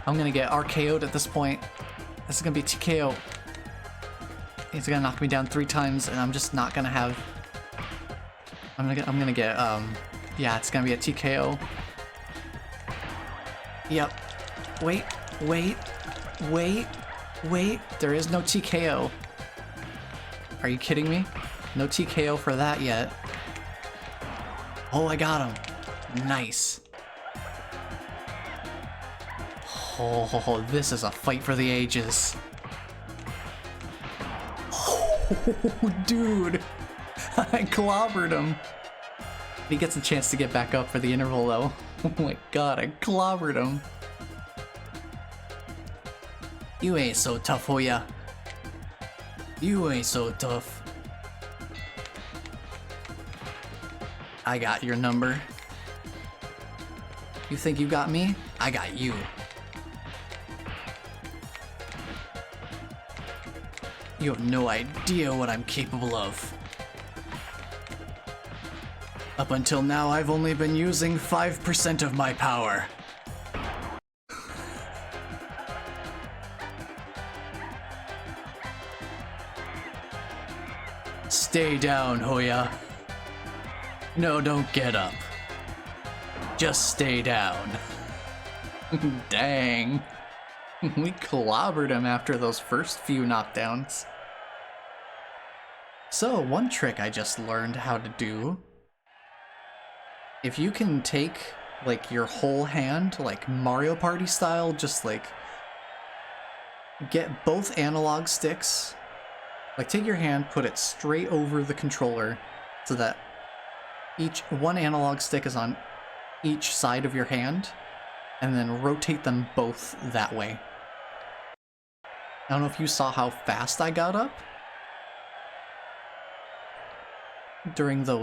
I'm gonna get RKO'd at this point. This is gonna be TKO. He's gonna knock me down 3 times and I'm just not gonna have... I'm gonna get, yeah, it's gonna be a TKO. Yep. Wait. There is no TKO. Are you kidding me? No TKO for that yet. Oh, I got him. Nice. Oh, this is a fight for the ages. Oh, dude. I clobbered him. He gets a chance to get back up for the interval though. Oh my god, I clobbered him. You ain't so tough, Hoya. You ain't so tough. I got your number. You think you got me? I got you. You have no idea what I'm capable of. Up until now, I've only been using 5% of my power. Stay down, Hoya. No, don't get up. Just stay down. Dang. We clobbered him after those first few knockdowns. So, one trick I just learned how to do. If you can take, like, your whole hand, like Mario Party style, just, like, get both analog sticks. Like, take your hand, put it straight over the controller so that one analog stick is on each side of your hand, and then rotate them both that way. I don't know if you saw how fast I got up during the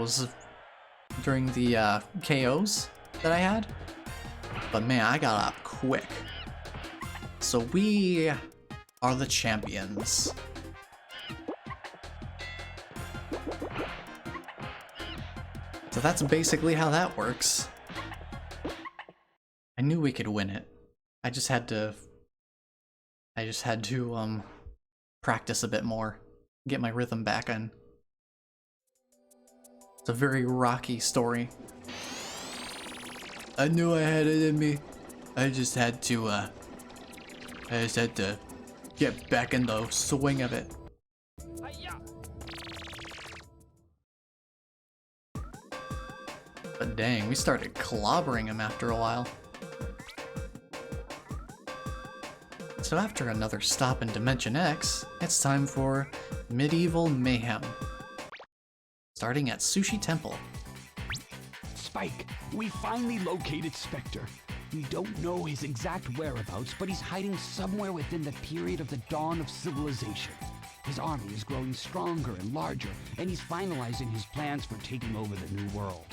KOs that I had, but man, I got up quick. So we are the champions. So that's basically how that works. I knew we could win it. I just had to practice a bit more, get my rhythm back in. It's a very rocky story. I knew I had it in me. I just had to get back in the swing of it. But dang, we started clobbering him after a while. So after another stop in Dimension X, it's time for Medieval Mayhem. Starting at Sushi Temple. Spike, we finally located Spectre. We don't know his exact whereabouts, but he's hiding somewhere within the period of the dawn of civilization. His army is growing stronger and larger, and he's finalizing his plans for taking over the new world.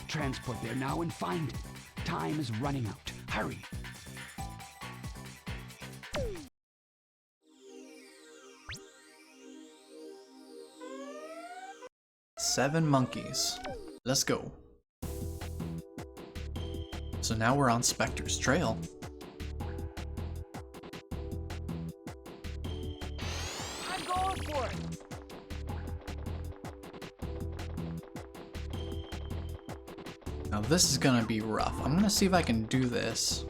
Transport there now and find him. Time is running out. Hurry! Seven monkeys. Let's go. So now we're on Spectre's trail. I'm going for it. Now this is gonna be rough. I'm gonna see if I can do this.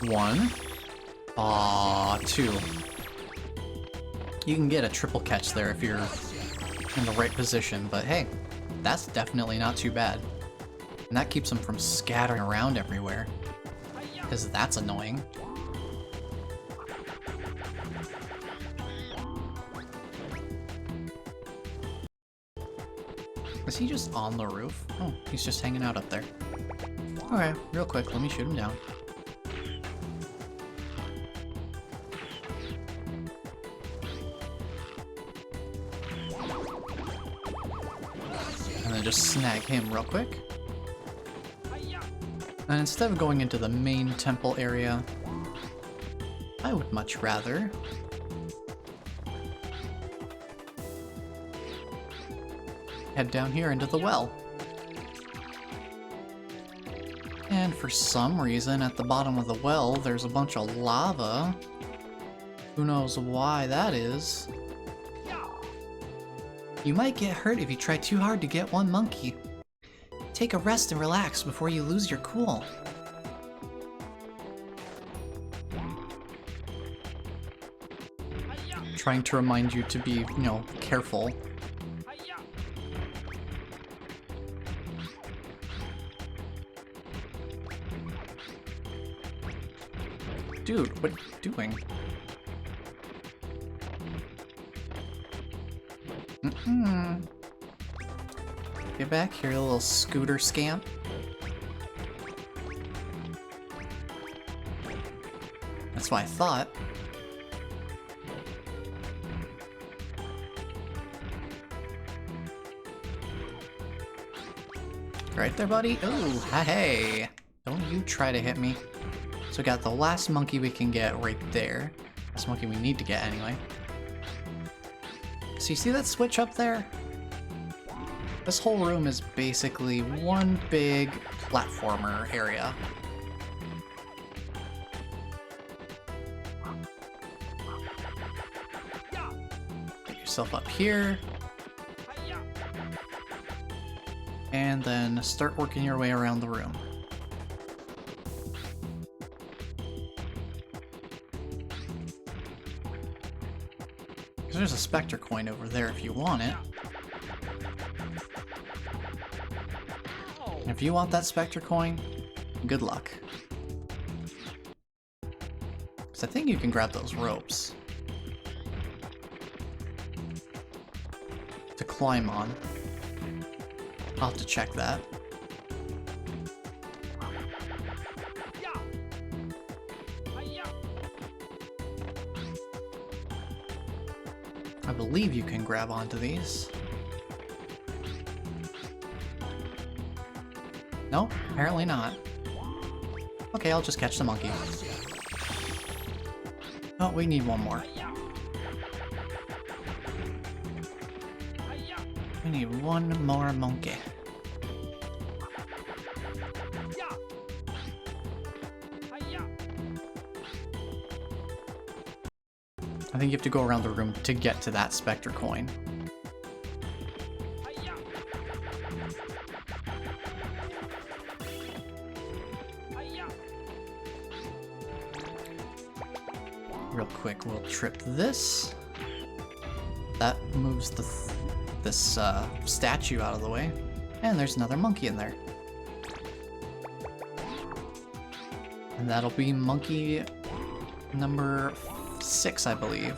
One. Two. You can get a triple catch there if you're in the right position, but hey, that's definitely not too bad. And that keeps them from scattering around everywhere, because that's annoying. Is he just on the roof? Oh, he's just hanging out up there. Okay, real quick, let me shoot him down. And then just snag him real quick. And instead of going into the main temple area, I would much rather head down here into the well. And for some reason, at the bottom of the well, there's a bunch of lava. Who knows why that is? You might get hurt if you try too hard to get one monkey. Take a rest and relax before you lose your cool. Trying to remind you to be, you know, careful. Dude, what are you doing? Get back here, you little scooter scamp. That's what I thought. Right there, buddy. Ooh, hey. Don't you try to hit me. So we got the last monkey we can get right there. Last monkey we need to get anyway. So you see that switch up there? This whole room is basically one big platformer area. Get yourself up here. And then start working your way around the room. Because there's a Spectre coin over there if you want it. And if you want that Spectre coin, good luck. Because I think you can grab those ropes to climb on. I'll have to check that. I believe you can grab onto these. No, apparently not. Okay, I'll just catch the monkey. Oh, we need one more. We need one more monkey. I think you have to go around the room to get to that Spectre coin. Real quick, we'll trip this. That moves this statue out of the way. And there's another monkey in there. And that'll be monkey number 6, I believe.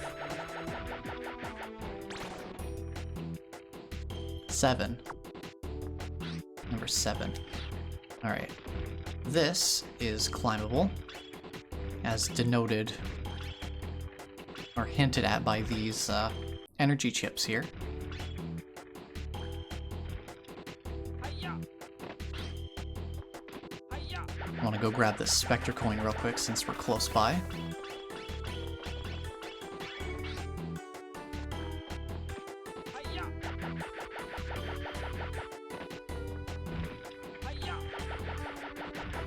7. Number 7. Alright. This is climbable, as denoted or hinted at by these energy chips here. I want to go grab this Spectre coin real quick since we're close by.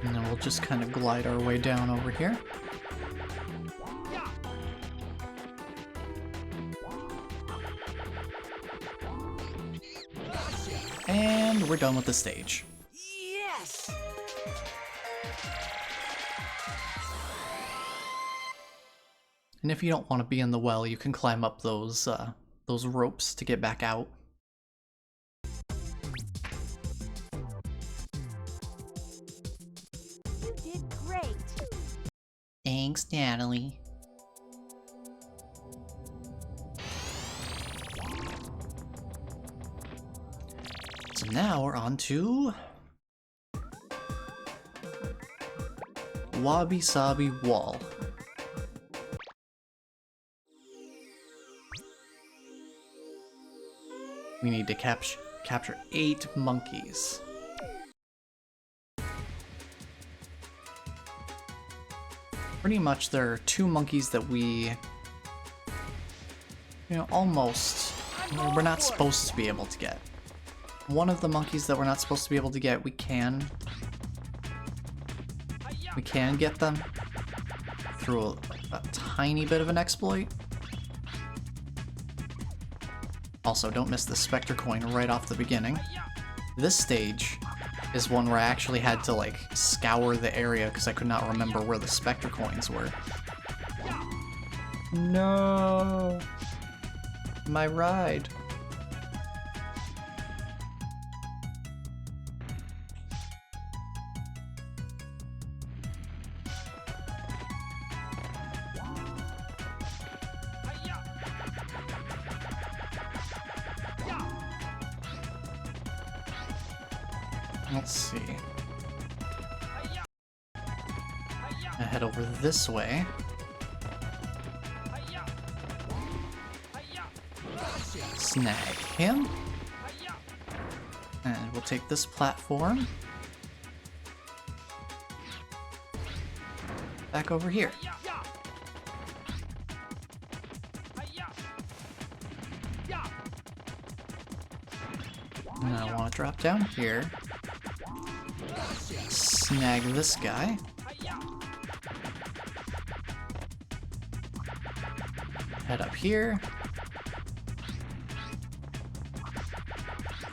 And then we'll just kind of glide our way down over here. And we're done with the stage. Yes! And if you don't want to be in the well, you can climb up those ropes to get back out. You did great. Thanks, Natalie. So now we're on to Wabi Sabi Wall. We need to capture 8 monkeys. Pretty much there are 2 monkeys that we, almost, we're not supposed to be able to get. One of the monkeys that we're not supposed to be able to get, we can get them through a tiny bit of an exploit. Also, don't miss the Spectre coin right off the beginning. This stage is one where I actually had to, scour the area because I could not remember where the Spectre coins were. No! My ride. Let's see. I head over this way. Snag him. And we'll take this platform. Back over here. And I want to drop down here. Snag this guy. Head up here.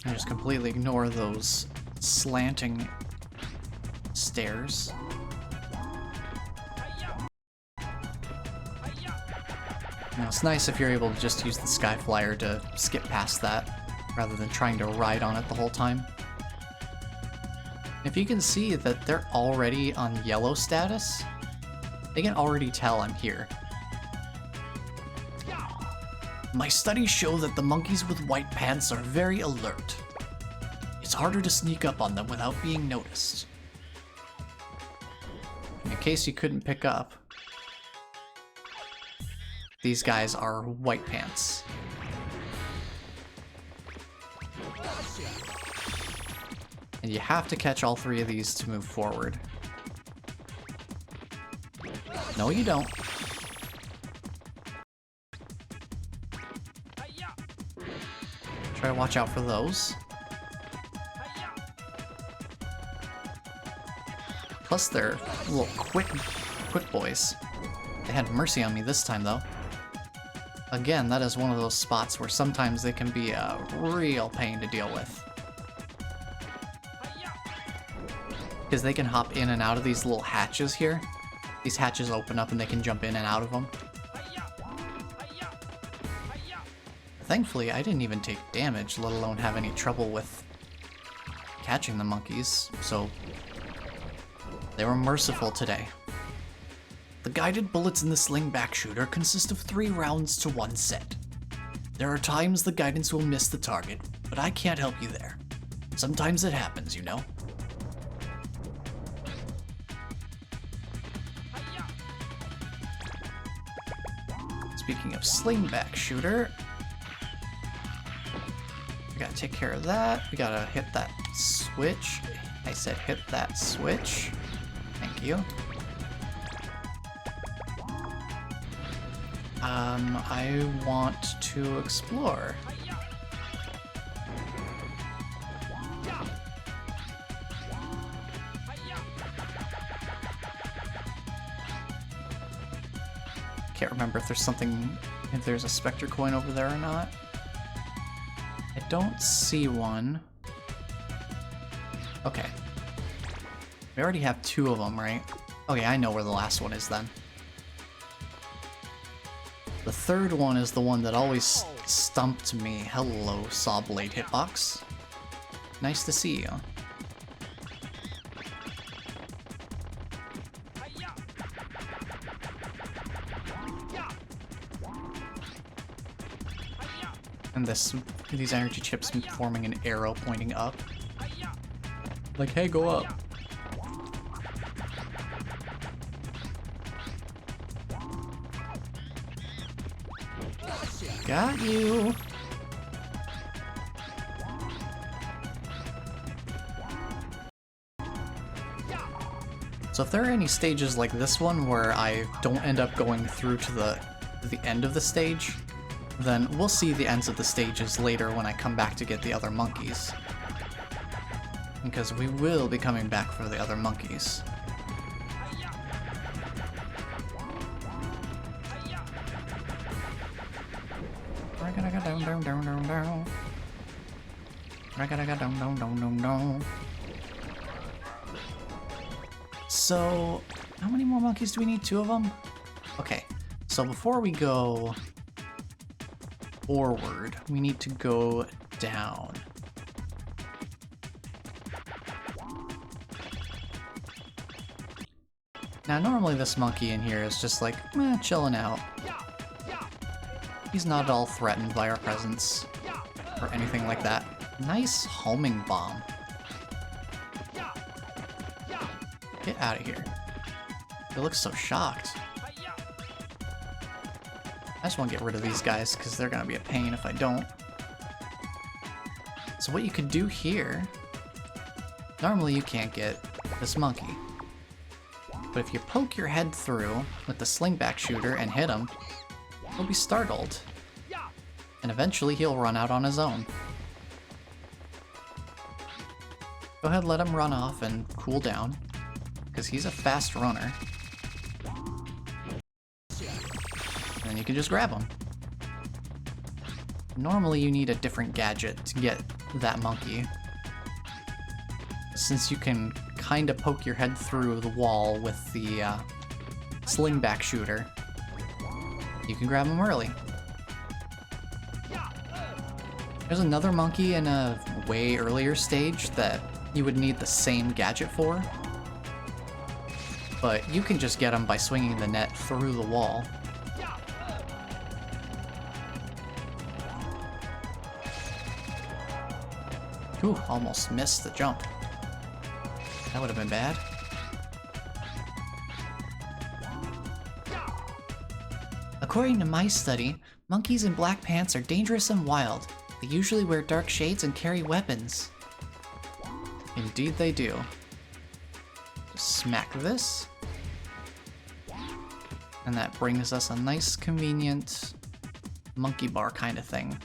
And just completely ignore those slanting stairs. Now, it's nice if you're able to just use the Sky Flyer to skip past that, rather than trying to ride on it the whole time. If you can see that they're already on yellow status, they can already tell I'm here. My studies show that the monkeys with white pants are very alert. It's harder to sneak up on them without being noticed. In case you couldn't pick up, these guys are white pants. And you have to catch all three of these to move forward. No, you don't. Try to watch out for those. Plus, they're little quick boys. They had mercy on me this time, though. Again, that is one of those spots where sometimes they can be a real pain to deal with. Because they can hop in and out of these little hatches here. These hatches open up and they can jump in and out of them. Thankfully, I didn't even take damage, let alone have any trouble with catching the monkeys, so they were merciful today. The guided bullets in the slingback shooter consist of 3 rounds to 1 set. There are times the guidance will miss the target, but I can't help you there. Sometimes it happens, you know. Speaking of slingback shooter, we gotta take care of that. We gotta hit that switch. I said hit that switch. Thank you. I want to explore. Can't remember if there's something, if there's a Spectre coin over there or not. I don't see one. Okay. We already have 2 of them, right? Okay, I know where the last one is then. The 3rd one is the one that always stumped me. Hello, Sawblade Hitbox. Nice to see you. And these energy chips forming an arrow pointing up. Like, hey, go up. Got you. So if there are any stages like this one where I don't end up going through to the end of the stage, then we'll see the ends of the stages later when I come back to get the other monkeys. Because we will be coming back for the other monkeys. So, how many more monkeys do we need? 2 of them? Okay, so before we go forward, we need to go down. Now, normally this monkey in here is just like, chilling out. He's not at all threatened by our presence, or anything like that. Nice homing bomb. Get out of here. It looks so shocked. I just want to get rid of these guys because they're going to be a pain if I don't. So what you could do here... Normally you can't get this monkey. But if you poke your head through with the slingback shooter and hit him, he'll be startled. And eventually he'll run out on his own. Go ahead, let him run off and cool down, because he's a fast runner. And then you can just grab him. Normally you need a different gadget to get that monkey. Since you can kind of poke your head through the wall with the slingback shooter, you can grab him early. There's another monkey in a way earlier stage that you would need the same gadget for, but you can just get him by swinging the net through the wall. Ooh, almost missed the jump. That would have been bad. According to my study, monkeys in black pants are dangerous and wild. They usually wear dark shades and carry weapons. Indeed they do. Just smack this. And that brings us a nice, convenient monkey bar kind of thing.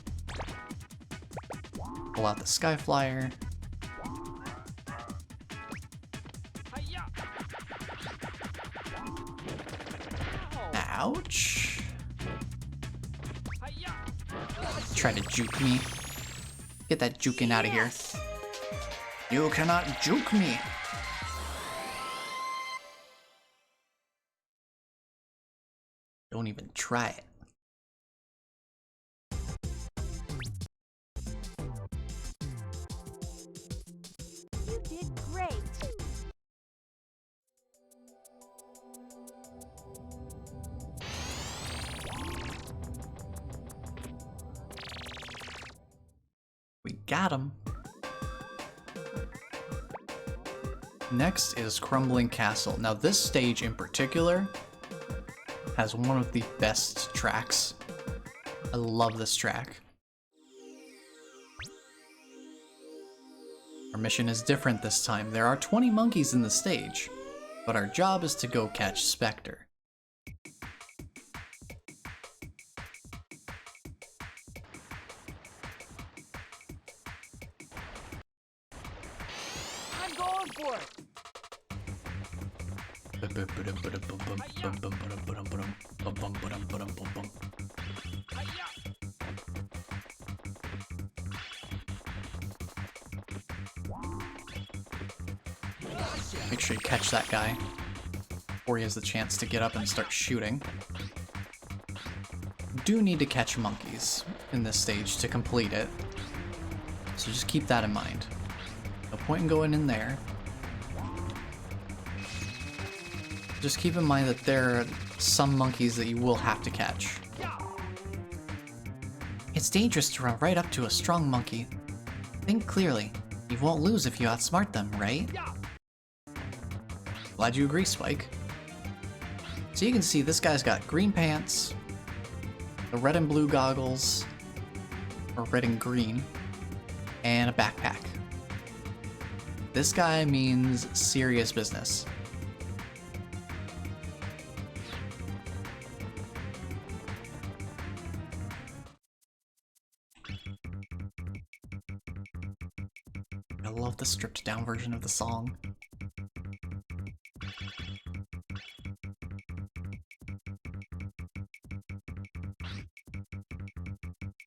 Pull out the Sky Flyer. Ouch. Try to juke me. Get that juking out of here. You cannot juke me. Don't even try it. You did great. We got him. Next is Crumbling Castle. Now this stage in particular has one of the best tracks. I love this track. Our mission is different this time. There are 20 monkeys in the stage, but our job is to go catch Spectre. I'm going for it. Make sure you catch that guy before he has the chance to get up and start shooting. You do need to catch monkeys in this stage to complete it, so just keep that in mind. No point in going in there. Just keep in mind that there are some monkeys that you will have to catch. It's dangerous to run right up to a strong monkey. Think clearly. You won't lose if you outsmart them, right? Glad you agree, Spike. So you can see this guy's got green pants, the red and blue goggles, or red and green, and a backpack. This guy means serious business. I love the stripped down version of the song.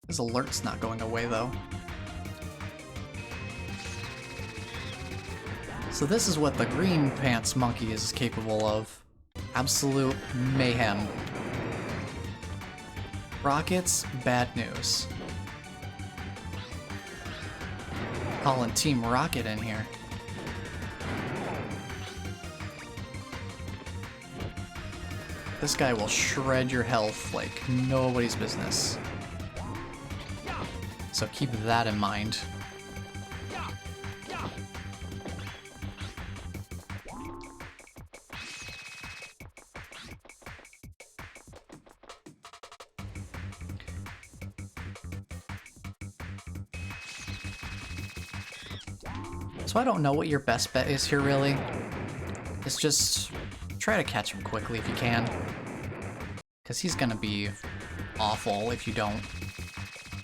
His alert's not going away though. So this is what the green pants monkey is capable of. Absolute mayhem. Rockets, bad news. Calling Team Rocket in here. This guy will shred your health like nobody's business. So keep that in mind. So I don't know what your best bet is here, really. It's just try to catch him quickly if you can. Because he's gonna be awful if you don't.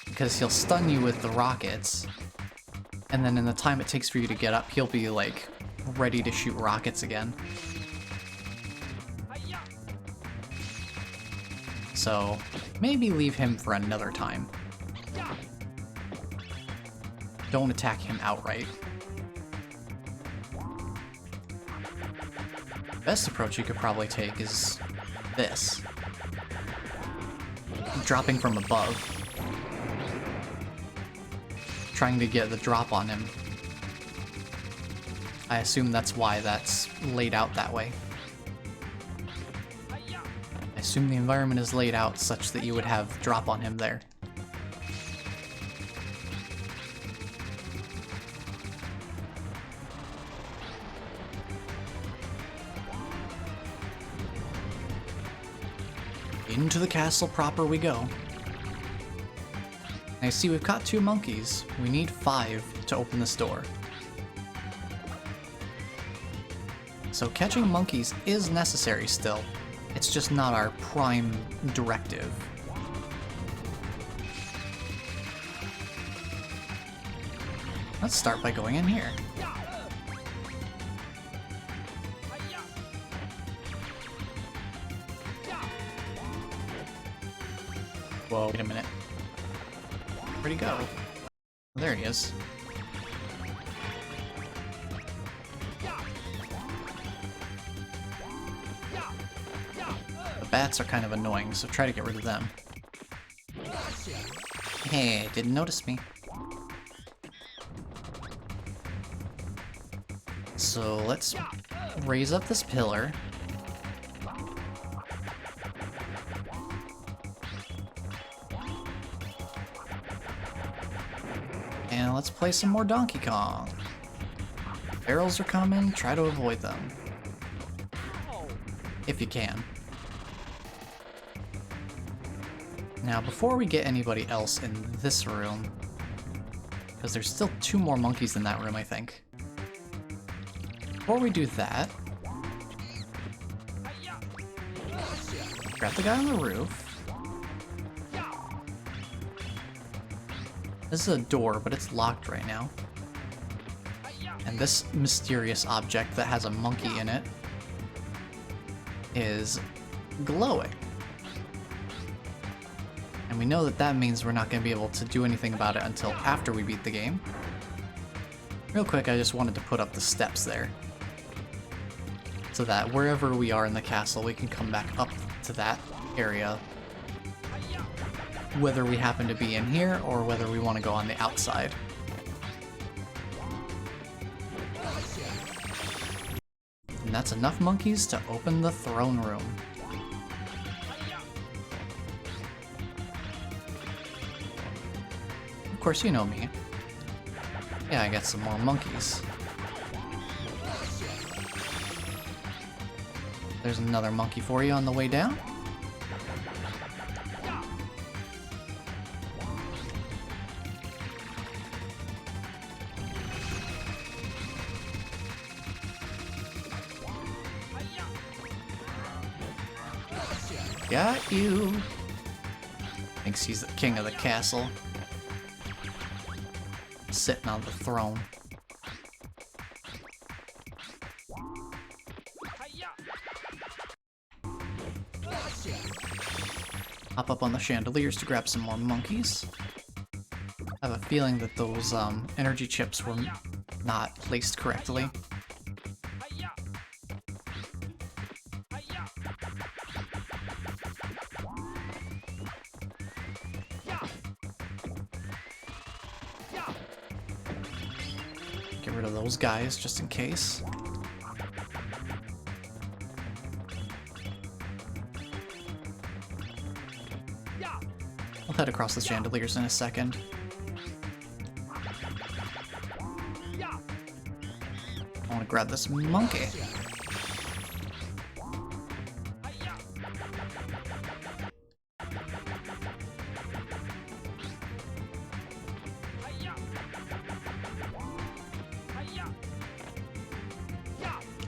Because he'll stun you with the rockets. And then in the time it takes for you to get up, he'll be, like, ready to shoot rockets again. So maybe leave him for another time. Don't attack him outright. Best approach you could probably take is this. Dropping from above. Trying to get the drop on him. I assume that's why that's laid out that way. I assume the environment is laid out such that you would have drop on him there. Into the castle proper we go. I see we've caught 2 monkeys. We need 5 to open this door. So catching monkeys is necessary still. It's just not our prime directive. Let's start by going in here. Whoa, wait a minute. Where'd he go? Oh, there he is. The bats are kind of annoying, so try to get rid of them. Hey, didn't notice me. So let's raise up this pillar. And let's play some more Donkey Kong. Barrels are coming, try to avoid them. If you can. Now, before we get anybody else in this room, because there's still 2 more monkeys in that room, I think. Before we do that, grab the guy on the roof. This is a door, but it's locked right now. And this mysterious object that has a monkey in it is glowing. And we know that that means we're not going to be able to do anything about it until after we beat the game. Real quick, I just wanted to put up the steps there. So that wherever we are in the castle, we can come back up to that area. Whether we happen to be in here, or whether we want to go on the outside. And that's enough monkeys to open the throne room. Of course, you know me. Yeah, I got some more monkeys. There's another monkey for you on the way down. Got you. Thinks he's the king of the castle. Sitting on the throne. Hop up on the chandeliers to grab some more monkeys. I have a feeling that those energy chips were not placed correctly. Get rid of those guys just in case. I'll head across the chandeliers in a second. I want to grab this monkey.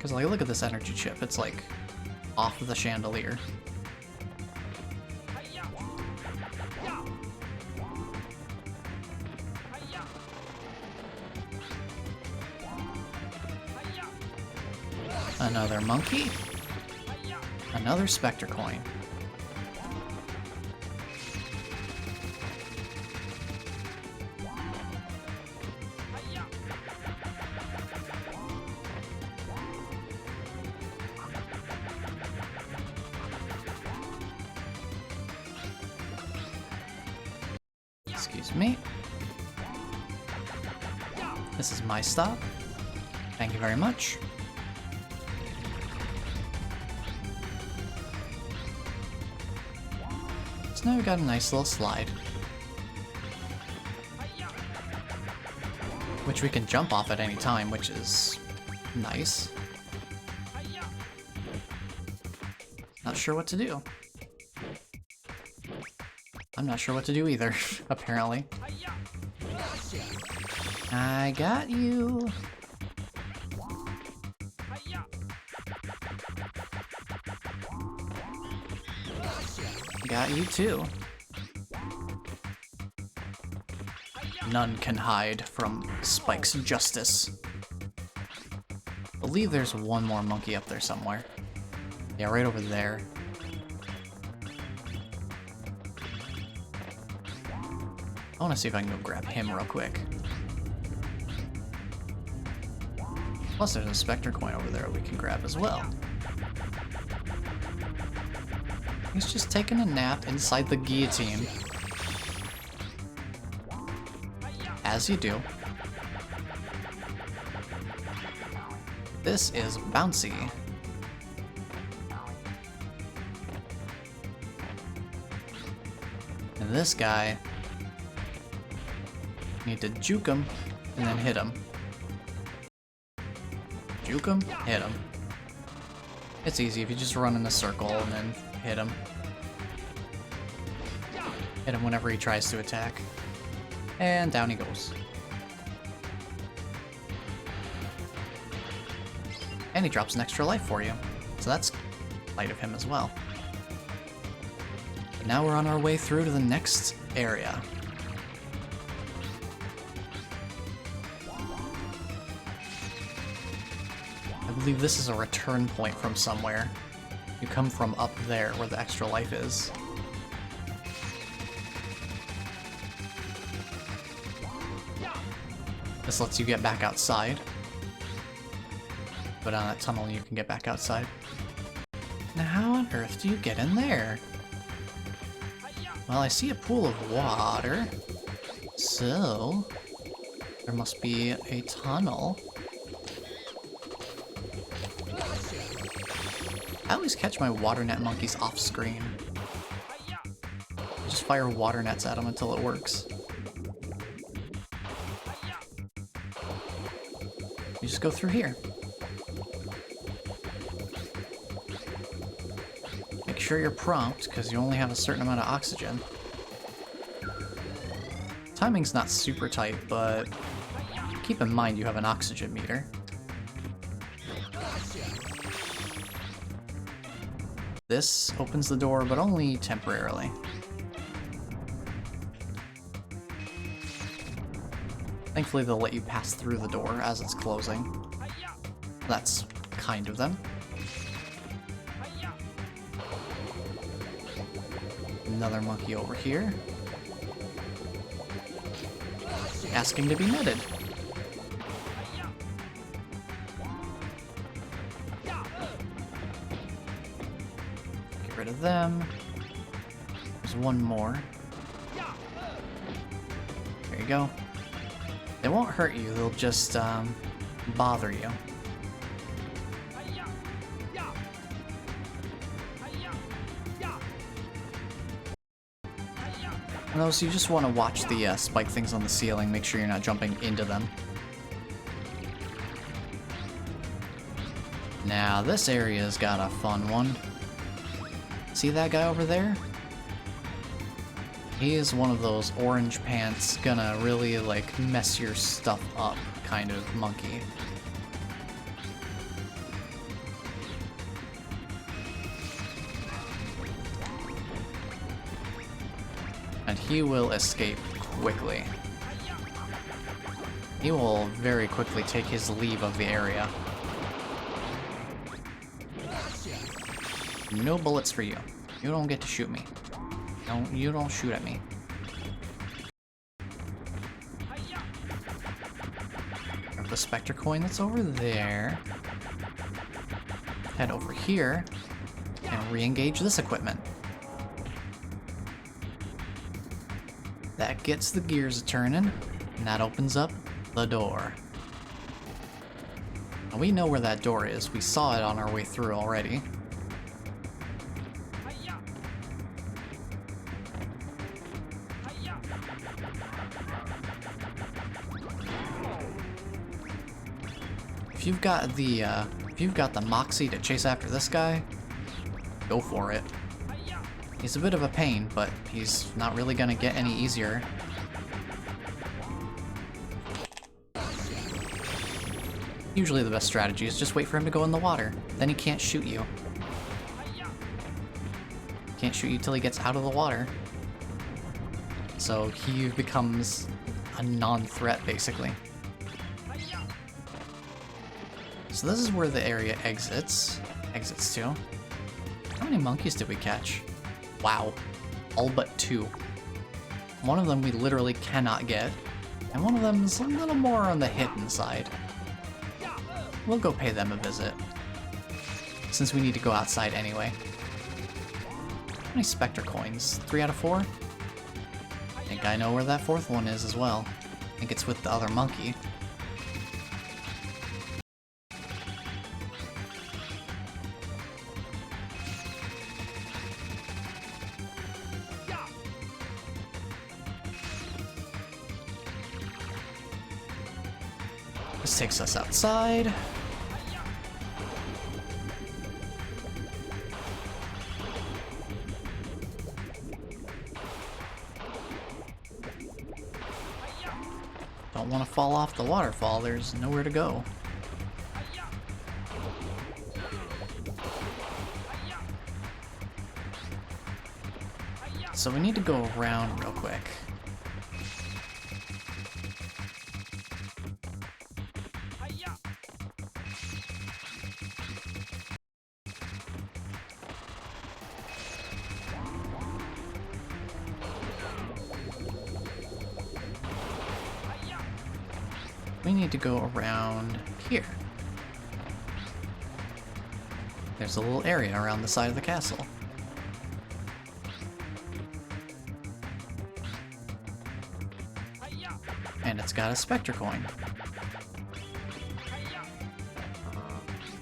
Because, like, look at this energy chip. It's, like, off of the chandelier. Another monkey. Another Spectre coin. Excuse me. This is my stop. Thank you very much. So now we got a nice little slide, which we can jump off at any time, which is nice. Not sure what to do. I'm not sure what to do either, apparently. I got you. Got you too. None can hide from Spike's justice. I believe there's one more monkey up there somewhere. Yeah, right over there. I want to see if I can go grab him real quick. Plus there's a Spectre coin over there we can grab as well. He's just taking a nap inside the guillotine. As you do. This is bouncy. And this guy, need to juke him and then hit him. Juke him, hit him. It's easy if you just run in a circle and then hit him. Hit him whenever he tries to attack. And down he goes. And he drops an extra life for you. So that's light of him as well. But now we're on our way through to the next area. I believe this is a return point from somewhere. You come from up there where the extra life is. This lets you get back outside. Go down that tunnel and you can get back outside. Now how on earth do you get in there? Well, I see a pool of water. So, there must be a tunnel. I always catch my water net monkeys off screen. Just fire water nets at them until it works. You just go through here. Make sure you're prompt, because you only have a certain amount of oxygen. Timing's not super tight, but keep in mind you have an oxygen meter. This opens the door, but only temporarily. Thankfully, they'll let you pass through the door as it's closing. That's kind of them. Another monkey over here. Asking to be netted. Get rid of them. There's one more. There you go. They won't hurt you, they'll just bother you. And those, you just want to watch the spike things on the ceiling, make sure you're not jumping into them. Now, this area's got a fun one. See that guy over there? He is one of those orange pants, gonna really, like, mess your stuff up kind of monkey. And he will escape quickly. He will very quickly take his leave of the area. No bullets for you. You don't get to shoot me. You don't shoot at me. Grab the Spectre coin that's over there. Head over here and re-engage this equipment. That gets the gears turning, and that opens up the door. Now we know where that door is. We saw it on our way through already. If you've got the moxie to chase after this guy, go for it. He's a bit of a pain, but he's not really gonna get any easier. Usually the best strategy is just wait for him to go in the water. Then he can't shoot you. Can't shoot you till he gets out of the water. So he becomes a non-threat, basically. So this is where the area exits to. How many monkeys did we catch? Wow. All but 2. One of them we literally cannot get, and one of them is a little more on the hidden side. We'll go pay them a visit, since we need to go outside anyway. How many Spectre coins? 3 out of 4? I think I know where that 4th one is as well. I think it's with the other monkey. This takes us outside. Don't want to fall off the waterfall, there's nowhere to go. So we need to go around real quick. We need to go around here. There's a little area around the side of the castle. And it's got a Spectre coin.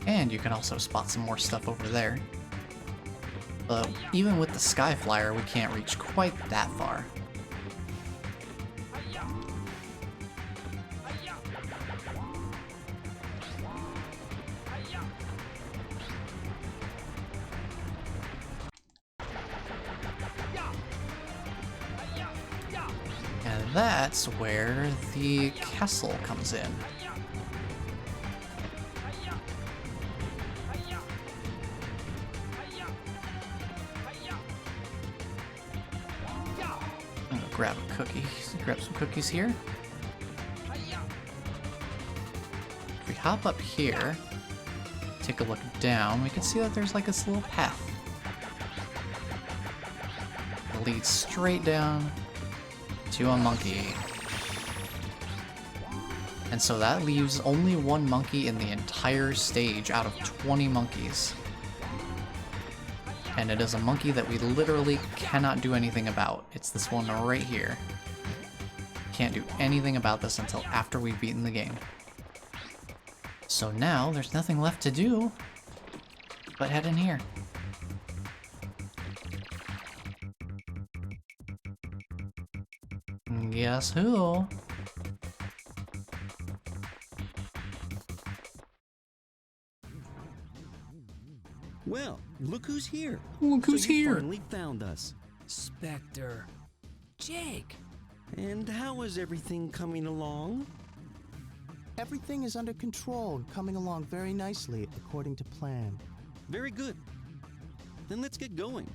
And you can also spot some more stuff over there. But even with the Sky Flyer, we can't reach quite that far. And that's where the castle comes in. I'm gonna grab a cookie, grab some cookies here. If we hop up here, take a look down, we can see that there's like this little path. It leads straight down to a monkey. And so that leaves only 1 monkey in the entire stage out of 20 monkeys. And it is a monkey that we literally cannot do anything about. It's this one right here. Can't do anything about this until after we've beaten the game. So now there's nothing left to do but head in here. Guess who? Well, look who's here. Look who's so you here. Finally found us. Spectre. Jake. And how is everything coming along? Everything is under control and coming along very nicely according to plan. Very good. Then let's get going.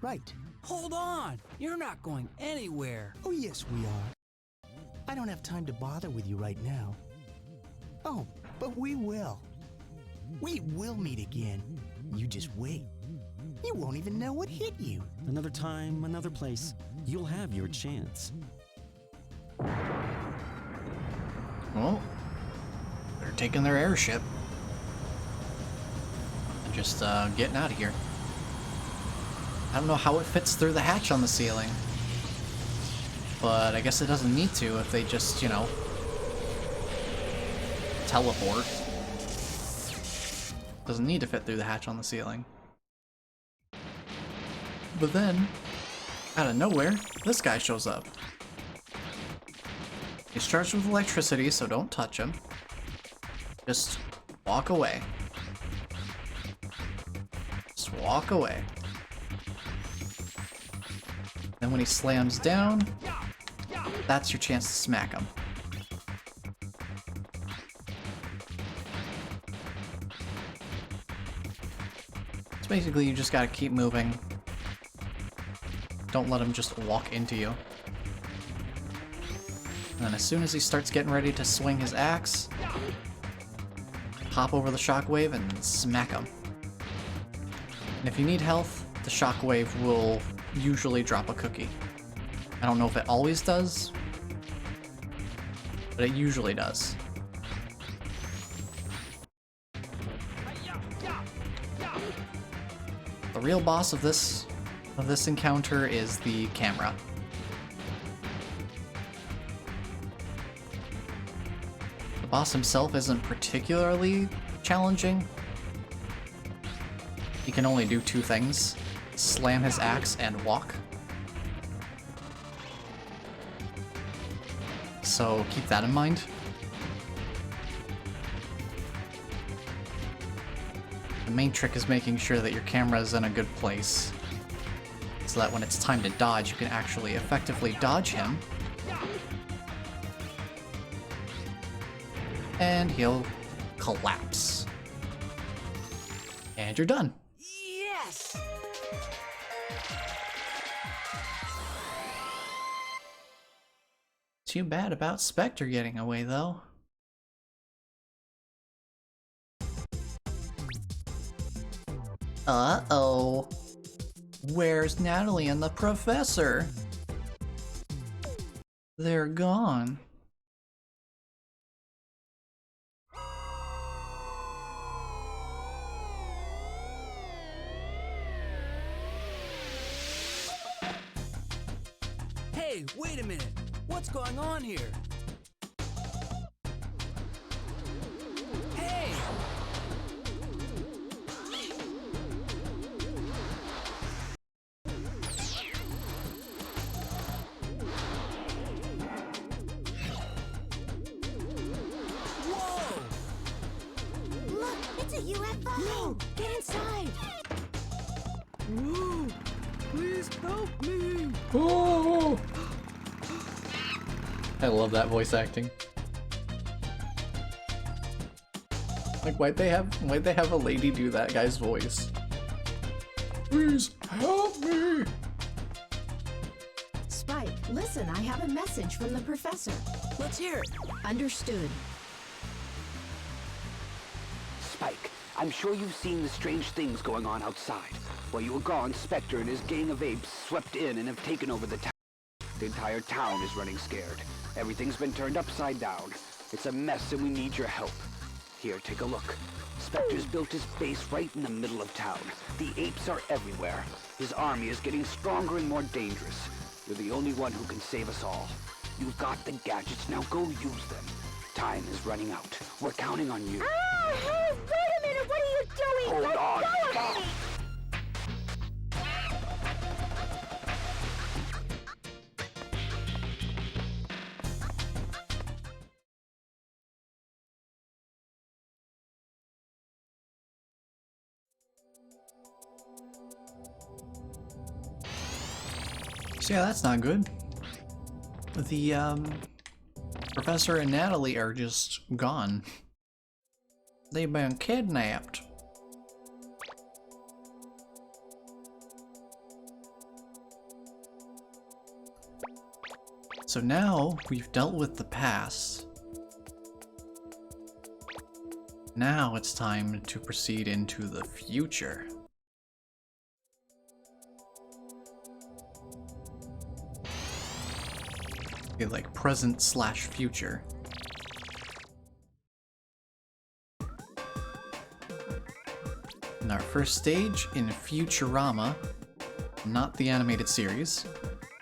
Right. Hold on! You're not going anywhere. Oh, yes, we are. I don't have time to bother with you right now. Oh, but we will. We will meet again. You just wait. You won't even know what hit you. Another time, another place. You'll have your chance. Well, they're taking their airship. And just getting out of here. I don't know how it fits through the hatch on the ceiling. But I guess it doesn't need to if they just, you know, teleport. Doesn't need to fit through the hatch on the ceiling. But then, out of nowhere, this guy shows up. He's charged with electricity, so don't touch him. Just walk away. Just walk away. Then when he slams down, that's your chance to smack him. So basically you just gotta keep moving. Don't let him just walk into you. And then as soon as he starts getting ready to swing his axe, hop over the shockwave and smack him. And if you need health, the shockwave will usually drop a cookie. I don't know if it always does, but it usually does. The real boss of this encounter is the camera. The boss himself isn't particularly challenging. He can only do two things: slam his axe and walk. So keep that in mind. The main trick is making sure that your camera is in a good place, so that when it's time to dodge, you can actually effectively dodge him. And he'll collapse. And you're done. Yes! Too bad about Spectre getting away, though. Uh-oh. Where's Natalie and the professor? They're gone. Hey, wait a minute! What's going on here? Hey! Whoa! Look, it's a UFO! No! Get inside! Whoa! Please help me! Oh! I love that voice acting. Like, why'd they have a lady do that guy's voice? Please help me! Spike, listen, I have a message from the professor. Let's hear it! Understood. Spike, I'm sure you've seen the strange things going on outside. While you were gone, Spectre and his gang of apes swept in and have taken over the town. The entire town is running scared. Everything's been turned upside down. It's a mess and we need your help. Here, take a look. Spectre's built his base right in the middle of town. The apes are everywhere. His army is getting stronger and more dangerous. You're the only one who can save us all. You've got the gadgets, now go use them. Time is running out. We're counting on you. Ah! Hey, wait a minute! What are you doing? Hold on! Let go of Stop. me! So yeah, that's not good. The, Professor and Natalie are just gone. They've been kidnapped. So now we've dealt with the past. Now it's time to proceed into the future. Okay, like present slash future. And our first stage in Futurama, not the animated series,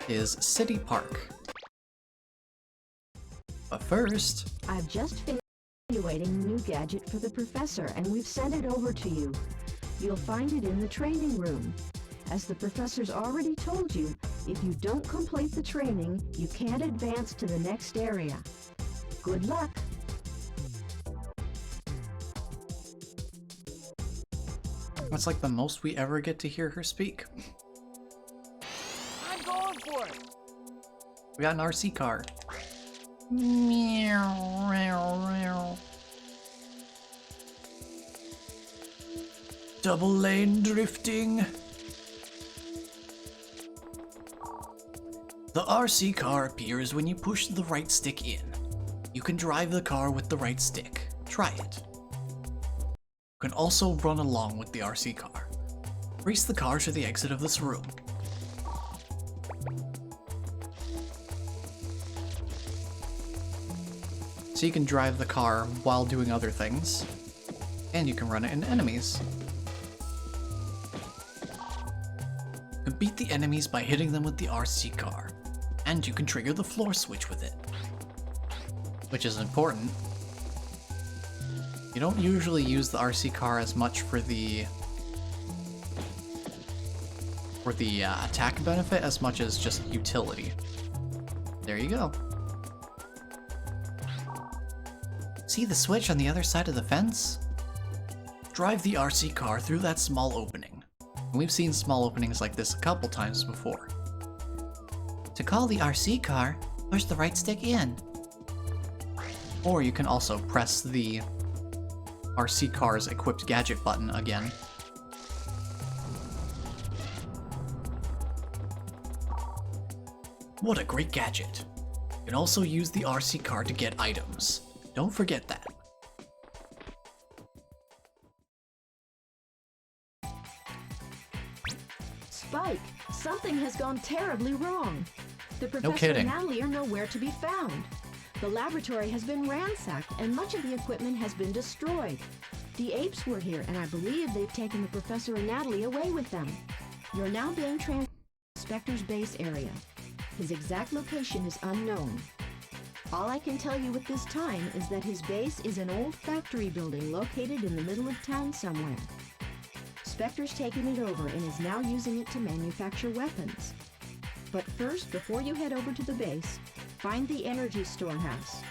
is City Park. But first, I've just finished evaluating a new gadget for the professor, and we've sent it over to you. You'll find it in the training room. As the professor's already told you, if you don't complete the training, you can't advance to the next area. Good luck. that's like the most we ever get to hear her speak. I'm going for it. We got an RC car. Double lane drifting. The RC car appears when you push the right stick in. You can drive the car with the right stick. Try it. You can also run along with the RC car. Race the car to the exit of this room. So you can drive the car while doing other things, and you can run it into enemies. You can beat the enemies by hitting them with the RC car, and you can trigger the floor switch with it, which is important. You don't usually use the RC car as much for the attack benefit as much as just utility. There you go. See the switch on the other side of the fence? Drive the RC car through that small opening. And we've seen small openings like this a couple times before. To call the RC car, push the right stick in. Or you can also press the RC car's equipped gadget button again. What a great gadget. You can also use the RC car to get items. Don't forget that. Spike, something has gone terribly wrong. The No professor kidding. and Natalie are nowhere to be found. The laboratory has been ransacked and much of the equipment has been destroyed. The apes were here and I believe they've taken the professor and Natalie away with them. You're now being transferred to Spectre's base area. His exact location is unknown. All I can tell you at this time is that his base is an old factory building located in the middle of town somewhere. Spectre's taken it over and is now using it to manufacture weapons. But first, before you head over to the base, find the energy storehouse.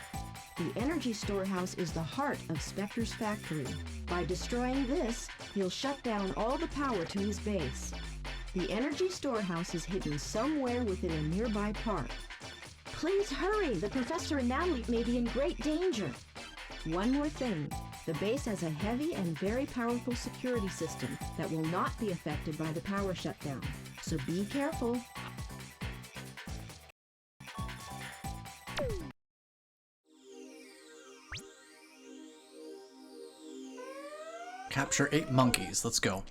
The energy storehouse is the heart of Spectre's factory. By destroying this, he'll shut down all the power to his base. The energy storehouse is hidden somewhere within a nearby park. Please hurry! The professor and Natalie may be in great danger. One more thing. The base has a heavy and very powerful security system that will not be affected by the power shutdown. So be careful. Capture 8 monkeys. Let's go.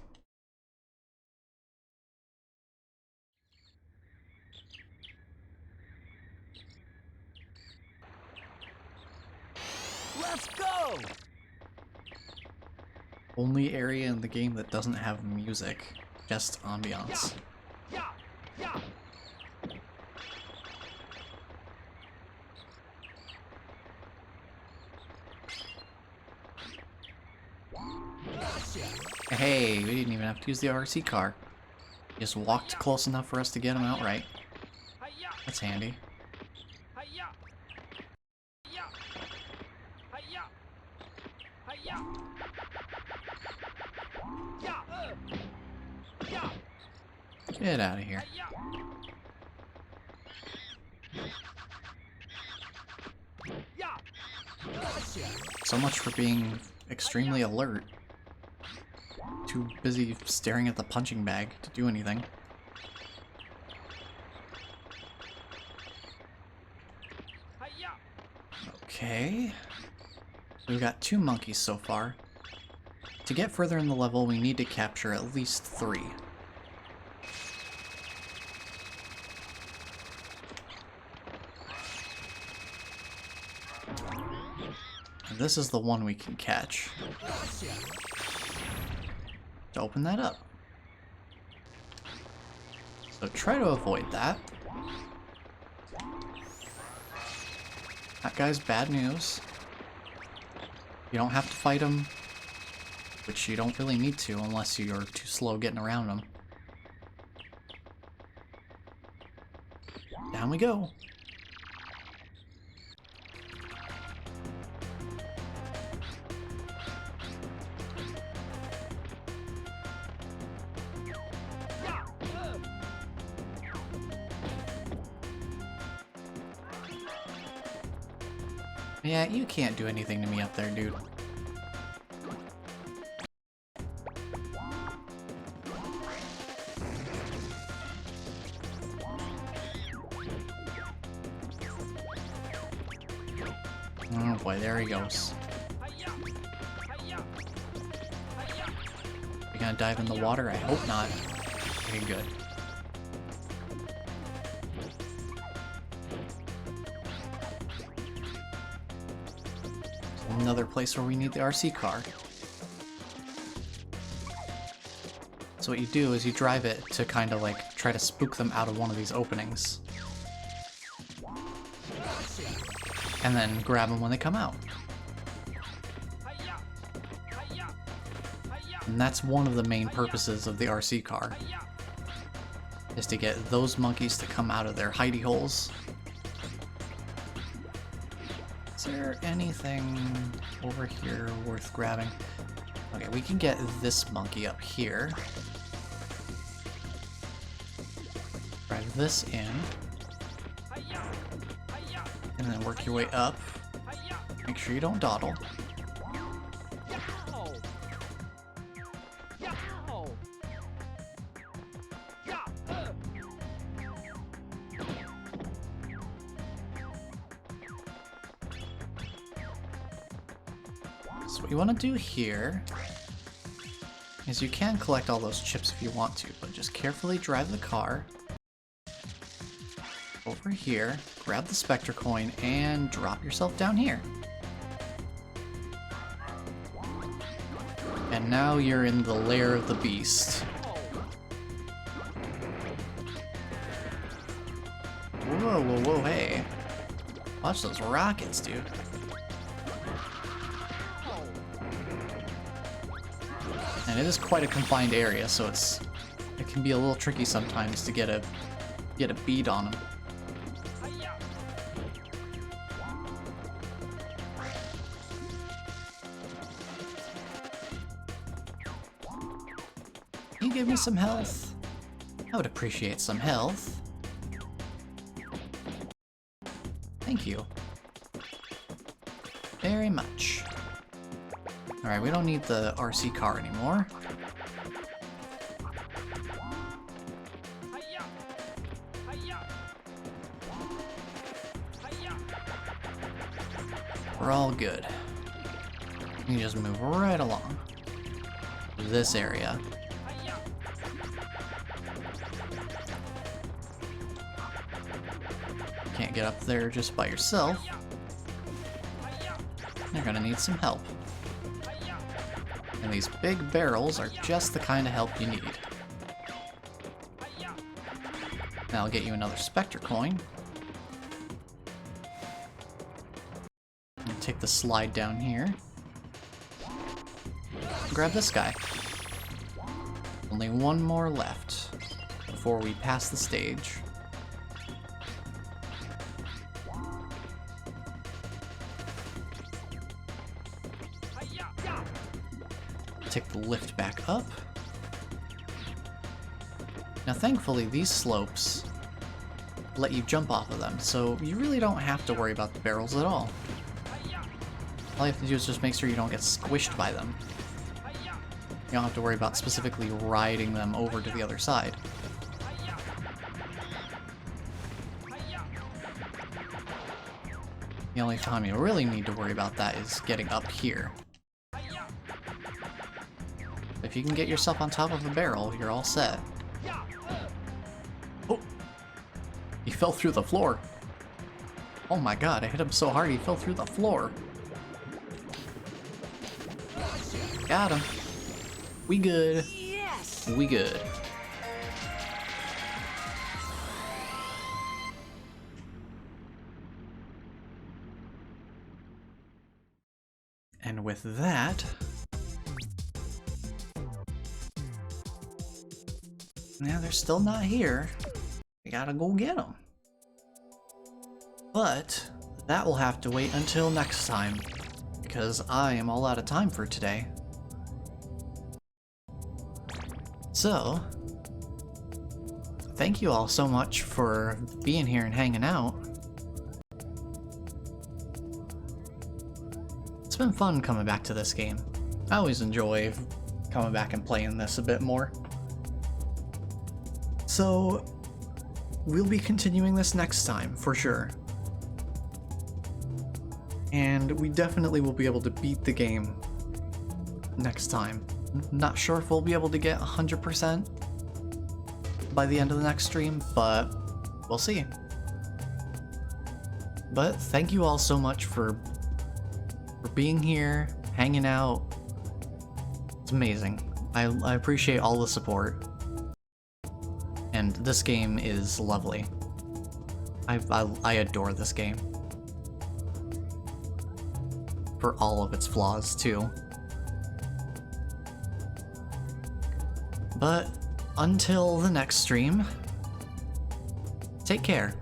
Let's go! Only area in the game that doesn't have music, just ambiance. Yeah, yeah. Gotcha. Hey, we didn't even have to use the RC car. Just walked close enough for us to get him outright. That's handy. Get out of here. So much for being extremely alert. Too busy staring at the punching bag to do anything. Okay. So we've got 2 monkeys so far. To get further in the level, we need to capture at least 3. And this is the one we can catch. To open that up. So try to avoid that. That guy's bad news. You don't have to fight him, which you don't really need to unless you're too slow getting around him. Down we go. Yeah, you can't do anything to me up there, dude. Oh boy, there he goes. You gonna dive in the water? I hope not. Okay, good. Another place where we need the RC car. So what you do is you drive it to kind of like try to spook them out of one of these openings. And then grab them when they come out. And that's one of the main purposes of the RC car. Is to get those monkeys to come out of their hidey holes. Is there anything over here worth grabbing? Okay, we can get this monkey up here. Drive this in. And then work your way up. Make sure you don't dawdle. So what you want to do here is you can collect all those chips if you want to, but just carefully drive the car over here, grab the Spectre coin, and drop yourself down here. And now you're in the lair of the beast. Whoa, whoa, whoa, hey. Watch those rockets, dude. And it is quite a confined area, so it can be a little tricky sometimes to get a bead on them. Can you give me some health? I would appreciate some health. Thank you. Very much. Alright, we don't need the RC car anymore. We're all good. You can just move right along. This area. Can't get up there just by yourself. You're gonna need some help. And these big barrels are just the kind of help you need. Now I'll get you another Spectre coin. And take the slide down here. Grab this guy. Only one more left before we pass the stage. Take the lift back up. Now thankfully these slopes let you jump off of them, so you really don't have to worry about the barrels at all. All you have to do is just make sure you don't get squished by them. You don't have to worry about specifically riding them over to the other side. The only time you really need to worry about that is getting up here. If you can get yourself on top of the barrel, you're all set. Oh! He fell through the floor. Oh my god, I hit him so hard he fell through the floor. Got him. We good. Yes! We good. And with that... Now they're still not here. We gotta go get them. But that will have to wait until next time, because I am all out of time for today. So, thank you all so much for being here and hanging out. It's been fun coming back to this game. I always enjoy coming back and playing this a bit more. So, we'll be continuing this next time, for sure. And we definitely will be able to beat the game next time. Not sure if we'll be able to get 100% by the end of the next stream, but we'll see. But thank you all so much for being here, hanging out. It's amazing. I appreciate all the support. And this game is lovely. I adore this game. For all of its flaws, too. But until the next stream, take care.